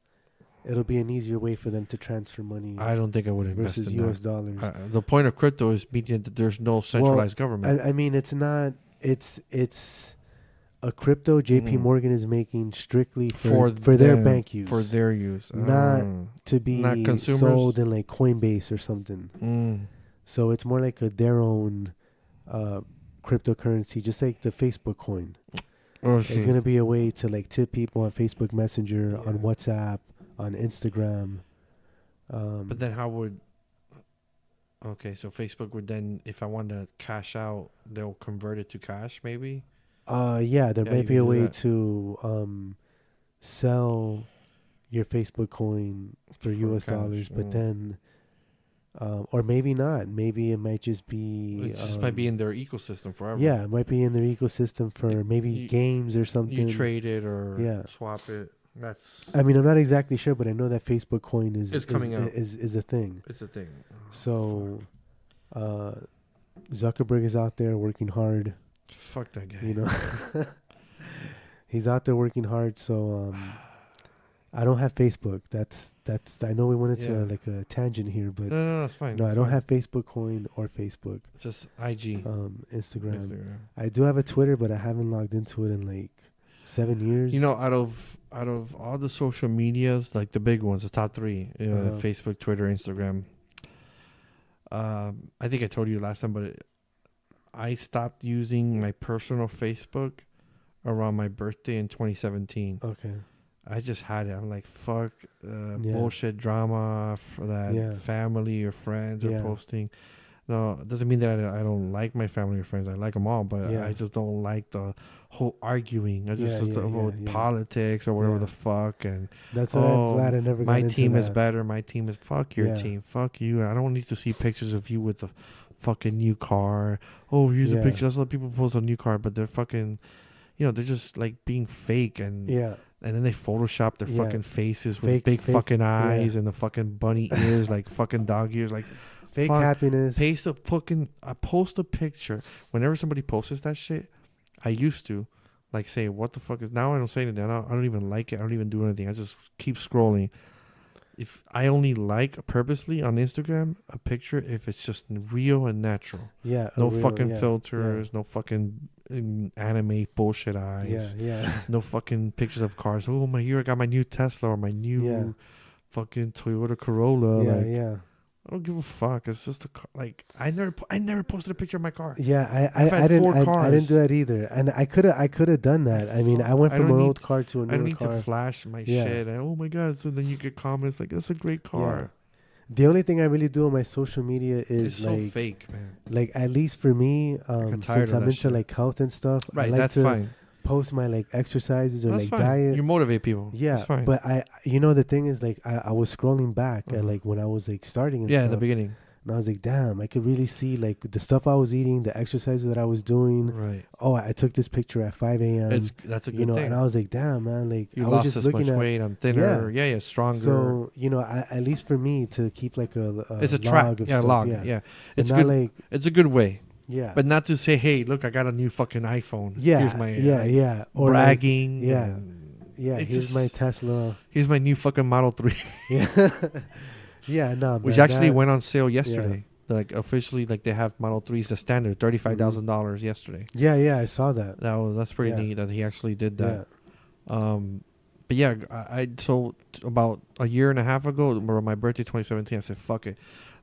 It'll be an easier way for them to transfer money. I don't think I would invest versus in US that. dollars. The point of crypto is meaning that there's no centralized government. I mean, it's not. It's a crypto JP Morgan is making strictly for their bank use. For their use. Not to be sold in like Coinbase or something. So it's more like their own cryptocurrency, just like the Facebook coin. It's going to be a way to like tip people on Facebook Messenger, on WhatsApp, on Instagram. But then how would... Okay, so Facebook would then, if I want to cash out, they'll convert it to cash maybe? Yeah, there might be a way to sell your Facebook coin for US cash, dollars, but then... or maybe not. Maybe it might just be... It just might be in their ecosystem forever. Yeah, it might be in their ecosystem for maybe games or something. You trade it or swap it. I mean, I'm not exactly sure, but I know that Facebook coin is coming out. Is a thing. It's a thing. So, Zuckerberg is out there working hard. Fuck that guy. You know, he's out there working hard. So, I don't have Facebook. That's. I know we went into like a tangent here, but no, that's fine. No, I don't have Facebook coin or Facebook. It's just IG. Instagram. I do have a Twitter, but I haven't logged into it in like 7 years. You know, out of all the social medias, like the big ones, the top 3, Facebook, Twitter, Instagram. I think I told you last time, but I stopped using my personal Facebook around my birthday in 2017. Okay. I just had it. I'm like, fuck bullshit drama for that family or friends are posting. No, it doesn't mean that I don't like my family or friends. I like them all, but Yeah. I just don't like the whole arguing. I just Yeah, about yeah. politics or whatever Yeah. the fuck. And That's what I'm glad I never my got into team is that. better. My team is fuck your Yeah. team. Fuck you. I don't need to see pictures of you with a fucking new car. Oh, here's a Yeah. picture. That's what people post on new car, but they're fucking, they're just like being fake Yeah. and then they Photoshop their Yeah. fucking faces Fake- with big fake- fucking eyes yeah. and the fucking bunny ears, like fucking dog ears, like. Fake Fuck. happiness. I post a picture. Whenever somebody posts that shit, I used to like say, what the fuck is, now I don't say anything. I don't even like it. I don't even do anything. I just keep scrolling. If I only like purposely on Instagram a picture if it's just real and natural. Yeah. No real, fucking yeah, filters, no fucking anime bullshit Yeah. eyes. Yeah. No fucking pictures of cars. Oh, my here I got my new Tesla or my new Yeah. fucking Toyota Corolla. Yeah. like, Yeah. I don't give a fuck. It's just a car. Like I never posted a picture of my car. Yeah, I've had I didn't 4 I cars. didn't do that either, and I could have done that. I mean, I went I from don't an need old car to a I don't newer need car. to flash my Yeah. shit. And, oh my god! So then you get comments like, "That's a great car." The only thing I really do on my social media It's is so like, fake, man. like at least for me, tired since of I'm that into shit. like health and stuff, I Right, like that's to fine. post my like exercises or That's like fine. diet. You motivate people. Yeah, that's fine. but the thing is like I was scrolling back at Uh-huh. like when I was like starting and yeah, stuff, in the beginning. and I was like, damn, I could really see like the stuff I was eating, the exercises that I was doing. Right. Oh, I took this picture at 5 a.m. That's a good thing. And I was like, damn, man, like You I was lost just this looking much at. weight. I'm thinner. Yeah, stronger. So at least for me to keep like a it's a log track. of Yeah, stuff, log. yeah. Yeah, And it's not good. like It's a good way. yeah, But not to say, hey, look, I got a new fucking iPhone. yeah, Here's my yeah, or bragging. yeah. and yeah. it's Here's just- my Tesla. Here's my new fucking Model 3, Yeah, yeah, no, which man, actually that- went on sale yesterday. Like officially, like they have Model 3s, the standard, $35,000 yesterday. Yeah, I saw that. That's pretty Yeah. neat that he actually did Yeah, that. But yeah, so about a year and a half ago, or my birthday 2017, I said fuck it.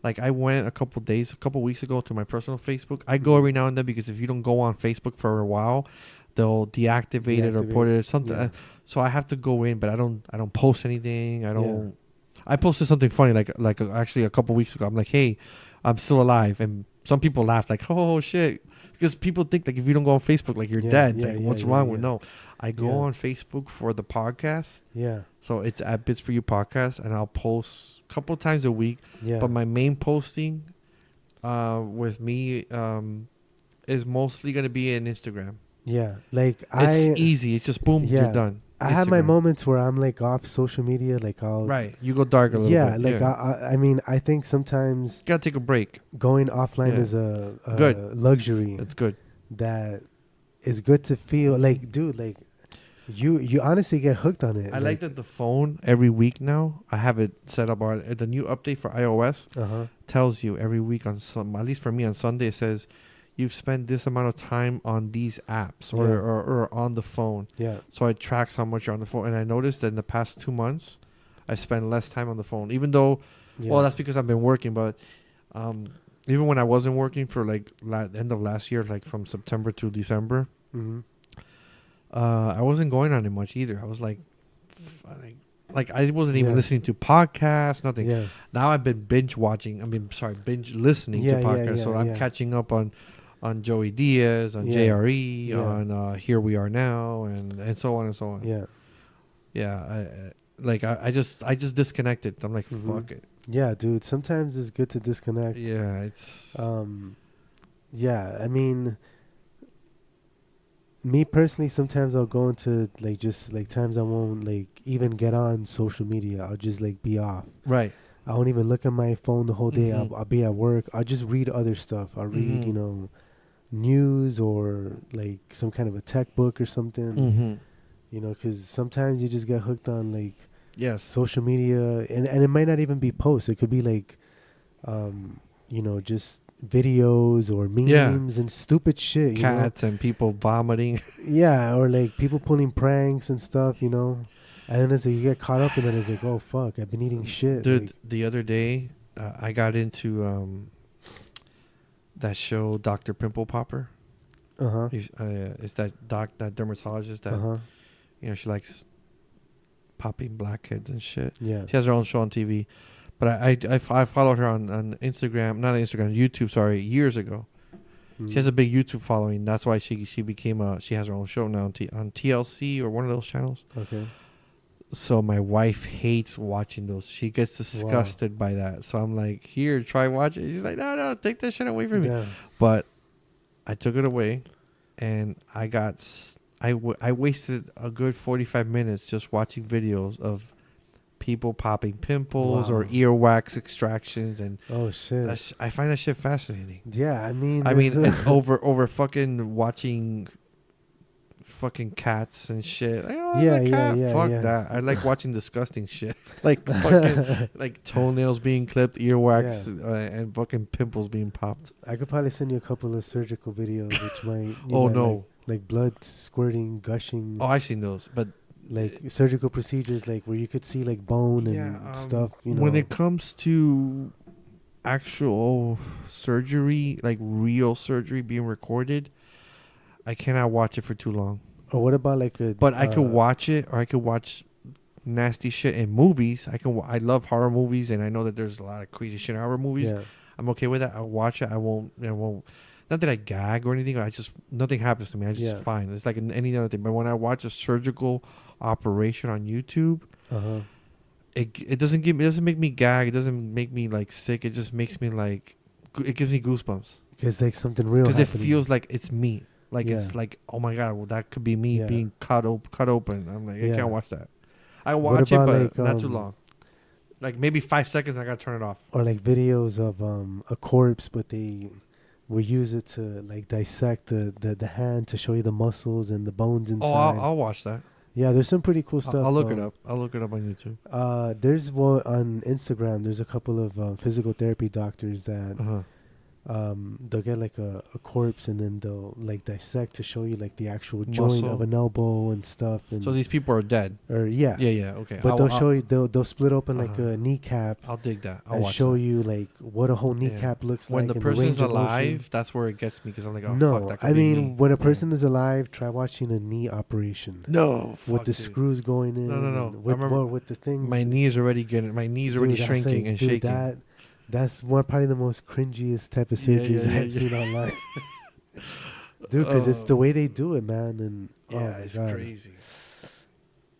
Like I went a couple weeks ago to my personal Facebook. I go every now and then because if you don't go on Facebook for a while, they'll deactivate it or put it or something. Yeah. So I have to go in, but I don't post anything. I posted something funny like actually a couple weeks ago. I'm like, hey, I'm still alive, and some people laugh like, oh shit, because people think like if you don't go on Facebook, like you're dead. Like what's wrong with no? I go on Facebook for the podcast. Yeah, So it's at Bits for You podcast, and I'll post a couple times a week. yeah. But my main posting, with me, is mostly gonna be in Instagram. Yeah, like It's easy. It's just boom, Yeah. you're done. I have my Instagram. moments where I'm like off social media, like I'll Right, you go dark a little yeah, bit. like I mean, I think sometimes gotta take a break. going offline Yeah. is a Good. luxury It's good. that is good to feel. Like, dude, like you honestly get hooked on it. I like that the phone every week now. I have it set up on the new update for iOS tells you every week on some, at least for me on Sunday, it says you've spent this amount of time on these apps or on the phone. Yeah, So it tracks how much you're on the phone. And I noticed that in the past 2 months, I spend less time on the phone. Even though, well, that's because I've been working. But even when I wasn't working for like end of last year, like from September to December, I wasn't going on it much either. I was like I wasn't even listening to podcasts, nothing. Yeah, Now I've been binge listening to podcasts. So I'm yeah. catching up on Joey Diaz, on Yeah. JRE, Yeah. on Here We Are Now, and so on and so on. Yeah, I just disconnected. I'm like, fuck it. yeah, dude. Sometimes it's good to disconnect. Yeah, it's Yeah, I mean, me personally, sometimes I'll go into like just like times I won't like even get on social media. I'll just like be off. right. I won't even look at my phone the whole day. Mhm. I'll be at work. I'll just read other stuff. I'll read, Mhm. news or like some kind of a tech book or something. Mm-hmm. Because sometimes you just get hooked on like Yes. social media, and it might not even be posts. It could be like, just videos or memes and stupid shit. Cats and people vomiting. Yeah, or like people pulling pranks and stuff. And then it's like you get caught up in it. It's like, oh fuck, I've been eating shit. Dude, like, the other day, I got into that show, Dr. Pimple Popper. It's that dermatologist that she likes popping blackheads and shit. Yeah. She has her own show on TV. But I followed her on Instagram, not Instagram, YouTube. Sorry, years ago. She has a big YouTube following. That's why she became she has her own show now on TLC or one of those channels. Okay. So my wife hates watching those. She gets disgusted by that. So I'm like, here, try watching. She's like, no, take that shit away from me. Yeah. But I took it away, and I wasted a good 45 minutes just watching videos of people popping pimples or earwax extractions, and oh shit, I find that shit fascinating. Yeah, I mean, it's over fucking watching fucking cats and shit. Like, oh, yeah, fuck that. I like watching disgusting shit, like fucking like toenails being clipped, earwax, and fucking pimples being popped. I could probably send you a couple of surgical videos, which might like blood squirting, gushing. Oh, I've seen those, but like surgical procedures, like where you could see like bone and stuff. You know, when it comes to actual surgery, like real surgery being recorded, I cannot watch it for too long. Or what about like a? But I could watch it, or I could watch nasty shit in movies. I love horror movies, and I know that there's a lot of crazy shit in horror movies. Yeah. I'm okay with that. I'll watch it. I won't. Not that I gag or anything. Nothing happens to me. I just fine. It's like any other thing. But when I watch a surgical operation on YouTube, it doesn't make me gag. It doesn't make me like sick. It just makes me like, it gives me goosebumps. Because like something real. Because it feels like it's me. Like it's like, oh my god, well that could be me being cut open. I'm like, I can't watch that. I watch it, but not too long. Like maybe 5 seconds, and I gotta turn it off. Or like videos of a corpse, but they will use it to like dissect the hand to show you the muscles and the bones inside. Oh, I'll watch that. Yeah, there's some pretty cool stuff. I'll look it up. I'll look it up on YouTube. There's one on Instagram. There's a couple of physical therapy doctors that they'll get like a corpse, and then they'll like dissect to show you like the actual joint of an elbow and stuff. And so these people are dead. Or okay. But they'll show you. They'll split open like a kneecap. I'll dig that. I'll show you like what a whole kneecap looks when like. When the person's alive, that's where it gets me, because I'm like, oh no, fuck, that I mean when a person is alive, try watching a knee operation. No, with the screws going in. No. With the things. My knees already shrinking and shaking. That's probably the most cringiest type of surgeries I've seen online. Dude, because it's the way they do it, man. And it's crazy.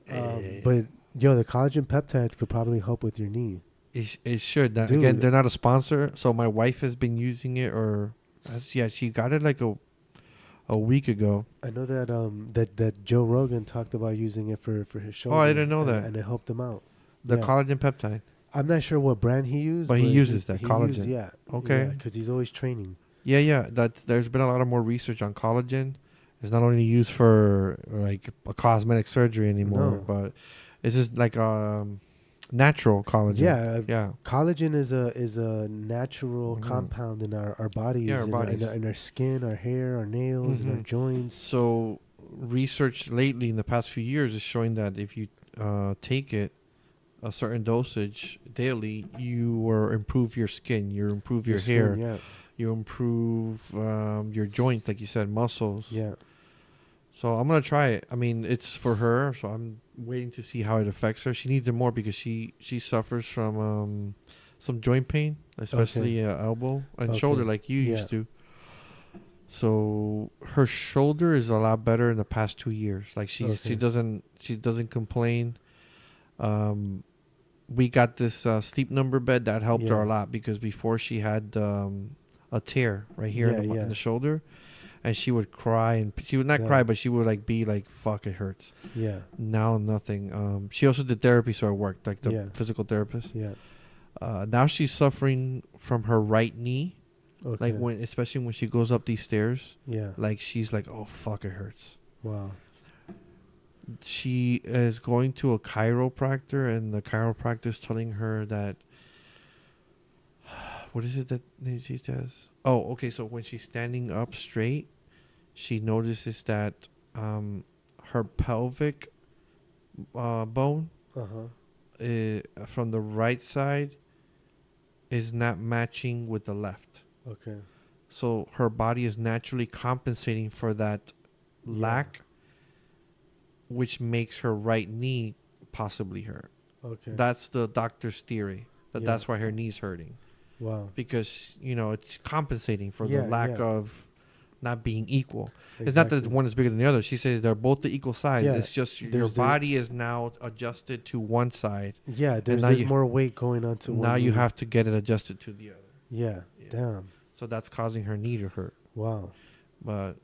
But the collagen peptides could probably help with your knee. It should. Again, they're not a sponsor, so my wife has been using it, she got it like a week ago. I know that Joe Rogan talked about using it for his shoulder. Oh, I didn't know that. And it helped him out. The collagen peptide. I'm not sure what brand he used, but he uses that collagen. Okay. Because he's always training. Yeah. There's been a lot of more research on collagen. It's not only used for like a cosmetic surgery anymore, but it's just like natural collagen. Yeah. Collagen is a natural compound in our bodies, in our skin, our hair, our nails, and our joints. So research lately in the past few years is showing that if you take it a certain dosage daily, you will improve your skin, you improve your hair, you improve your joints, like you said, muscles. Yeah. So I'm gonna try it. I mean, it's for her, so I'm waiting to see how it affects her. She needs it more because she suffers from some joint pain, especially elbow and shoulder, like you used to. So her shoulder is a lot better in the past 2 years. Like she doesn't complain. We got this sleep number bed that helped her a lot, because before she had a tear right here in the shoulder, and she would cry, and she would not cry, but she would like be like, fuck, it hurts. Yeah. Now nothing. She also did therapy, so it worked, like the physical therapist. Yeah. Now she's suffering from her right knee. Okay. Like especially when she goes up these stairs. Yeah. Like she's like, oh fuck, it hurts. Wow. She is going to a chiropractor, and the chiropractor is telling her that, what is it that she says? Oh, okay. So when she's standing up straight, she notices that her pelvic bone from the right side is not matching with the left. Okay. So her body is naturally compensating for that lack, which makes her right knee possibly hurt. Okay. That's the doctor's theory. That's why her knee's hurting. Wow. Because, it's compensating for the Yeah, lack yeah. of not being equal. Exactly. It's not that one is bigger than the other. She says they're both the equal size. Yeah, It's just your there's the- body is now adjusted to one side. Yeah, now there's more weight going on to one. Now you knee. have to get it adjusted to the other. Yeah. Yeah. Damn. So that's causing her knee to hurt. Wow. But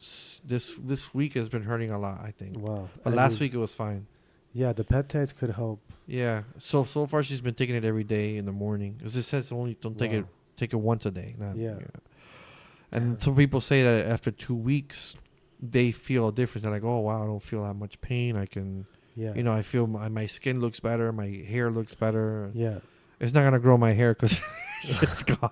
this week has been hurting a lot, I think. Wow. But last week it was fine. Yeah, the peptides could help. Yeah. So far she's been taking it every day in the morning. Because it says only don't take it once a day. Yeah. And some people say that after 2 weeks they feel a difference. They're like, oh wow, I don't feel that much pain. I can, I feel my skin looks better, my hair looks better. Yeah. It's not gonna grow my hair because it's gone.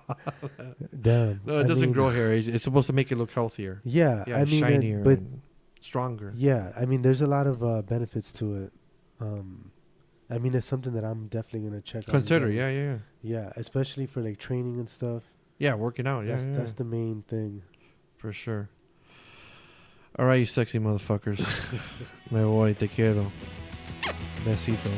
Damn. No, it doesn't grow hair. It's supposed to make it look healthier. Yeah, I mean, shinier, but and stronger. Yeah, I mean, there's a lot of benefits to it. I mean, it's something that I'm definitely gonna check out. Consider, yeah. Yeah, especially for like training and stuff. Yeah, working out. That's the main thing. For sure. All right, you sexy motherfuckers. Me voy, te quiero. Besito.